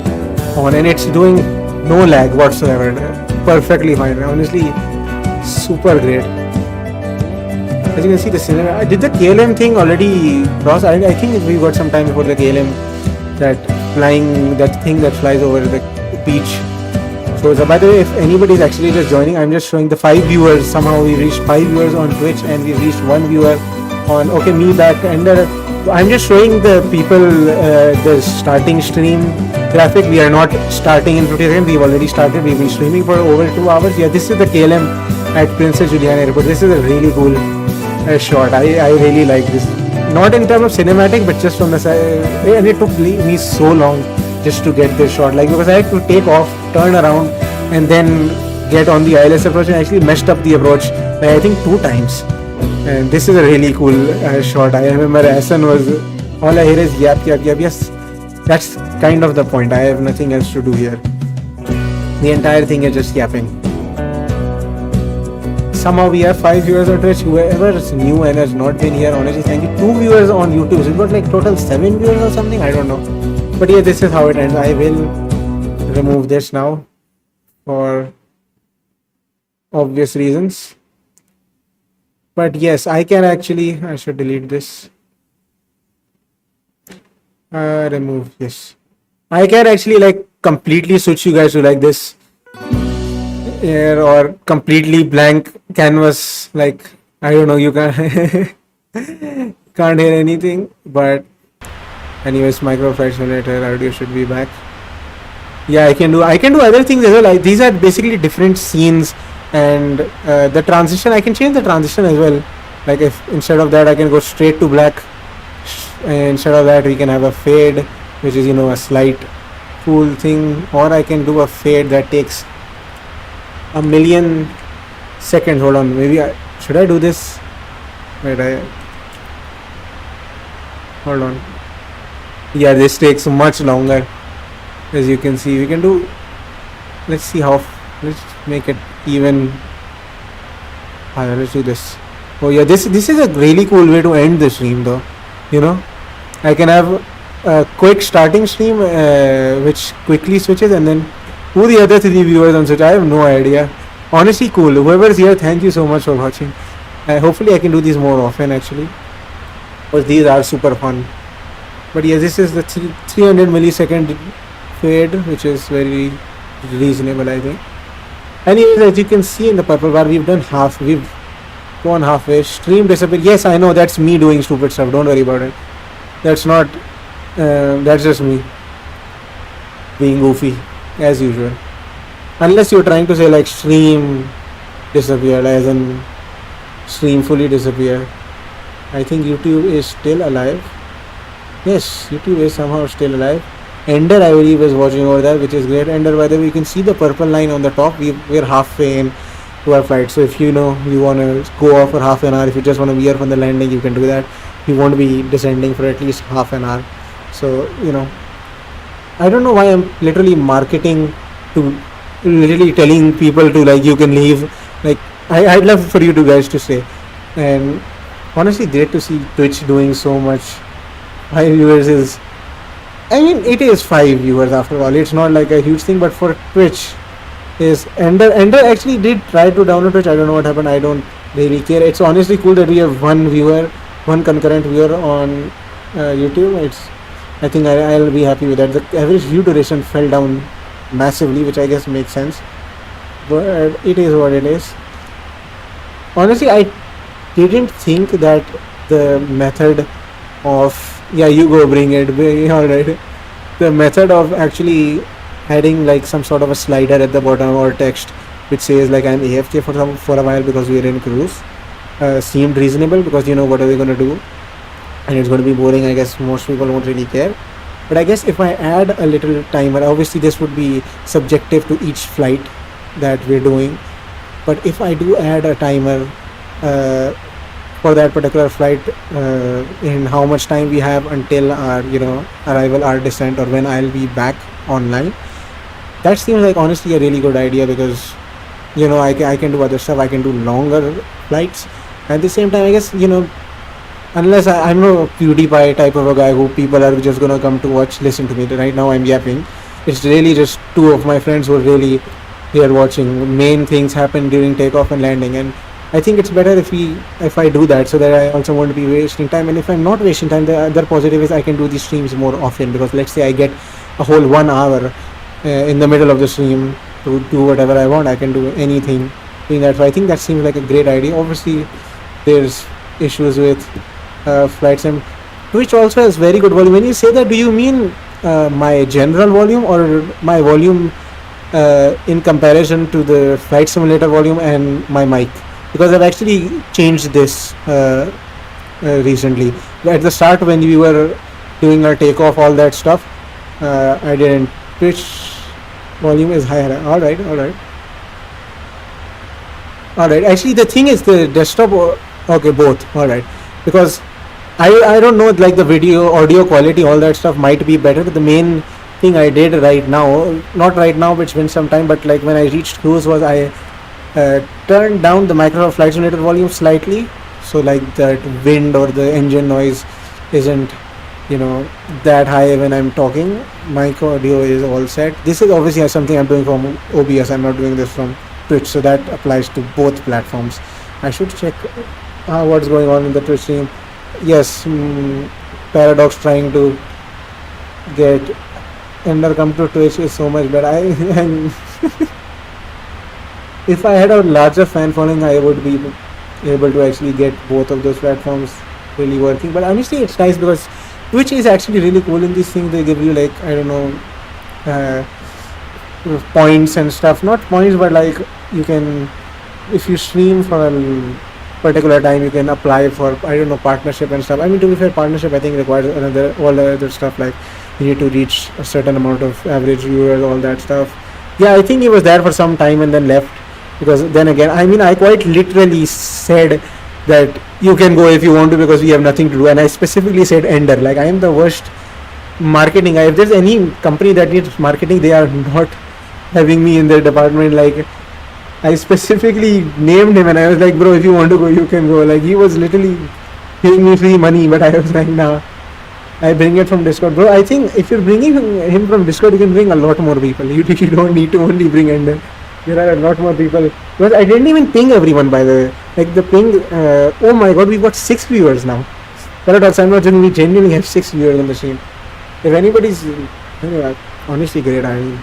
on, and it's doing no lag whatsoever. Perfectly fine. Honestly, super great. As you can see, the cinema. Did the KLM thing already cross? I think we got some time before the KLM, that thing that flies over the beach. So by the way, if anybody is actually just joining, I'm just showing the 5 viewers. Somehow we reached 5 viewers on Twitch and we reached 1 viewer on. Okay, me back, and I'm just showing the people the starting stream graphic. We are not starting in 50 seconds. We've already started. We've been streaming for over 2 hours. Yeah, this is the KLM at Princess Juliana Airport. This is a really cool shot. I really like this. Not in terms of cinematic, but just from the side. And it took me so long just to get this shot. Like, because I had to take off, turn around, and then get on the ILS approach, and actually messed up the approach, like, I think 2 times. And this is a really cool shot. I remember Hassan was, all I hear is yap, yap, yap. Yes, that's kind of the point. I have nothing else to do here. The entire thing is just yapping. Somehow we have 5 viewers on Twitch. Whoever is new and has not been here, honestly, thank you. 2 viewers on YouTube. So we've got like total 7 viewers or something. I don't know. But yeah, this is how it ends. I will remove this now for obvious reasons. But yes, I can actually, I should delete this. Remove this. I can actually like completely switch you guys to like this here, or completely blank canvas. Like, I don't know, you can't can't hear anything. But anyways, micro flight simulator audio should be back. Yeah, I can do other things as well. Like, these are basically different scenes, and the transition, I can change the transition as well. Like, if instead of that I can go straight to black, and instead of that we can have a fade, which is, you know, a slight cool thing, or I can do a fade that takes a million seconds. Hold on, maybe should I do this? Wait, hold on. Yeah, this takes much longer. As you can see, we can do, let's see how, let's make it even higher. Let's do this. Oh yeah, this is a really cool way to end the stream though. You know, I can have a quick starting stream which quickly switches, and then who the other 3 viewers on Switch, I have no idea. Honestly, cool. Whoever's here, thank you so much for watching. Hopefully I can do these more often actually, because these are super fun. But yeah, this is the 300 millisecond fade, which is very reasonable, I think. Anyways, as you can see in the purple bar, we've done half. We've gone halfway. Stream disappeared. Yes, I know, that's me doing stupid stuff. Don't worry about it. That's not. That's just me being goofy as usual. Unless you're trying to say like stream disappeared, as in stream fully disappeared. I think YouTube is still alive. Yes, YouTube is somehow still alive. Ender, I believe, is watching over there, which is great. Ender, by the way, you can see the purple line on the top. We're halfway in to our flight. So if you know you want to go off for half an hour, if you just want to be here from the landing, you can do that. You won't be descending for at least half an hour. So, you know, I don't know why I'm literally marketing to, literally telling people to, like, you can leave. Like, I'd love for you guys to stay. And honestly, great to see Twitch doing so much. 5 viewers is, I mean, it is 5 viewers after all. It's not like a huge thing, but for Twitch is Ender actually did try to download Twitch. I don't know what happened. I don't really care. It's honestly cool that we have one concurrent viewer on YouTube. I think I'll be happy with that. The average view duration fell down massively, which I guess makes sense. But it is what it is. Honestly, I didn't think that the method of, yeah, you go bring it, alright. The method of actually adding like some sort of a slider at the bottom or text which says like I'm AFK for a while because we're in cruise seemed reasonable, because, you know, what are they going to do? And it's going to be boring. I guess most people won't really care. But I guess if I add a little timer, obviously this would be subjective to each flight that we're doing. But if I do add a timer for that particular flight in how much time we have until our, you know, arrival, our descent, or when I'll be back online, that seems like honestly a really good idea, because, you know, I can do other stuff. I can do longer flights. At the same time, I guess, you know, unless I'm no PewDiePie type of a guy who people are just gonna come to watch, listen to me. Right now I'm yapping. It's really just 2 of my friends who are really here watching. Main things happen during takeoff and landing, and I think it's better if I do that, so that I also won't be wasting time. And if I'm not wasting time, the other positive is I can do these streams more often, because let's say I get a whole 1 hour in the middle of the stream to do whatever I want. I can do anything doing that. So I think that seems like a great idea. Obviously, there's issues with flight sim. Twitch also has very good volume. When you say that, do you mean my general volume or my volume in comparison to the flight simulator volume and my mic? Because I've actually changed this recently. At the start, when we were doing our takeoff, all that stuff, I didn't. Twitch volume is higher. All right. Actually, the thing is the desktop. Okay, both. All right, because I don't know, like the video audio quality, all that stuff might be better. The main thing I did right now, not right now, but it's been some time, but like when I reached cruise, was I turned down the Microsoft Flight Simulator volume slightly, so like that wind or the engine noise isn't, that high when I'm talking. Mic audio is all set. This is obviously something I'm doing from OBS. I'm not doing this from Twitch, so that applies to both platforms. I should check what's going on in the Twitch stream. Yes, Paradox trying to get Ender come to Twitch is so much better. If I had a larger fan following, I would be able to actually get both of those platforms really working. But honestly, it's nice because Twitch is actually really cool in these things. They give you, like, I don't know, points and stuff. Not points, but like you can, if you stream for a particular time, you can apply for, I don't know, partnership and stuff. I mean, to be fair, partnership I think requires all the other stuff, like you need to reach a certain amount of average viewers, all that stuff. Yeah, I think he was there for some time and then left, because then again, I mean, I quite literally said that you can go if you want to, because we have nothing to do, and I specifically said Ender. Like, I am the worst marketing guy. If there's any company that needs marketing, they are not having me in their department. Like, I specifically named him and I was like, bro, if you want to go, you can go. Like, he was literally giving me free money, but I was like, nah, I bring it from Discord. Bro, I think if you're bringing him from Discord, you can bring a lot more people. You don't need to only bring Ender. There are a lot more people. Because I didn't even ping everyone, by the way. Like, the ping, oh my god, we've got 6 viewers now. Paradox, I'm not joking, we genuinely have 6 viewers on the stream. If anybody's, honestly great, I mean,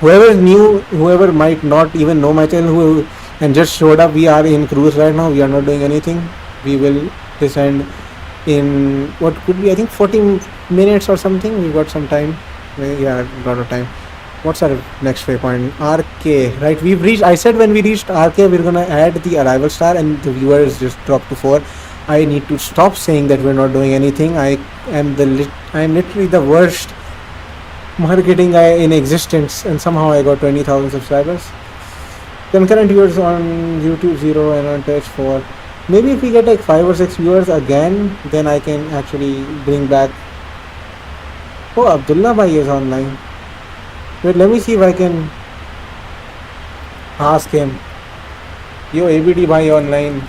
whoever is new, whoever might not even know my channel, and just showed up, we are in cruise right now. We are not doing anything. We will descend in what could be, I think, 40 minutes or something. We've got some time. Yeah, a lot of time. What's our next waypoint? RK, right? We've reached, I said when we reached RK, we're gonna add the arrival star, and the viewers just dropped to 4. I need to stop saying that we're not doing anything. I'm literally the worst marketing guy in existence, and somehow I got 20,000 subscribers. Concurrent viewers on YouTube 0 and on Twitch 4. Maybe if we get like 5 or 6 viewers again, then I can actually bring back. Oh, Abdullah Bhai is online. Wait, let me see if I can ask him. Yo, ABD Bhai online.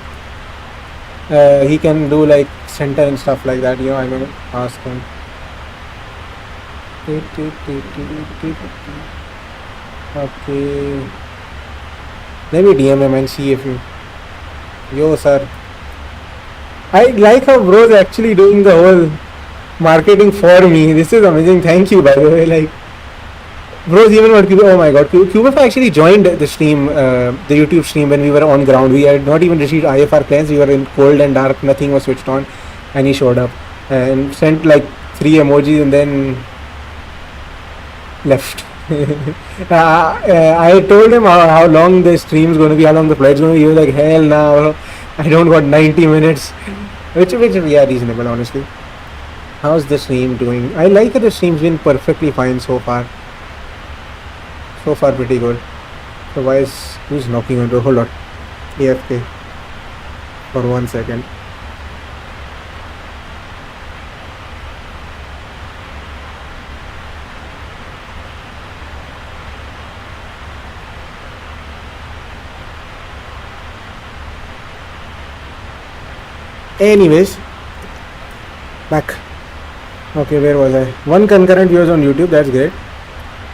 He can do like center and stuff like that. I'm gonna ask him. Okay. Let me DM him and see if you. Yo, sir. I like how bro's actually doing the whole marketing for me. This is amazing. Thank you, by the way. Like, bro's even what QBF. Oh my god, QBF actually joined the stream, the YouTube stream when we were on ground. We had not even received IFR plans. We were in cold and dark. Nothing was switched on, and he showed up and sent like 3 emojis and then left. I told him how long the stream is going to be, how long the flight is going to be. He was like, hell no, I don't got 90 minutes, which yeah, reasonable, honestly. How's the stream doing? I like that the stream's been perfectly fine so far. So far, pretty good. So why is, who's knocking on the door? Hold on. AFK for 1 second. Anyways, back. Okay, where was I? 1 concurrent viewers on YouTube, that's great.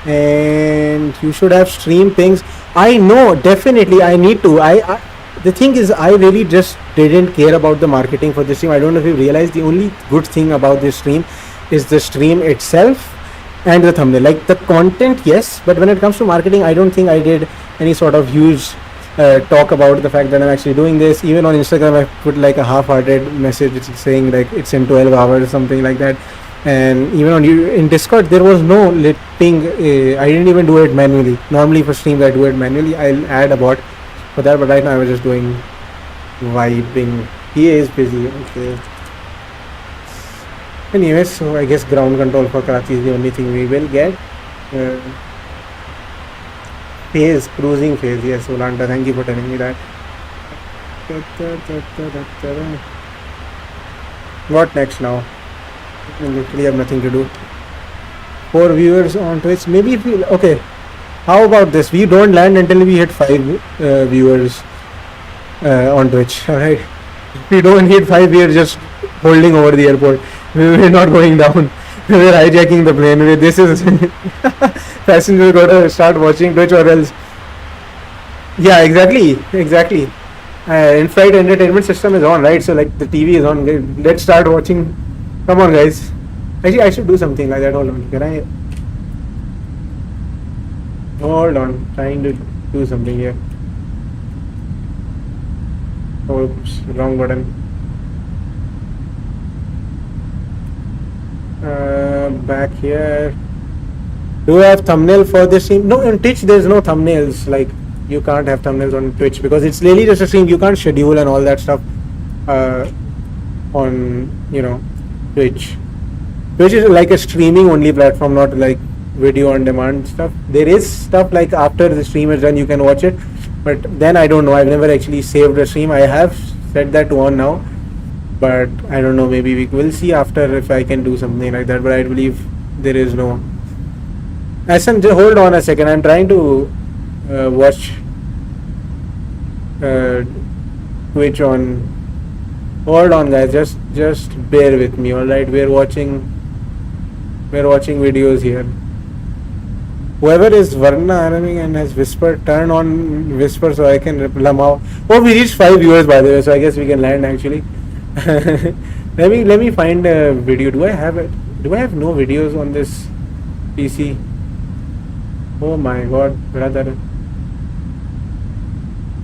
And you should have stream pings. I know, definitely I need to. the thing is, I really just didn't care about the marketing for this stream. I don't know if you realized, the only good thing about this stream is the stream itself and the thumbnail. Like the content, yes, but when it comes to marketing, I don't think I did any sort of huge talk about the fact that I'm actually doing this. Even on Instagram, I put like a half-hearted message saying like it's in 12 hours or something like that. And even on in Discord, there was no ping. I didn't even do it manually. Normally for streams, I do it manually. I'll add a bot for that, but right now I was just doing vibing. He is busy. Okay. Anyways, so I guess ground control for Karachi is the only thing we will get. Phase, cruising phase. Yes, Olanda, thank you for telling me that. What next now? I literally have nothing to do. 4 viewers on Twitch. Maybe if we, okay. How about this? We don't land until we hit 5 viewers on Twitch. Alright. If we don't hit 5, we are just holding over the airport. We're not going down. We're hijacking the plane. This is passengers gotta start watching Twitch or else. Yeah, exactly. In-flight entertainment system is on, right? So like the TV is on. Let's start watching. Come on, guys. Actually, I should do something like that. Hold on. Can I? Hold on. Trying to do something here. Oops, wrong button. Back here. Do you have thumbnail for this stream? No, on Twitch there's no thumbnails. Like you can't have thumbnails on Twitch because it's really just a stream. You can't schedule and all that stuff on Twitch. Twitch is like a streaming only platform, not like video on demand stuff. There is stuff like after the stream is done you can watch it, but then I don't know. I've never actually saved a stream. I have set that to on now, but I don't know. Maybe we will see after if I can do something like that. But I believe there is no. Asan, hold on a second. I'm trying to watch Twitch on. Hold on, guys. Just bear with me. All right, we're watching videos here. Whoever is Varna Araming and has Whisper, turn on Whisper so I can reply. Oh, we reached 5 viewers by the way, so I guess we can land actually. let me find a video. Do I have no videos on this PC? Oh my god, brother.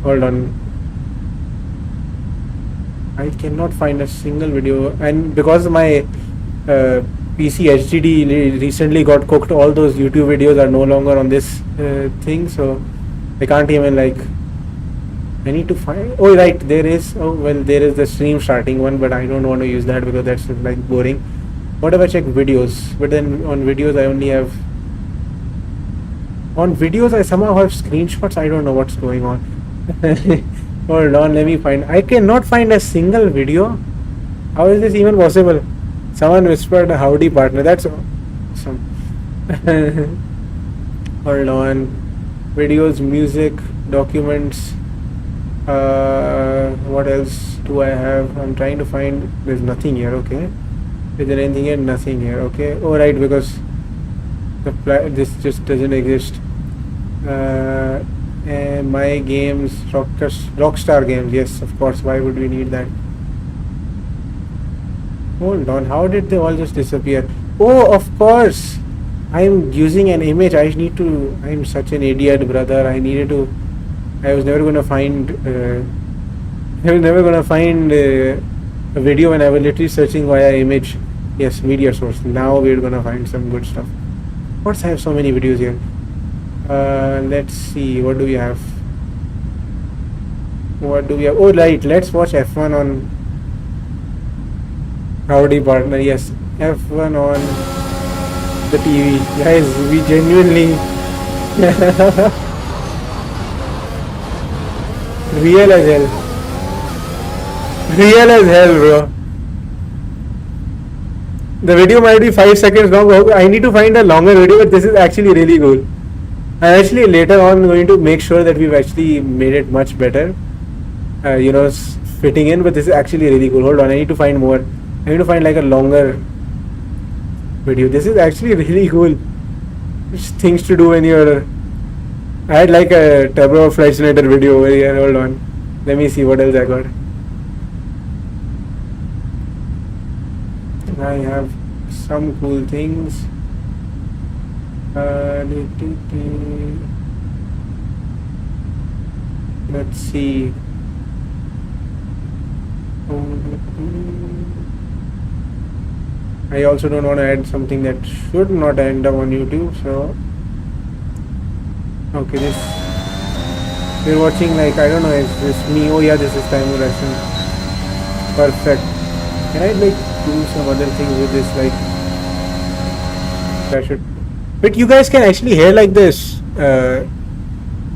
Hold on. I cannot find a single video, and because my PC HDD recently got cooked, all those YouTube videos are no longer on this thing, so I can't even like. I need to find. Oh right, there is. Oh well, there is the stream starting one, but I don't want to use that because that's like boring. What if I check videos? But then on videos I only have. On videos I somehow have screenshots. I don't know what's going on. Hold on, let me find. I cannot find a single video. How is this even possible? Someone whispered howdy partner. That's awesome. Hold on. Videos, music, documents. What else do I have? I'm trying to find. There's nothing here. Okay. Is there anything here? Nothing here. Okay. Oh right, because this just doesn't exist. My games, Rockstar games. Yes, of course. Why would we need that? Hold on. How did they all just disappear? Oh, of course. I'm using an image. I'm such an idiot, brother. I was never gonna find. I was never gonna find a video when I was literally searching via image. Yes, media source. Now we're gonna find some good stuff. Of course, I have so many videos here. Let's see. What do we have? Oh, right. Let's watch F1 on. Howdy partner. Yes, F1 on the TV. Guys, we genuinely. Real as hell, bro. The video might be 5 seconds long. I need to find a longer video, but this is actually really cool. I'm actually later on going to make sure that we've actually made it much better. Fitting in, but this is actually really cool. Hold on, I need to find more. I need to find like a longer video. This is actually really cool. Just things to do when you're. I had like a Turbo Flight Simulator video over here. Hold on. Let me see what else I got. I have some cool things. Let's see. I also don't want to add something that should not end up on YouTube, so okay, this we're watching, like, I don't know, is this me? Oh yeah, this is time duration. Perfect. Can I like do some other things with this? Like, I should. But you guys can actually hear like this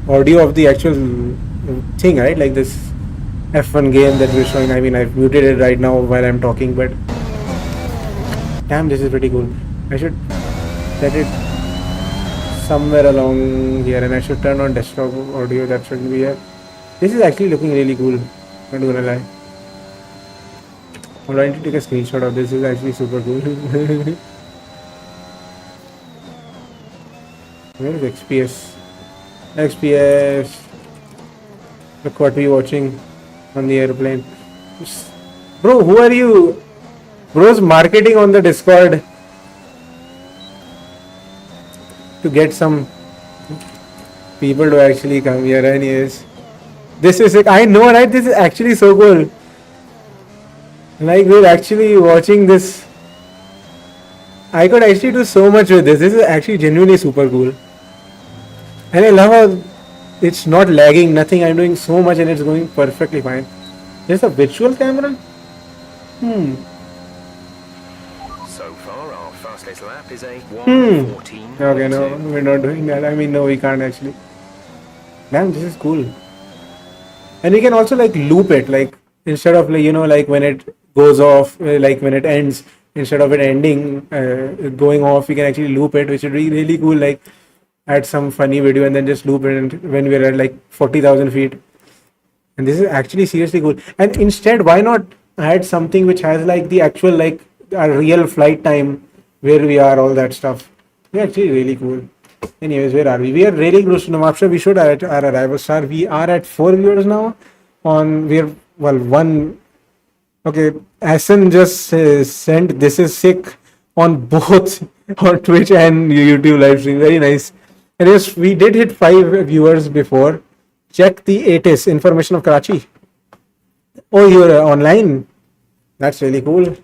audio of the actual thing, right? Like this F1 game that we're showing. I mean, I've muted it right now while I'm talking, but damn, this is pretty cool. I should set it somewhere along here, and I should turn on desktop audio. That shouldn't be here. This is actually looking really cool. Not gonna lie. I'm trying to take a screenshot of this. This is actually super cool. Where is XPS? XPS. Look what we're watching on the airplane. Bro, who are you? Bro's marketing on the Discord to get some people to actually come here. Anyways, this is it. I know, right? This is actually so cool. Like, we're actually watching this. I could actually do so much with this. This is actually genuinely super cool. And I love how it's not lagging, nothing. I'm doing so much and it's going perfectly fine. There's a virtual camera? So far, our fastest lap is a 1:14. Okay, no, we're not doing that. I mean, no, we can't actually. Damn, this is cool. And we can also like loop it, like instead of like, you know, like when it goes off, like when it ends, instead of it ending, going off, we can actually loop it, which would be really cool. Like, add some funny video and then just loop it when we're at like 40,000 feet. And this is actually seriously cool. And instead, why not add something which has like the actual, like our real flight time, where we are, all that stuff. Yeah, actually really cool. Anyways, where are we? We are really close to Nawabshah. We should at our arrival star. We are at 4 viewers now. One. Okay, Asan just sent this is sick on both on Twitch and YouTube live stream. Very nice. And yes, we did hit 5 viewers before. Check the ATIS, information of Karachi. Oh, you're online. That's really cool.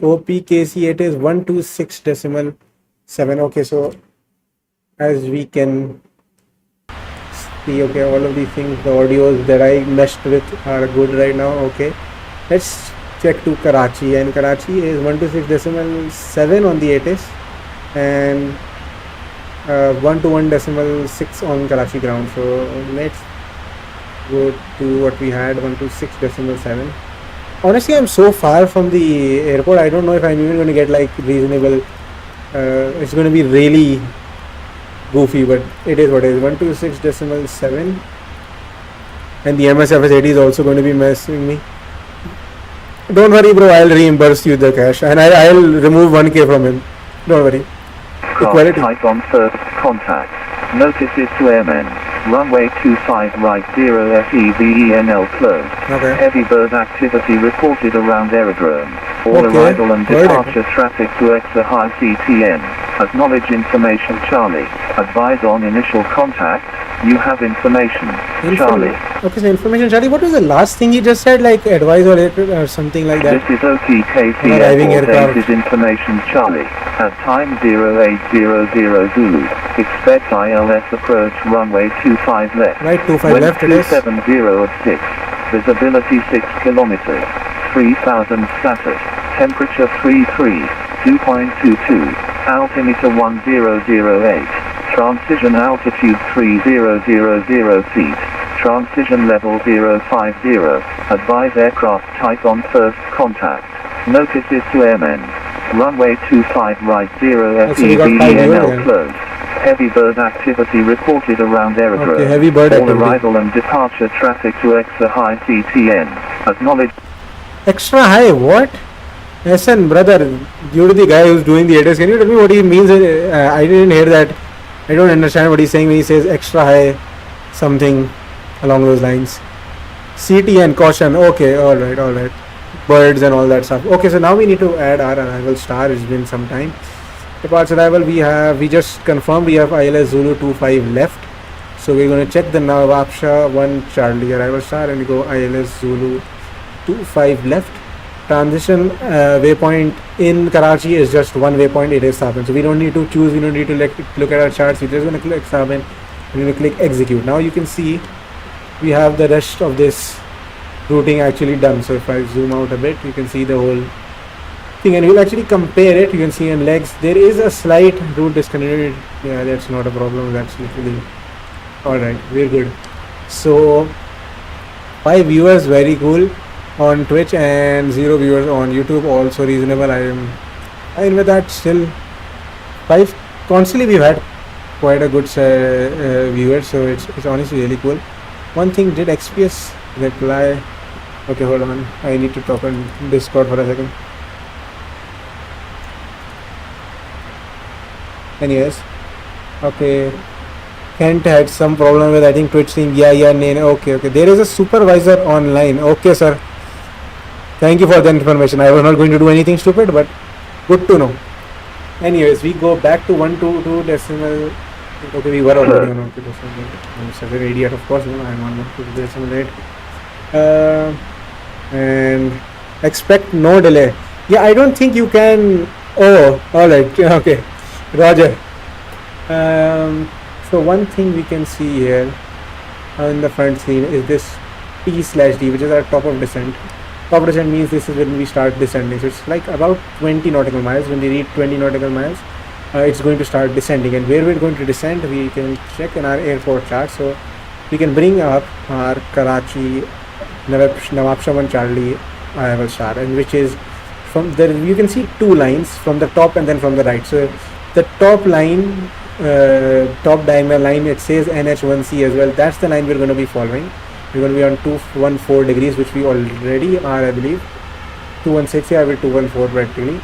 OPKC ATIS 126.7. Okay, so as we can see, okay, all of these things, the audios that I messed with are good right now. Okay, let's check to Karachi, and Karachi is 126.7 on the ATIS and 121.6 on Karachi ground. So let's go to what we had, 126.7. Honestly, I'm so far from the airport, I don't know if I'm even going to get like reasonable. It's going to be really goofy, but it is what it is. 126.7, and the MSFS 80 is also going to be messing me. Don't worry, bro, I'll reimburse you the cash, and I'll remove 1k from him. Don't worry. Cross type on first contact. Notices to airmen. Runway 25 right 0 FEVENL closed. Okay. Heavy bird activity reported around aerodrome. All arrival and departure traffic to exit high CTN. Acknowledge information Charlie. Advise on initial contact. You have information Charlie. Okay, so information Charlie. What was the last thing you just said? Like advise or something like that? This is OPKC Airport. This is information Charlie. At time 0800 Zulu. Expect ILS approach runway 25 left. Right, 25 left it is. 270 at 6. Visibility 6 kilometers. 3000 status. Temperature 33. 2.22. Altimeter 1008. Transition altitude 3000 feet. Transition level 050. Advise aircraft type on first contact. Notices to airmen. Runway 25 right 0 FEVENL closed. Heavy bird activity reported around aerodrome. Okay, heavy bird All activity. arrival and departure traffic to exit high CTN. Acknowledge. Extra high, what? Listen, brother, you're the guy who's doing the ATIS. Can you tell me what he means? I didn't hear that. I don't understand what he's saying when he says extra high. something along those lines. CT and caution. Okay, all right. Birds and all that stuff. Okay, so now we need to add our arrival star. It's been some time. Departure arrival, we just confirmed we have ILS Zulu 25 left. So we're going to check the Nawabshah 1 Charlie arrival star and we go ILS Zulu 25 left. Transition waypoint in Karachi is just one waypoint, it is Sabin. So we don't need to choose, we don't need to look at our charts. We're just going to click Sabin. We're going to click execute. Now you can see we have the rest of this routing actually done. So if I zoom out a bit, you can see the whole thing and we'll actually compare it. You can see in legs there is a slight route discontinuity. Yeah, that's not a problem. That's literally alright, we're good. So 5 viewers, very cool on Twitch and 0 viewers on YouTube, also reasonable. I am fine with that. Still 5 constantly we've had quite a good viewers, so it's honestly really cool. One thing, did XPS reply? Okay, hold on, I need to talk on Discord for a second. Anyways, okay, Kent had some problem with, I think, Twitch thing. Yeah, okay, there is a supervisor online. Okay, sir, thank you for the information. I was not going to do anything stupid, but good to know. Anyways, we go back to 122 decimal. Okay, we were already on 122 decimal. I'm such an idiot, of course. No, I'm on 122 decimal 8. And expect no delay. Yeah, I don't think you can. Oh, alright, okay, Roger. So one thing we can see here on the front screen is this T/D, which is our top of descent. Top of descent means this is when we start descending. So it's like about 20 nautical miles. When we reach 20 nautical miles, it's going to start descending. And where we're going to descend, we can check in our airport chart. So we can bring up our Karachi Nawabshah 1 Charlie arrival star, and which is from there. You can see 2 lines from the top and then from the right. So the top line, top diagonal line, it says NH1C as well. That's the line we're going to be following. We're going to be on 214 degrees, which we already are, I believe. 216, yeah, we're 214 practically.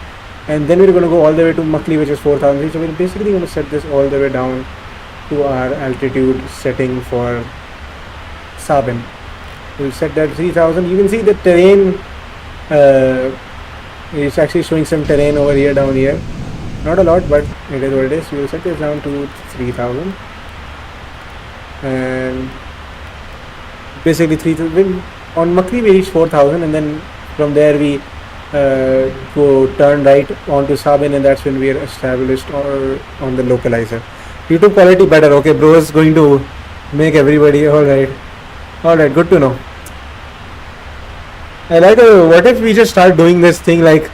And then we're going to go all the way to Makli, which is 4,000 feet. So we're basically going to set this all the way down to our altitude setting for Sabin. We'll set that 3,000. You can see the terrain. It's actually showing some terrain over here, down here. Not a lot, but it is what it is. We will set this down to 3,000. And basically 3,000. On Makli we reach 4,000, and then from there we go turn right onto Sabin, and that's when we are established or on the localizer. YouTube quality better. Okay, bro is going to make everybody alright. Alright, good to know. I like what if we just start doing this thing like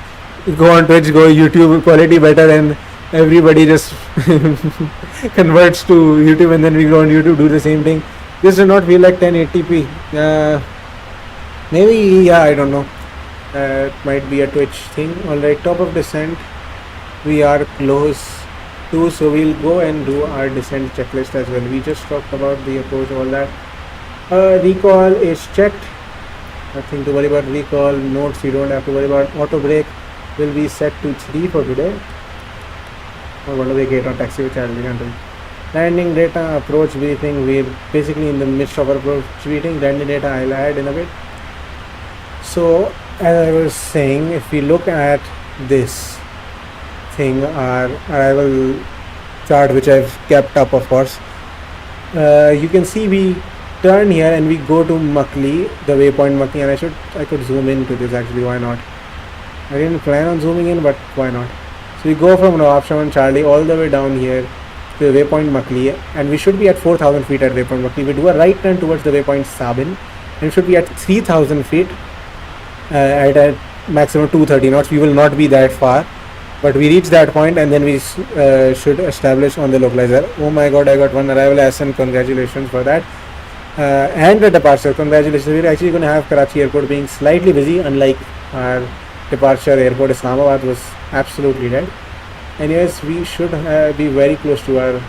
go on Twitch, go YouTube quality better, and everybody just converts to YouTube, and then we go on YouTube, do the same thing. This does not feel like 1080p. Maybe, yeah, I don't know. It might be a Twitch thing. Alright, top of descent we are close to, so we'll go and do our descent checklist as well. We just talked about the approach, all that. Recall is checked. Nothing to worry about. Recall notes we don't have to worry about. Auto brake will be set to 3 for today. We're going to be gate on taxi, which I'll be handling. Landing data, approach briefing. We're basically in the midst of our approach briefing. Landing data I'll add in a bit. So as I was saying, if we look at this thing, our arrival chart, which I've kept up, of course, you can see we turn here and we go to Makli, the waypoint Makli, and I could zoom into this actually. Why not? I didn't plan on zooming in, but why not? So we go from Nawabshah 1 Charlie all the way down here to the waypoint Makli, and we should be at 4,000 feet at waypoint Makli. We do a right turn towards the waypoint Sabin, and we should be at 3,000 feet at a maximum 230 knots. We will not be that far, but we reach that point, and then we should establish on the localizer. Oh my god, I got one arrival ASN. Congratulations for that. And the departure, congratulations. We're actually going to have Karachi airport being slightly busy, unlike our departure airport. Islamabad was absolutely dead. Anyways, we should be very close to our,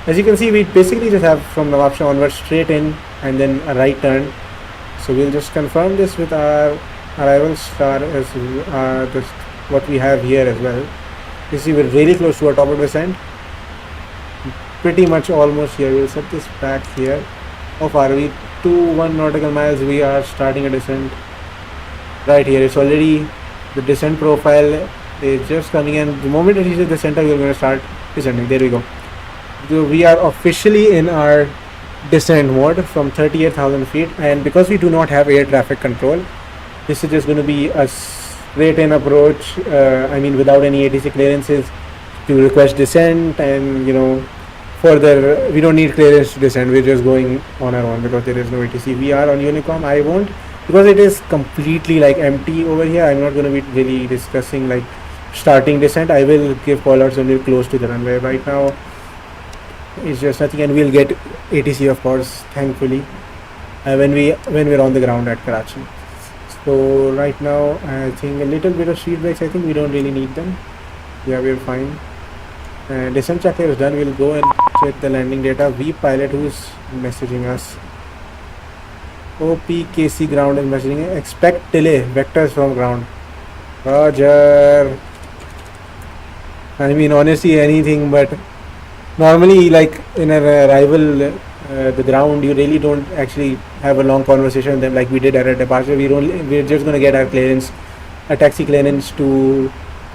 as you can see, we basically just have from Nawabshah onwards straight in and then a right turn. So we'll just confirm this with our arrival star as this, what we have here as well. You see we're really close to our top of descent, pretty much almost here. We'll set this back here How far are we? 1 nautical miles. We are starting a descent right here. It's already the descent profile is just coming in. The moment it reaches the center, we're going to start descending. There we go. So we are officially in our descent mode from 38,000 feet, and because we do not have air traffic control, this is just going to be a straight in approach. I mean, without any ATC clearances to request descent, and further we don't need clearance to descend. We're just going on our own because there is no ATC. We are on Unicom. I won't, because it is completely like empty over here. I'm not going to be really discussing like starting descent. I will give call outs when we're close to the runway. Right now it's just nothing, and we'll get ATC of course, thankfully, when we're on the ground at Karachi. So right now I think a little bit of speed brakes, I think we don't really need them. Yeah, we're fine. Descent checker is done. We'll go and check the landing data. VPilot, who's messaging us? OPKC ground is messaging. Expect delay. Vectors from ground. Roger. I mean, honestly, anything but. Normally, like in an arrival, the ground, you really don't actually have a long conversation with them like we did at a departure. We're just gonna get our clearance, a taxi clearance to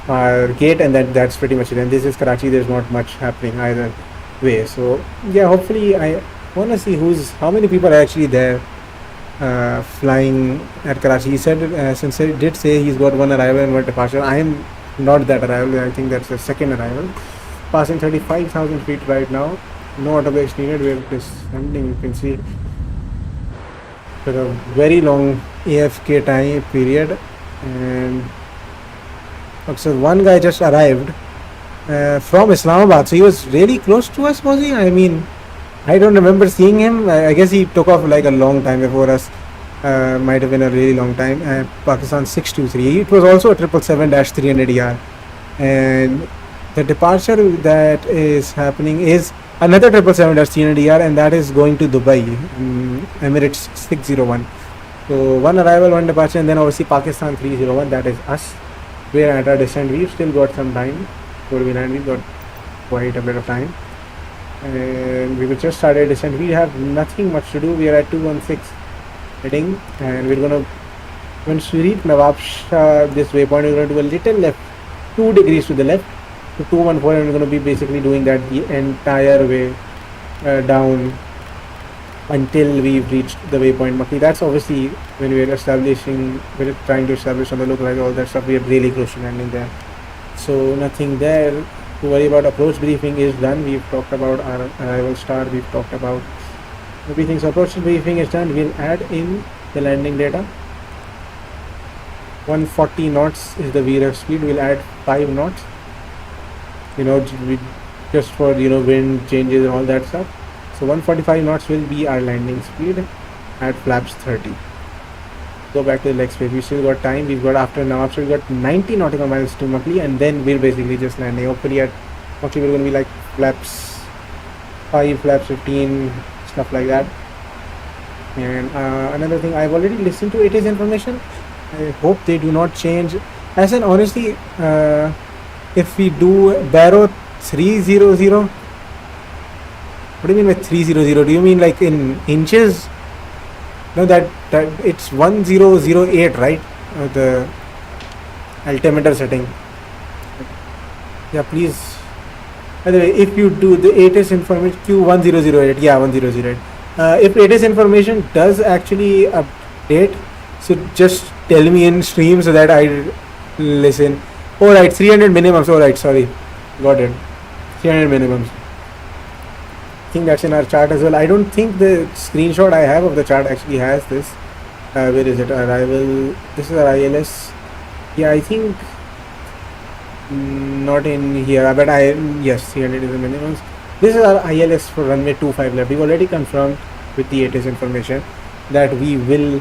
our gate, and that's pretty much it. And this is Karachi. There's not much happening either way. So yeah, hopefully I want to see how many people are actually there flying at Karachi. He said since he did say he's got one arrival and one departure. I am not that arrival. I think that's the second arrival. Passing 35,000 feet right now. No auto brakes needed. We're descending. You can see for a very long AFK time period. And so one guy just arrived from Islamabad. So he was really close to us, was he? I mean, I don't remember seeing him. I guess he took off like a long time before us. Might have been a really long time. Pakistan 623. It was also a 777-300ER. And the departure that is happening is another 777-300ER, and that is going to Dubai, Emirates 601. So one arrival, one departure, and then obviously Pakistan 301, that is us. We're at our descent. We've still got some time before we land. We've got quite a bit of time. And we will just start our descent. We have nothing much to do. We are at 216 heading, and we're gonna, once we reach Nawab Shah, this waypoint, we're gonna do a little left, 2 degrees to the left, to 214, and we're gonna be basically doing that the entire way down until we've reached the waypoint Makki. That's obviously when we're trying to establish on the localizer, all that stuff, we are really close to landing there. So nothing there to worry about. Approach briefing is done. We've talked about our arrival star. We've talked about everything. So approach briefing is done. We'll add in the landing data. 140 knots is the VRF speed. We'll add 5 knots. Just for wind changes and all that stuff. So 145 knots will be our landing speed at flaps 30. Go back to the leg space. We still got time. We've got after now. After we got 90 nautical miles to Makli, and then we're basically just landing. Hopefully at Makli we're going to be like flaps 5, flaps 15, stuff like that. And another thing, I've already listened to ATIS information. I hope they do not change. As in, honestly, if we do Barrow 300. What do you mean by 300? Do you mean like in inches? No, that it's 1008, right? The altimeter setting. Yeah, please. By the way, if you do the ATIS information Q1008, yeah, 1008. If ATIS information does actually update, so just tell me in stream so that I listen. Alright, 300 minimums. Alright, sorry. Got it. 300 minimums. I think that's in our chart as well. I don't think the screenshot I have of the chart actually has this. Where is it? Arrival. This is our ILS. Yeah, I think not in here, but yes, 300 is the minimums. This is our ILS for runway 25 left. We've already confirmed with the ATIS information that we will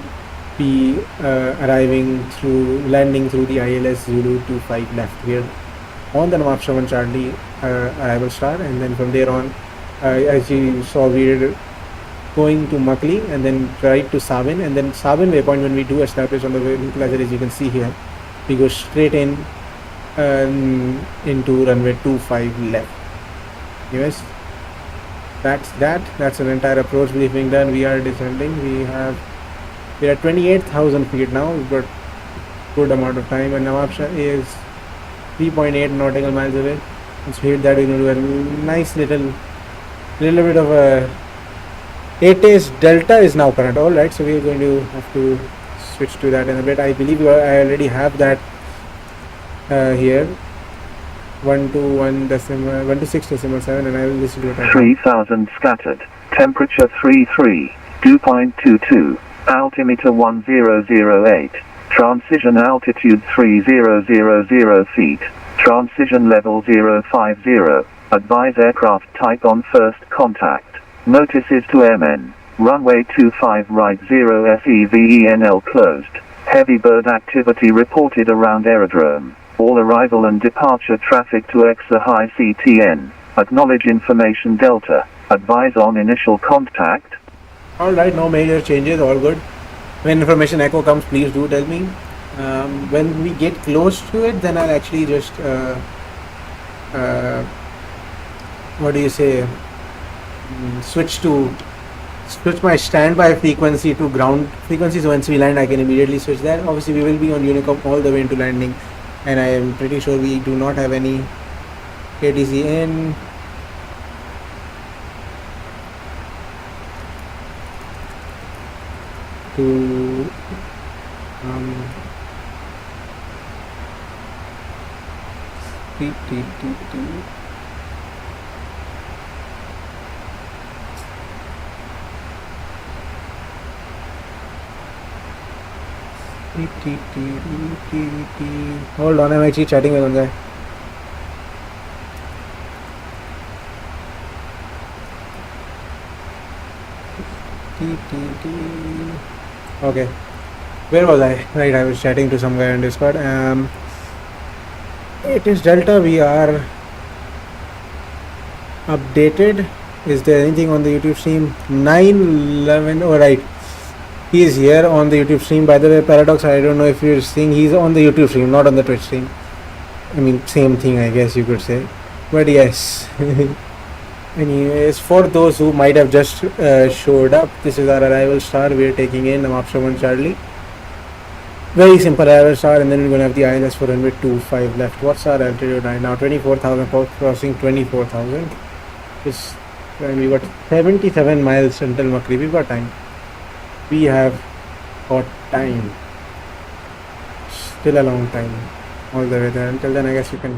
be landing through the ILS Zulu 25 left. We're on the Nawab Shah 1 Charlie arrival star, and then from there on, as you saw, we're going to Makli and then right to Sabin, and then Sabin waypoint, when we do establish on the localizer, as you can see here, we go straight in into runway 25 left. Yes. That's an entire approach briefing done. We are descending. We're at 28,000 feet now. We've got good amount of time, and Nawabshah is 3.8 nautical miles away. Let's hit that. We're going to do a nice little bit of a 8 days delta is now current. All right, so we're going to have to switch to that in a bit. I believe I already have that here. 126.7, and I will listen to it. 3000 scattered. Temperature 33. Dew point 22. Altimeter 1008. Transition altitude 3000 feet. Transition level 050. Advise aircraft type on first contact. Notices to airmen. Runway 25 right 0 SEVENL closed. Heavy bird activity reported around aerodrome. All arrival and departure traffic to EXA high CTN. Acknowledge information Delta. Advise on initial contact. Alright, no major changes, all good. When information echo comes, please do tell me. When we get close to it, then I'll actually just switch my standby frequency to ground frequency, so once we land I can immediately switch that. Obviously we will be on Unicom all the way into landing, and I am pretty sure we do not have any ATC in. To hold on, I'm actually chatting with one guy. Okay, where was I? Right, I was chatting to some guy on Discord. It is Delta. We are updated. Is there anything on the YouTube stream? 911. Oh, right. He is here on the YouTube stream. By the way, Paradox, I don't know if you're seeing, he's on the YouTube stream, not on the Twitch stream. I mean, same thing, I guess you could say. But yes. Anyways, for those who might have just showed up, this is our arrival star. We are taking in Nawabshah 1 Charlie. Very simple arrival star, and then we're going to have the ILS for runway 25 left. What's our altitude right now? 24,000, crossing 24,000. And we got 77 miles until Makri. We've got time. We have got time. Still a long time. All the way there. Until then, I guess you can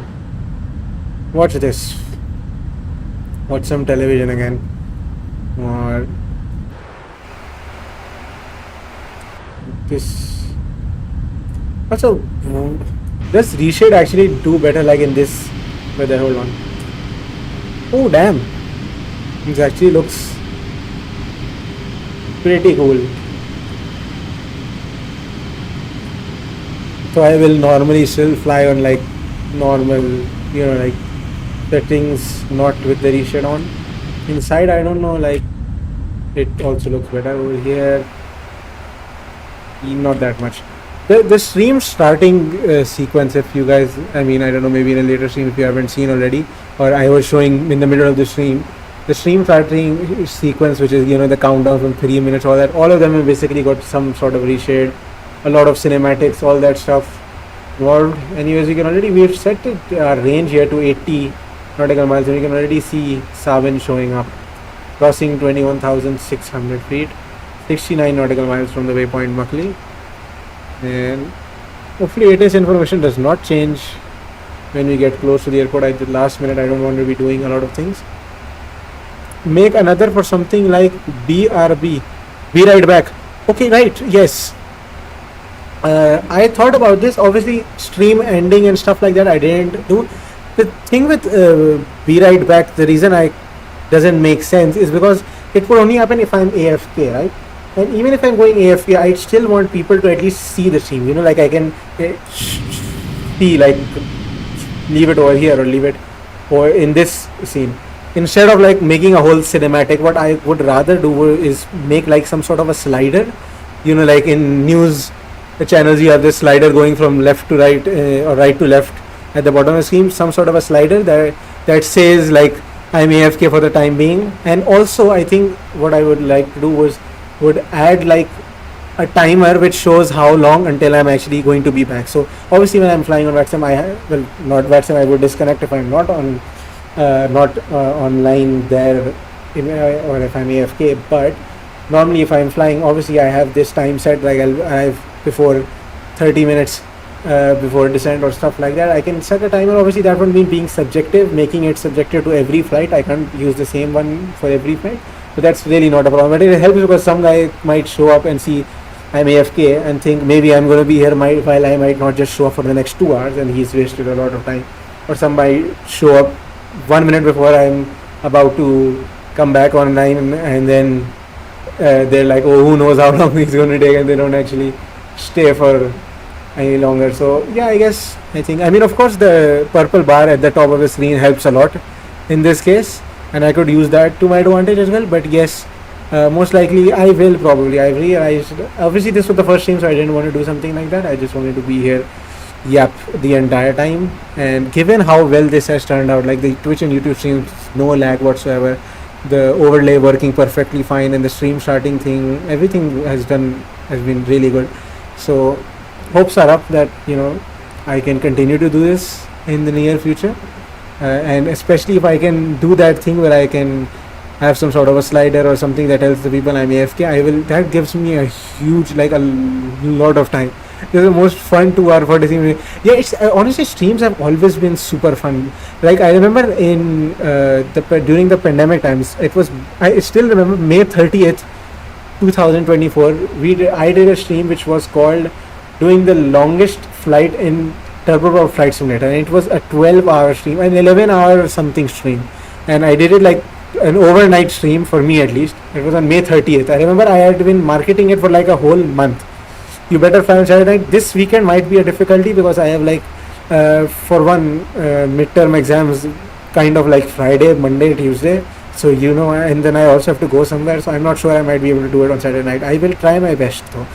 watch this. Watch some television again. Or this. Also, does reshade actually do better like in this weather? Hold on. Oh damn. This actually looks pretty cool. So I will normally still fly on like normal, like settings, not with the reshade on. Inside I don't know, like it also looks better. Over here not that much. The stream starting sequence, if you guys, I don't know, maybe in a later stream if you haven't seen already, or I was showing in the middle of the stream starting sequence, which is the countdown from 3 minutes, all of them have basically got some sort of reshade, a lot of cinematics, all that stuff involved. Anyways, we've set our range here to 80 nautical miles, and you can already see Savin showing up, crossing 21,600 feet, 69 nautical miles from the waypoint Makli. And hopefully ATS information does not change when we get close to the airport. At the last minute, I don't want to be doing a lot of things. Make another for something like BRB, be right back. Okay, right, yes. I thought about this. Obviously stream ending and stuff like that I didn't do. The thing with be right back, the reason I doesn't make sense is because it would only happen if I'm AFK, right? And even if I'm going AFK, I still want people to at least see the stream, like I can see, like leave it over here or leave it or in this scene. Instead of like making a whole cinematic, what I would rather do is make like some sort of a slider, like in news channels you have this slider going from left to right or right to left at the bottom of the screen, some sort of a slider that says like I'm AFK for the time being. And also, I think what I would like to do would add like a timer which shows how long until I'm actually going to be back. So obviously, when I'm flying on VATSIM, not VATSIM, I would disconnect if I'm not online there, or if I'm AFK. But normally, if I'm flying, obviously I have this time set, like I have before 30 minutes before descent or stuff like that. I can set a timer. Obviously, that would mean being subjective, making it subjective to every flight. I can't use the same one for every flight, but that's really not a problem. But it helps because some guy might show up and see I'm AFK and think maybe I'm going to be here while I might not just show up for the next 2 hours, and he's wasted a lot of time. Or somebody show up 1 minute before I'm about to come back online, and then they're like, oh, who knows how long he's going to take, and they don't actually stay for any longer. So yeah, I mean, of course, the purple bar at the top of the screen helps a lot in this case, and I could use that to my advantage as well. But yes, most likely I will probably. I realized, obviously this was the first stream, so I didn't want to do something like that. I just wanted to be here the entire time, and given how well this has turned out, like the Twitch and YouTube streams, no lag whatsoever, the overlay working perfectly fine, and the stream starting thing, everything has been really good. So hopes are up that I can continue to do this in the near future, and especially if I can do that thing where I can have some sort of a slider or something that tells the people I'm AFK. That gives me a huge, like a lot of time. This is the most fun 2 hour 40 minutes. Yeah, it's honestly, streams have always been super fun. Like I remember in during the pandemic times, I still remember May 30th 2024, I did a stream which was called doing the longest flight in turboprop flight simulator, and it was a 12-hour stream, an 11-hour something stream, and I did it like an overnight stream for me at least. It was on May 30th. I remember I had been marketing it for like a whole month. You better fly on Saturday night. This weekend might be a difficulty because I have like for one midterm exams kind of like Friday, Monday, Tuesday. So and then I also have to go somewhere. So I'm not sure I might be able to do it on Saturday night. I will try my best though.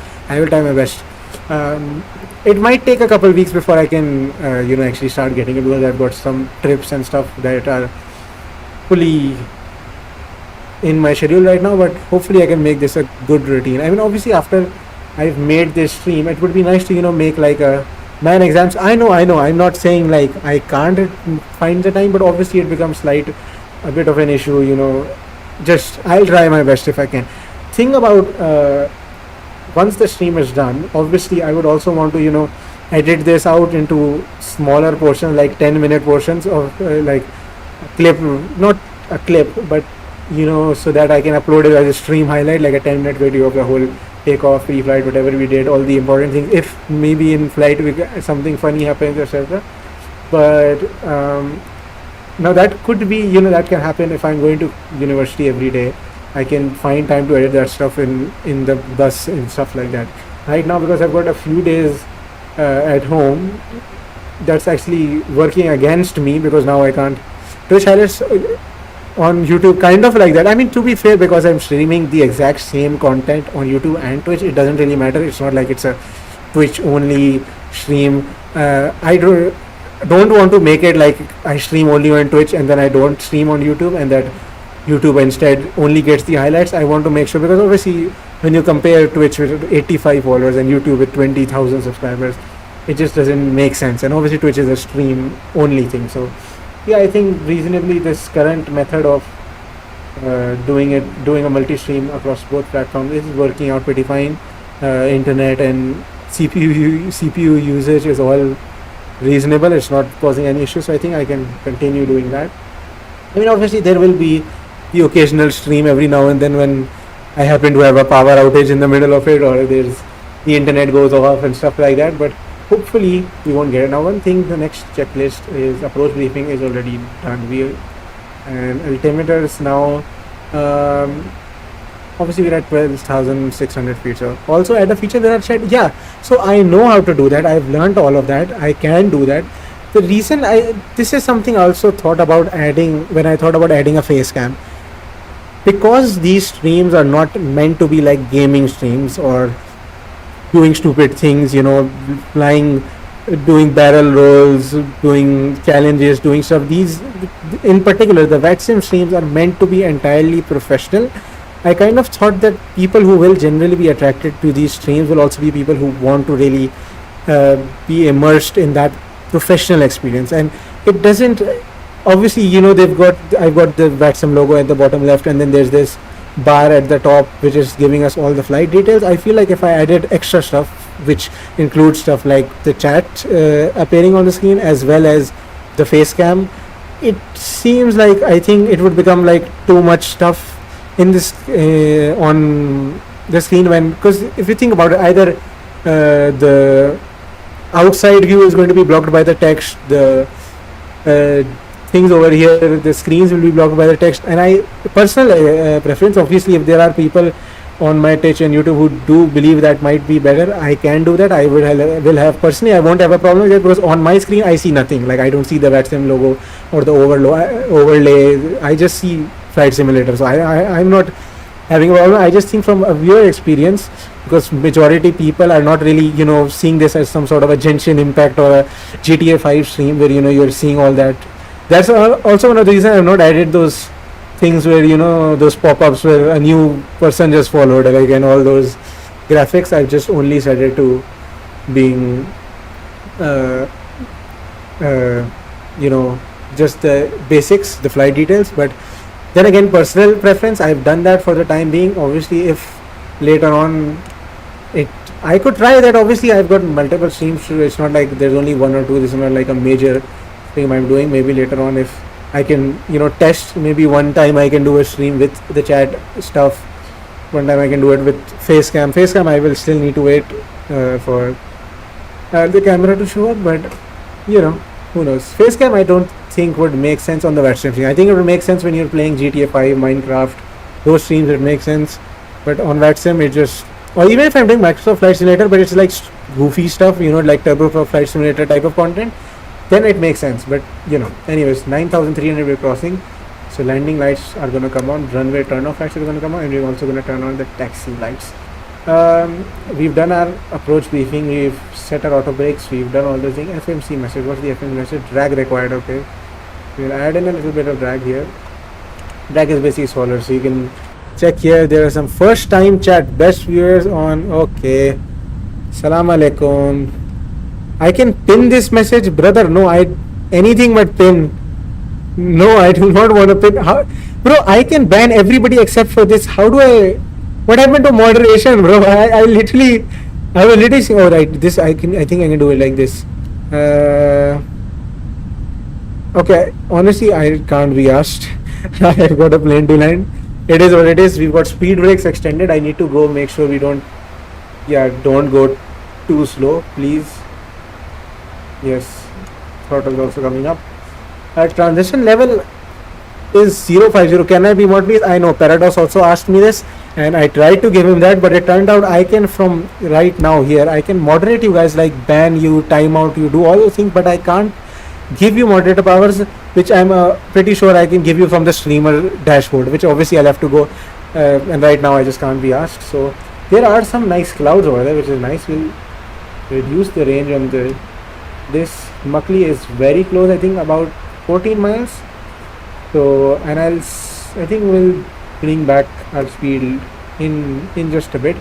It might take a couple weeks before I can actually start getting it, because I've got some trips and stuff that are fully in my schedule right now, but hopefully I can make this a good routine. I mean, obviously after I've made this stream, it would be nice to make like a man exams. I know, I'm not saying like I can't find the time, but obviously it becomes a bit of an issue. Just I'll try my best if I can. Thing about once the stream is done, obviously I would also want to edit this out into smaller portions, like 10-minute portions of like a clip, not a clip, but so that I can upload it as a stream highlight, like a 10-minute video of the whole takeoff, pre-flight, whatever we did, all the important things. If maybe in flight something funny happens, etc. But now that could be, that can happen if I'm going to university every day. I can find time to edit that stuff in the bus and stuff like that. Right now, because I've got a few days at home, that's actually working against me, because now I can't Twitch highlights on YouTube, kind of like that. I mean, to be fair, because I'm streaming the exact same content on YouTube and Twitch, it doesn't really matter. It's not like it's a Twitch only stream. I don't want to make it like I stream only on Twitch and then I don't stream on YouTube, and that YouTube instead only gets the highlights. I want to make sure, because obviously when you compare Twitch with 85 followers and YouTube with 20,000 subscribers, it just doesn't make sense. And obviously Twitch is a stream only thing. So yeah, I think reasonably this current method of doing a multi-stream across both platforms is working out pretty fine. Internet and CPU usage is all reasonable. It's not causing any issues, so I think I can continue doing that. I mean, obviously there will be the occasional stream every now and then when I happen to have a power outage in the middle of it, or the internet goes off and stuff like that, but hopefully we won't get it. Now, one thing, the next checklist is approach briefing is already done. And altimeters now, obviously we're at 12,600 feet. So also add a feature that I've said, yeah, so I know how to do that. I've learned all of that. I can do that. The reason this is something I also thought about adding when I thought about adding a face cam, because these streams are not meant to be like gaming streams or doing stupid things, flying doing barrel rolls, doing challenges, doing stuff. These, in particular, the VATSIM streams are meant to be entirely professional. I kind of thought that people who will generally be attracted to these streams will also be people who want to really be immersed in that professional experience. And it doesn't, obviously, I've got the VATSIM logo at the bottom left, and then there's this bar at the top which is giving us all the flight details. I feel like if I added extra stuff, which includes stuff like the chat appearing on the screen as well as the face cam, it seems like I think it would become like too much stuff in this on the screen, because if you think about it, either the outside view is going to be blocked by the text, the things over here, the screens will be blocked by the text. And I personal preference, obviously, if there are people on my Twitch and YouTube who do believe that might be better, I can do that. I will have personally, I won't have a problem with it, because on my screen I see nothing. Like, I don't see the VATSIM logo or the overlay. I just see flight simulator. So I'm not having a problem. I just think from a viewer experience, because majority people are not really seeing this as some sort of a Genshin Impact or a GTA 5 stream where you're seeing all that. That's also one of the reasons I've not added those things where those pop-ups where a new person just followed, like, and all those graphics. I've just only set it to being just the basics, the flight details. But then again, personal preference, I've done that for the time being. Obviously, if later on I could try that. Obviously, I've got multiple streams, so it's not like there's only one or two. This is not like a major thing I'm doing. Maybe later on, if I can test, maybe one time I can do a stream with the chat stuff, one time I can do it with face cam. I will still need to wait for the camera to show up, but who knows. Face cam I don't think would make sense on the VATSIM stream. I think it would make sense when you're playing GTA 5, Minecraft, those streams it makes sense, but on VATSIM it just, or even if I'm doing Microsoft Flight Simulator but it's like goofy stuff, like Turbo Flight Simulator type of content, then it makes sense. But anyways, 9,300 we're crossing, so landing lights are going to come on, runway turn off lights are going to come on, and we're also going to turn on the taxi lights. We've done our approach briefing, we've set our auto brakes, we've done all those things. FMC message, what's the FMC message? Drag required. Okay, we'll add in a little bit of drag here. Drag is basically smaller, so you can check here. There are some first time chat, best viewers on. Okay, Salam alaikum. I can pin this message, brother. No, anything but pin. No, I do not want to pin. Bro, I can ban everybody except for this. How do I? What happened to moderation, bro? I will literally say, oh right, this I think I can do it like this. Okay, honestly, I can't be asked. I've got a plane to land. It is what it is. We've got speed brakes extended. I need to go make sure we don't go too slow, please. Yes, throttle is also coming up. Transition level is 050. Can I be more, please? I know Paradox also asked me this, and I tried to give him that, but it turned out I can, from right now here, I can moderate you guys, like ban you, timeout you, do all those things, but I can't give you moderator powers, which I'm pretty sure I can give you from the streamer dashboard, which obviously I'll have to go, and right now I just can't be asked. So there are some nice clouds over there, which is nice. We'll reduce the range on this Muckley is very close, I think about 14 miles. So, and I think we'll bring back our speed in just a bit.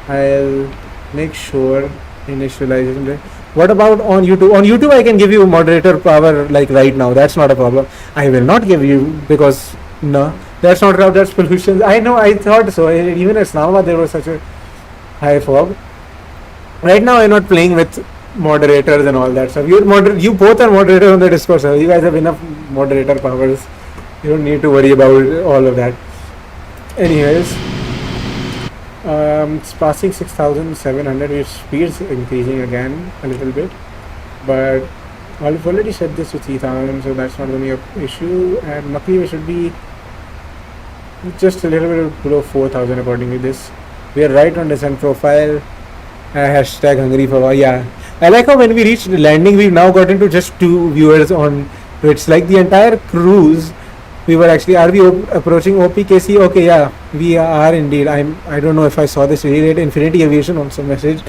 I'll make sure initialization. What about on YouTube? On YouTube I can give you moderator power like right now. That's not a problem. I will not give you, because no, that's not how that's pollution. I know, I thought so. Even at Islamabad there was such a high fog. Right now I'm not playing with moderators and all that stuff. You both are moderators on the Discord server. You guys have enough moderator powers. You don't need to worry about all of that. Anyways, it's passing 6,700. Its speed's increasing again a little bit, but I've already set this to 3,000, so that's not going to be an issue. And luckily we should be just a little bit below 4,000 according to this. We are right on descent profile. Hashtag hungry for, yeah. I like how when we reached the landing, we've now gotten to just 2 viewers on Twitch. Like the entire cruise, we were actually, are we approaching OPKC? Okay, yeah, we are indeed. I don't know if I saw this really late. Infinity Aviation also messaged.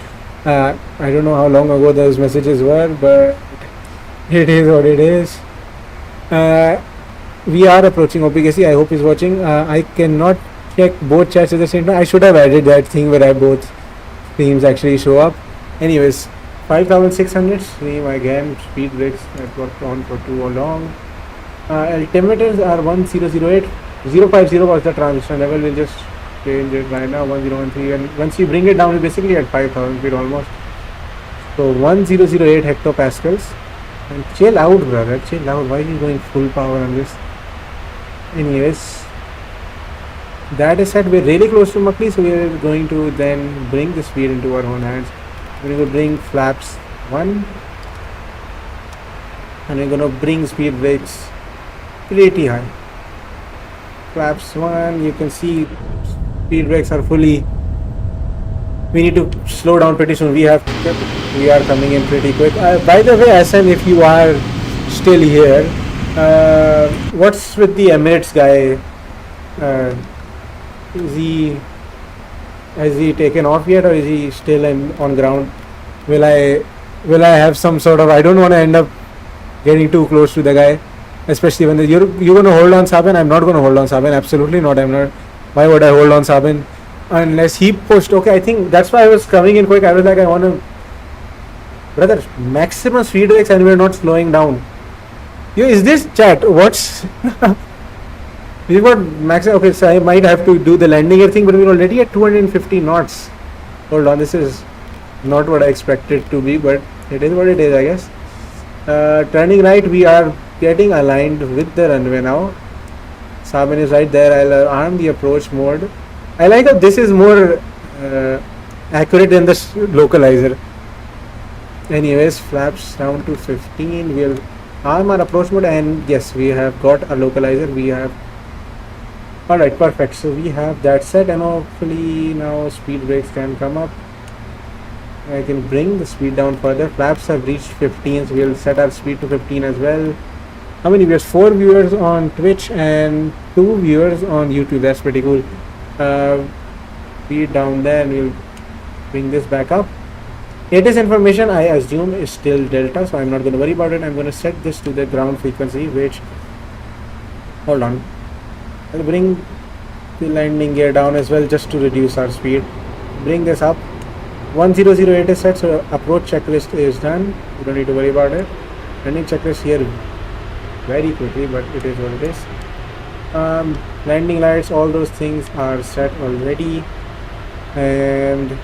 I don't know how long ago those messages were, but it is what it is. We are approaching OPKC. I hope he's watching. I cannot check both chats at the same time. I should have added that thing where I both streams actually show up. Anyways, 5,600 stream again. Speed brakes that got on for too long. Altimeters are 1008. 050 was the transition level. We'll just change it right now. 1013. And once you bring it down, you're basically at 5,000 feet almost. So 1008 hectopascals. And chill out, brother. Chill out. Why are you going full power on this? Anyways, that is said, we're really close to Makli, so we're going to then bring the speed into our own hands. We're going to bring flaps 1, and we're going to bring speed brakes pretty high. Flaps 1, you can see speed brakes are fully. We need to slow down pretty soon. We are coming in pretty quick. By the way, SM, if you are still here, what's with the Emirates guy? Has he taken off yet, or is he still on ground? Will I have some sort of? I don't want to end up getting too close to the guy, especially when you're going to hold on Sabin. I'm not going to hold on Sabin. Absolutely not. I'm not. Why would I hold on Sabin? Unless he pushed. Okay, I think that's why I was coming in quick. I was like, I want to, brother, maximum speed brakes and we're not slowing down. Yo, is this chat? What's we've got maximum. Okay, so I might have to do the landing gear thing, but we're already at 250 knots. Hold on, this is not what I expected to be, but it is what it is, I guess. Turning right, we are getting aligned with the runway now. Sabin is right there. I'll arm the approach mode. I like that this is more accurate than the localizer. Anyways, flaps down to 15. We'll arm our approach mode, and yes, we have got a localizer. We have. Alright, perfect. So we have that set, and hopefully now speed brakes can come up. I can bring the speed down further. Flaps have reached 15, so we'll set our speed to 15 as well. How many viewers? 4 viewers on Twitch and 2 viewers on YouTube. That's pretty cool. Speed down there, and we'll bring this back up. It is information I assume is still delta, so I'm not going to worry about it. I'm going to set this to the ground frequency, which, hold on, I'll bring the landing gear down as well just to reduce our speed. Bring this up. 1008 is set, so approach checklist is done. You don't need to worry about it. Landing checklist here very quickly, but it is what it is. Landing lights, all those things are set already, and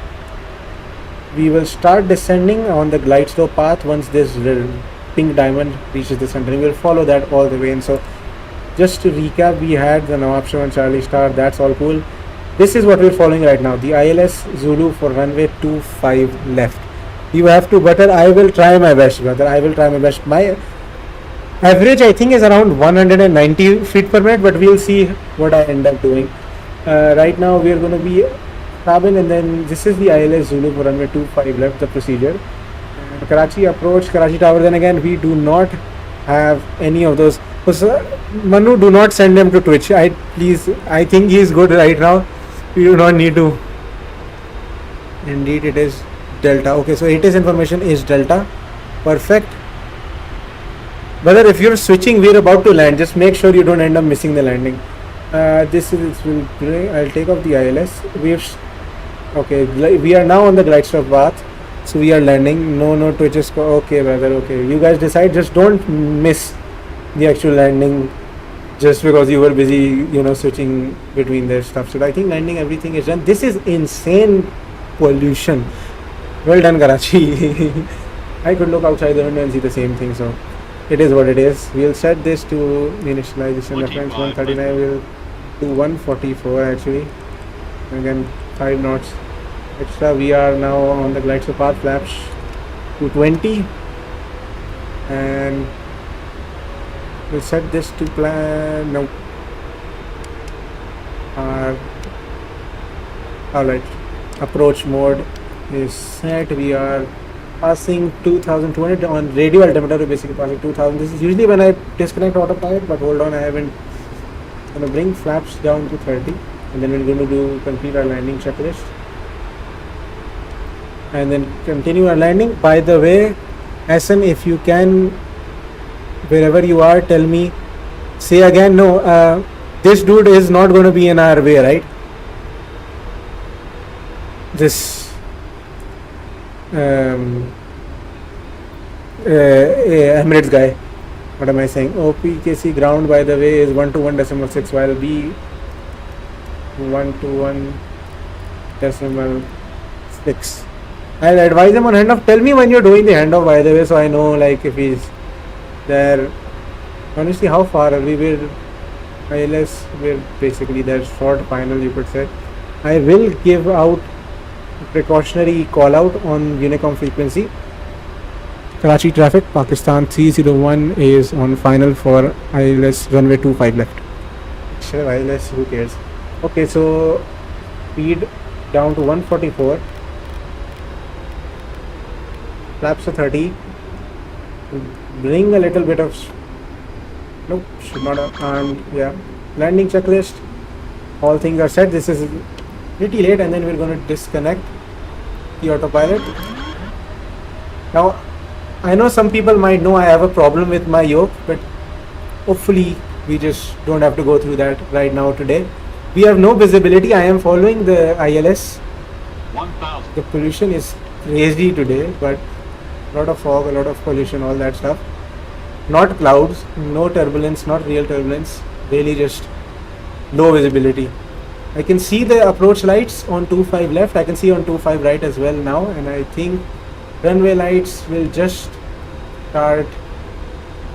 we will start descending on the glide slope path once this pink diamond reaches the center. We will follow that all the way in. So just to recap, we had the Nawab Shawan Charlie Star. That's all cool. This is what we're following right now. The ILS Zulu for runway 25 left. You have to butter. I will try my best, brother. I will try my best. My average, I think, is around 190 feet per minute, but we'll see what I end up doing. Right now, we're going to be Sabin, and then this is the ILS Zulu for runway 25 left, the procedure. Karachi approach, Karachi Tower. Then again, we do not have any of those. Manu, do not send him to Twitch. Please. I think he is good right now. We do not need to. Indeed, it is Delta. Okay, so it is information is Delta. Perfect. Brother, if you're switching, we're about to land. Just make sure you don't end up missing the landing. This will bring. I'll take off the ILS. Okay. We are now on the glide slope path, so we are landing. No Twitches. Okay, brother. Okay, you guys decide. Just don't miss the actual landing just because you were busy, switching between their stuff. So I think landing, everything is done. This is insane pollution. Well done, Karachi. I could look outside the window and see the same thing. So it is what it is. We'll set this to initialization reference 139. We'll do 144 actually. Again, 5 knots extra. We are now on the glide slope path. Flaps to 20, and we'll set this to plan. No. Alright. Approach mode is set. We are passing 2200 on radio altimeter. We're basically passing 2000. This is usually when I disconnect autopilot, but hold on, I haven't. I'm gonna bring flaps down to 30, and then we're going to complete our landing checklist. and then continue our landing. By the way, SM, if you can, wherever you are, tell me, say again, no, this dude is not going to be in our way, right? This Emirates guy. What am I saying? OPKC ground, by the way, is 121.6, while B 121.6. I'll advise him on handoff. Tell me when you're doing the handoff, by the way, so I know, like, if he's there. Honestly, how far are we? We're ILS, we're basically there, short final, you could say. I will give out precautionary call out on Unicom frequency. Karachi traffic, Pakistan 301 is on final for ILS runway 25 left. Sure, ILS, who cares? Okay, so speed down to 144. Flaps to 30. Bring a little bit of. Nope, should not have. And yeah, landing checklist. All things are set. This is pretty late, and then we're going to disconnect the autopilot. Now, I know some people might know I have a problem with my yoke, but hopefully we just don't have to go through that right now today. We have no visibility. I am following the ILS. 1000. The pollution is crazy today, but a lot of fog, a lot of pollution, all that stuff. Not clouds, no turbulence, not real turbulence, really just low visibility. I can see the approach lights on 25 left, I can see on 25 right as well now, and I think runway lights will just start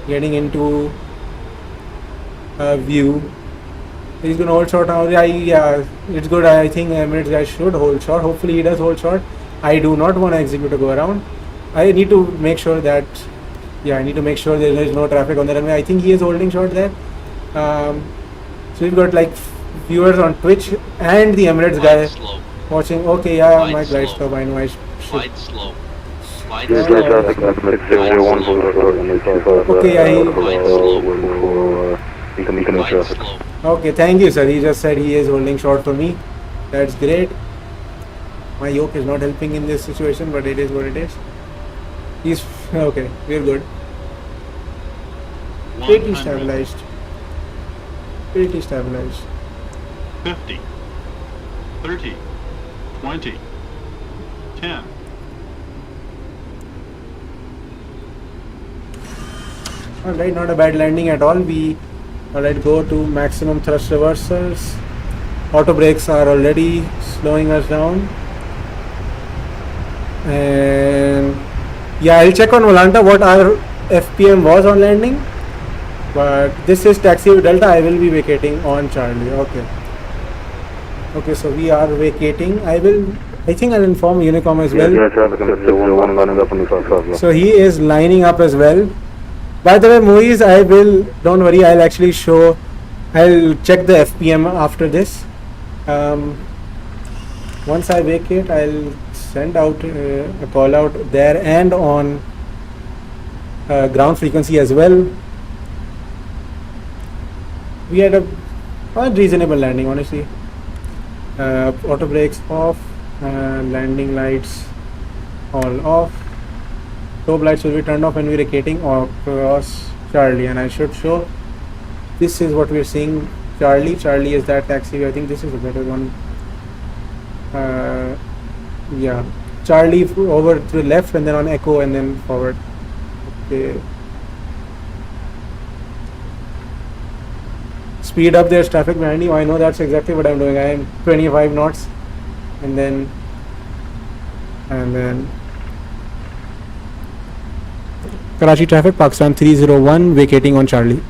getting into view. He's gonna hold short now. Yeah, it's good. I think Emirates guy should hold short. Hopefully he does hold short. I do not want to execute a go around. I need to make sure that, I need to make sure there is no traffic on the runway. I think he is holding short there. So we've got like viewers on Twitch and the Emirates guy watching. Okay, yeah, my glide slope. I know I should. Slide slow. Slide Yes, slow. traffic, 601 Okay, yeah, incoming traffic. Slow. Okay, thank you, sir. He just said he is holding short for me. That's great. My yoke is not helping in this situation, but it is what it is. He's okay. We're good. Pretty 100. stabilized. Pretty stabilized. 50. 30. 20. 10. Alright, not a bad landing at all. We alright, go to maximum thrust reversals. Auto brakes are already slowing us down. And yeah, I'll check on Volanta what our FPM was on landing. But this is taxi with Delta. I will be vacating on Charlie. Okay. Okay, so we are vacating. I think I'll inform Unicom as well. Traffic, 601 lining up on the first. So he is lining up as well. By the way, Moise, don't worry, I'll check the FPM after this. Once I vacate, I'll send out a call out there and on ground frequency as well. We had a reasonable landing, honestly. Auto brakes off, landing lights all off. Strobe lights will be turned off when we're vacating across Charlie, and I should show. This is what we're seeing. Charlie is that taxiway. I think this is a better one. Yeah, Charlie over to the left, and then on Echo, and then forward. Okay. Speed up, there's traffic behind you. I know that's exactly what I'm doing. I am 25 knots, and then Karachi traffic, Pakistan 301, vacating on Charlie.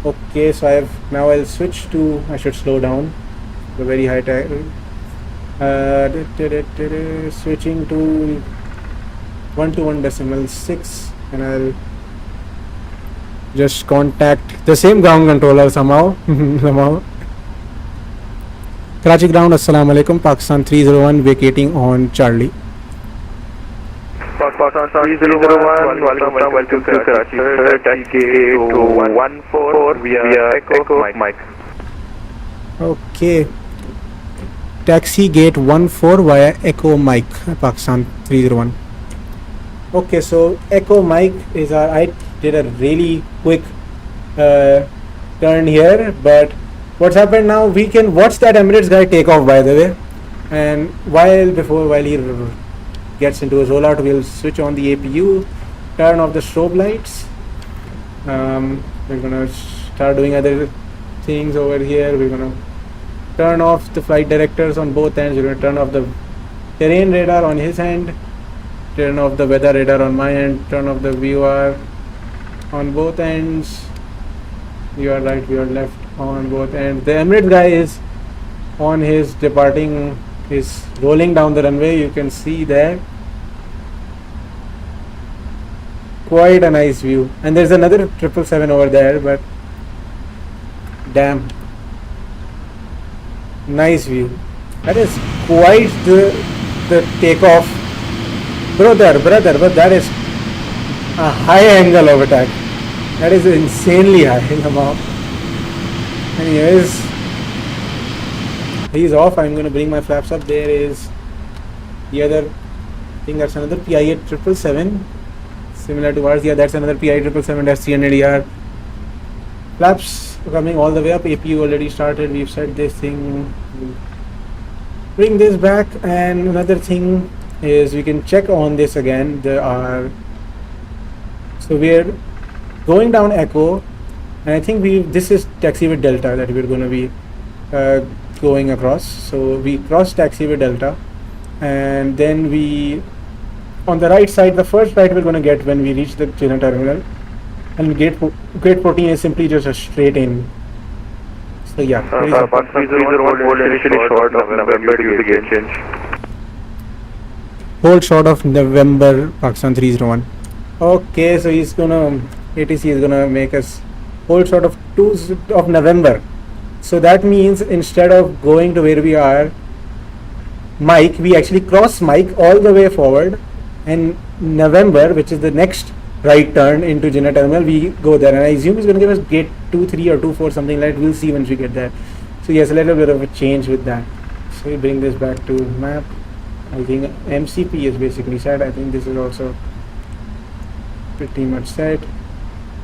Okay, so I'll switch to, I should slow down the very high switching to 121.6, and I'll just contact the same ground controller somehow. Karachi ground, Assalamu alaikum, Pakistan 301, vacating on Charlie. Pakistan 301, welcome to Karachi. Taxi to 14 via Echo Mike. Okay. taxi gate 14 via Echo Mike, Pakistan 301. Okay, so Echo Mike is our. I did a really quick turn here, but what's happened now? We can watch that Emirates guy take off, by the way, and while he gets into his rollout, we'll switch on the APU, turn off the strobe lights. We're gonna start doing other things over here. We're gonna turn off the flight directors on both ends. We're gonna turn off the terrain radar on his end, turn off the weather radar on my end, turn off the VOR on both ends. You are right, we are left on both ends. The Emirates guy is on his departing, is rolling down the runway. You can see there. Quite a nice view. And there's another 777 over there, but damn. Nice view. That is quite the takeoff. Brother, but that is a high angle of attack. That is insanely high. Anyways, he's off. I'm going to bring my flaps up. There is the other thing. That's another PIA 777, similar to ours. Yeah, that's another PIA 777-300ER. Flaps coming all the way up. APU already started. We've set this thing. Bring this back. And another thing is we can check on this again. So we're going down Echo, and I think this is taxi with Delta that we're going to be going across. So we cross taxi with Delta, and then we on the right side, the first right we're going to get when we reach the Jinnah terminal, and gate 14 is simply just a straight in. So yeah, hold short of November, Pakistan 301. Okay, so ATC is gonna make us hold short of 2 of November. So that means instead of going to where we are, Mike, we actually cross Mike all the way forward, and November, which is the next right turn into Jinnah terminal, we go there. And I assume he's gonna give us gate 23 or 24, something like that. We'll see once we get there. So yes, a little bit of a change with that. So we bring this back to map. I think MCP is basically set. I think this is also pretty much set.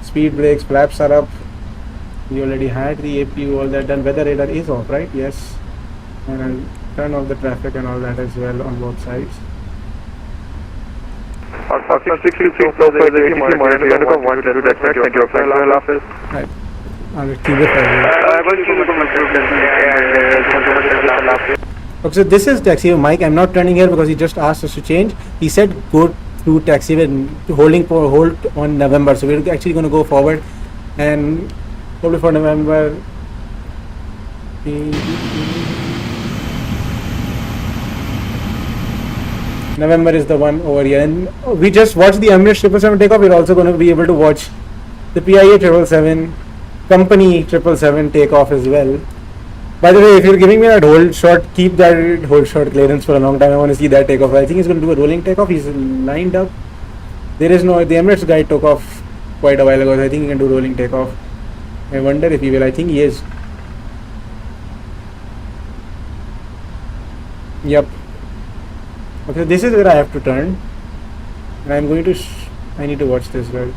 Speed brakes, flaps are up. We already had the APU, all that done. Weather radar is off, right? Yes. And I'll turn off the traffic and all that as well on both sides. Right. I'll keep it okay, so this is taxi with Mike. I'm not turning here because he just asked us to change. He said go to taxi with hold on November. So we're actually going to go forward and probably for November. November is the one over here, and we just watched the Emirates 777 takeoff. We're also going to be able to watch the PIA 777 company 777 takeoff as well. By the way, if you're giving me that hold short, keep that hold short clearance for a long time. I want to see that takeoff. I think he's going to do a rolling takeoff. He's lined up. The Emirates guy took off quite a while ago. So I think he can do rolling takeoff. I wonder if he will. I think he is. Yep. Okay, this is where I have to turn, and I'm going to I need to watch this well.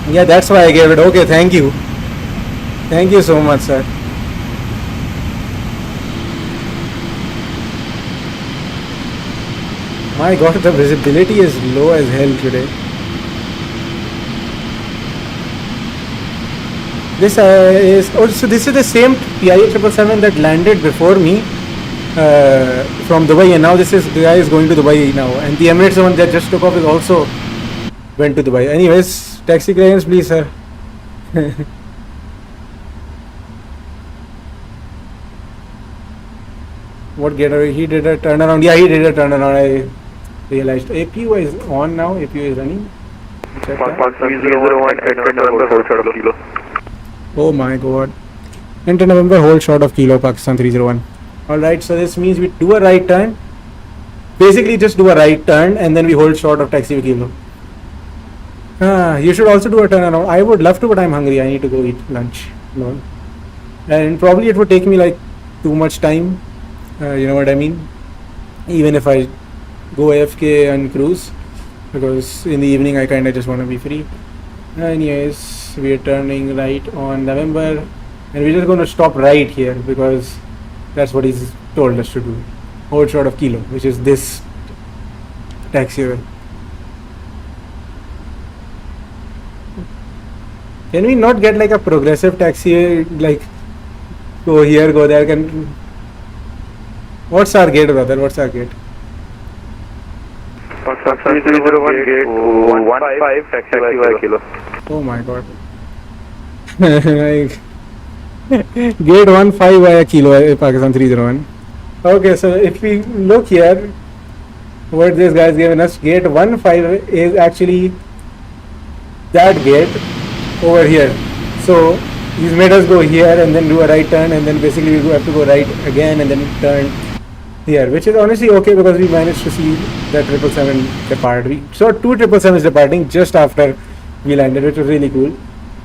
Yeah, that's why I gave it. Okay, thank you so much, sir. My god, the visibility is low as hell today. This so this is the same PIA 777 that landed before me from Dubai, and now the guy is going to Dubai now, and the Emirates one that just took off is also went to Dubai. Anyways, taxi clearance please, sir. What getter? He did a turnaround. Yeah, he did a turnaround. I realized. APU is on now. APU is running. Check that. Oh my god. Enter November, hold short of Kilo, Pakistan 301. Alright, so this means we do a right turn. Basically just do a right turn and then we hold short of taxi with Kilo. You should also do a turnaround. I would love to, but I'm hungry. I need to go eat lunch. No. And probably it would take me like too much time. You know what I mean? Even if I go AFK and cruise, because in the evening I kind of just want to be free. Anyways, we are turning right on November, and we're just going to stop right here because that's what he's told us to do. Hold short of Kilo, which is this taxiway. Can we not get like a progressive taxi, like go here, go there? What's our gate, brother? What's our gate? 301 gate 15 taxi by kilo. Oh my god. Like, gate 15 via kilo, Pakistan 301. Okay, so if we look here, what this guy's given us, gate 15 is actually that gate over here. So he's made us go here and then do a right turn, and then basically we have to go right again and then turn here, which is honestly okay because we managed to see that 777 depart. We saw two 777s departing just after we landed, which was really cool.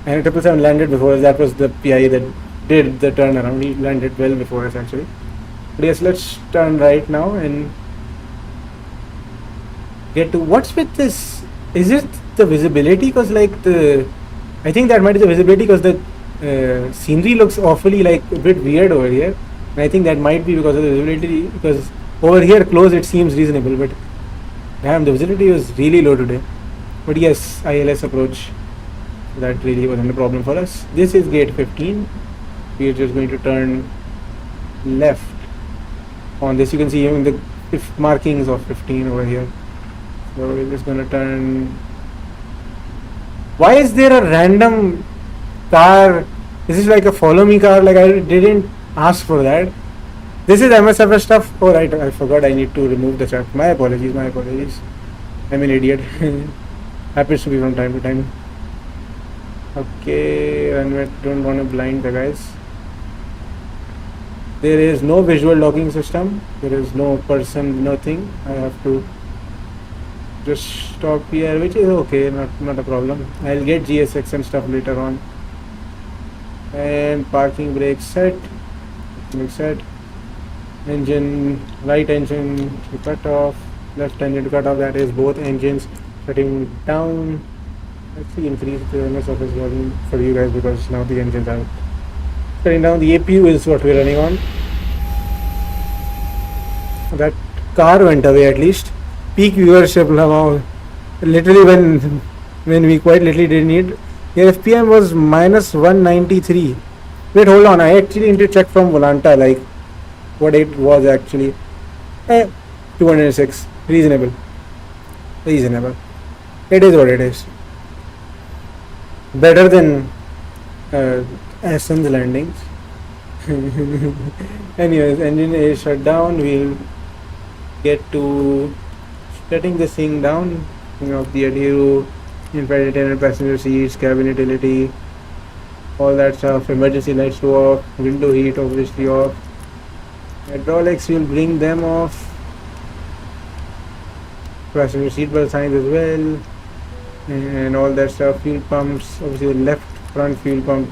And 777 landed before us. That was the PI that did the turnaround. He landed well before us actually. But yes, let's turn right now and get to what's with this. Is it the visibility? Because like I think that might be the visibility because the scenery looks awfully like a bit weird over here. And I think that might be because of the visibility, because over here close it seems reasonable, but damn, the visibility was really low today. But yes, ILS approach, that really wasn't a problem for us. This is gate 15. We are just going to turn left. On this you can see even the markings of 15 over here. So we're just going to turn. Why is there a random car? This is like a follow me car, like I didn't ask for that. This is MSFS stuff. Oh right, I forgot I need to remove the chat. My apologies. I'm an idiot. Happens to be from time to time. Okay, and we don't want to blind the guys. There is no visual logging system. There is no person, nothing. I have to just stop here, which is okay, not a problem. I'll get GSX and stuff later on. And parking brake set. Engine, right engine to cut off, left engine to cut off. That is both engines shutting down. Let's see, increase the MSFS volume for you guys because now the engines are shutting down. The APU is what we're running on. That car went away at least. Peak viewership now. Literally when we quite literally didn't need. The FPM was minus 193. Wait, hold on. I actually need to check from Volanta like what it was actually. 206. Reasonable. It is what it is. Better than Assan's landings. Anyways, engine is shut down. We'll get to shutting this thing down. The adhero, in-flight attendant, passenger seats, cabin utility, all that stuff. Emergency lights to off, window heat obviously off. Hydraulics, we'll bring them off. Passenger seatbelt signs as well, and all that stuff. Fuel pumps, obviously the left front fuel pump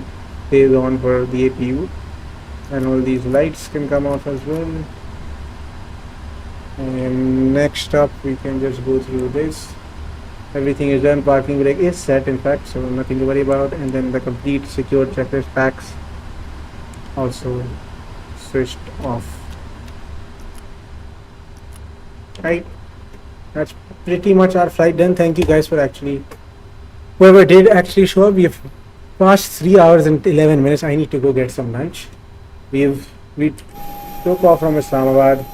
stays on for the APU, and all these lights can come off as well. And next up we can just go through this. Everything is done. Parking brake is set in fact, so nothing to worry about. And then the complete secure checklist packs also switched off. Right, that's pretty much our flight done. Thank you guys for actually, whoever did actually show up. We've passed 3 hours and 11 minutes. I need to go get some lunch. We took off from Islamabad,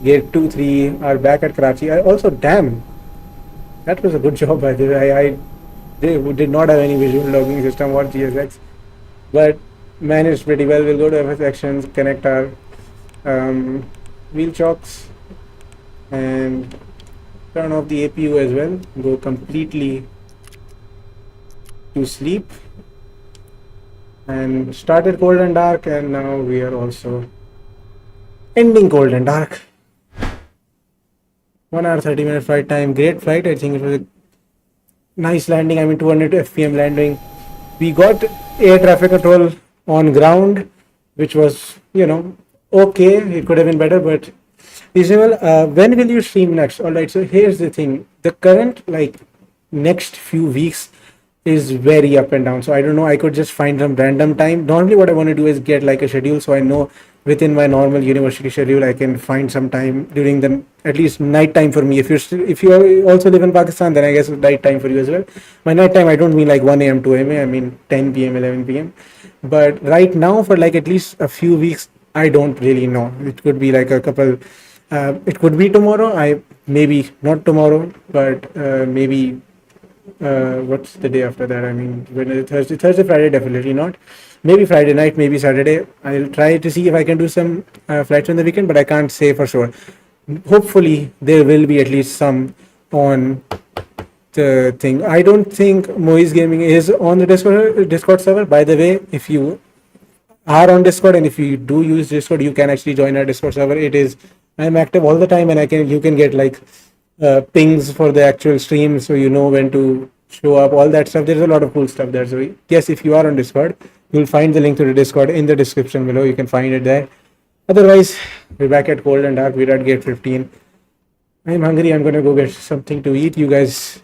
gate 2-3, are back at Karachi. Also, damn, that was a good job by the way. We did not have any visual logging system or GSX, but managed pretty well. We'll go to FS actions, connect our wheel chocks, and turn off the APU as well. Go completely to sleep. And started cold and dark, and now we are also ending cold and dark. 1 hour 30-minute flight time. Great flight. I think it was nice landing. I mean, 200 FPM landing. We got air traffic control on ground, which was, okay. It could have been better, but reasonable. When will you stream next? All right. So here's the thing: the current next few weeks is very up and down. So I don't know. I could just find some random time. Normally, what I want to do is get a schedule, so I know within my normal university schedule I can find some time during the at least night time for me. If you also live in Pakistan, then I guess night time for you as well. My night time, I don't mean 1 a.m. 2 a.m. I mean 10 p.m. 11 p.m. But right now, for at least a few weeks, I don't really know. It could be a couple. It could be tomorrow. Maybe not tomorrow, but maybe. What's the day after that? I mean, Thursday, Friday, definitely not. Maybe Friday night, maybe Saturday. I'll try to see if I can do some flights on the weekend, but I can't say for sure. Hopefully, there will be at least some on the thing. I don't think Moise Gaming is on the Discord server. By the way, if you are on Discord and if you do use Discord, you can actually join our Discord server. I'm active all the time, and you can get pings for the actual stream, so you know when to show up, all that stuff. There's a lot of cool stuff there. So yes, if you are on Discord, you'll find the link to the Discord in the description below. You can find it there. Otherwise, we're back at Cold and Dark. We're at gate 15. I'm hungry. I'm gonna go get something to eat. You guys,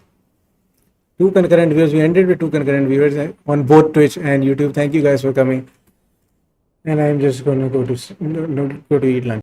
2 concurrent viewers. We ended with 2 concurrent viewers on both Twitch and YouTube. Thank you guys for coming. And I'm just gonna go to eat lunch.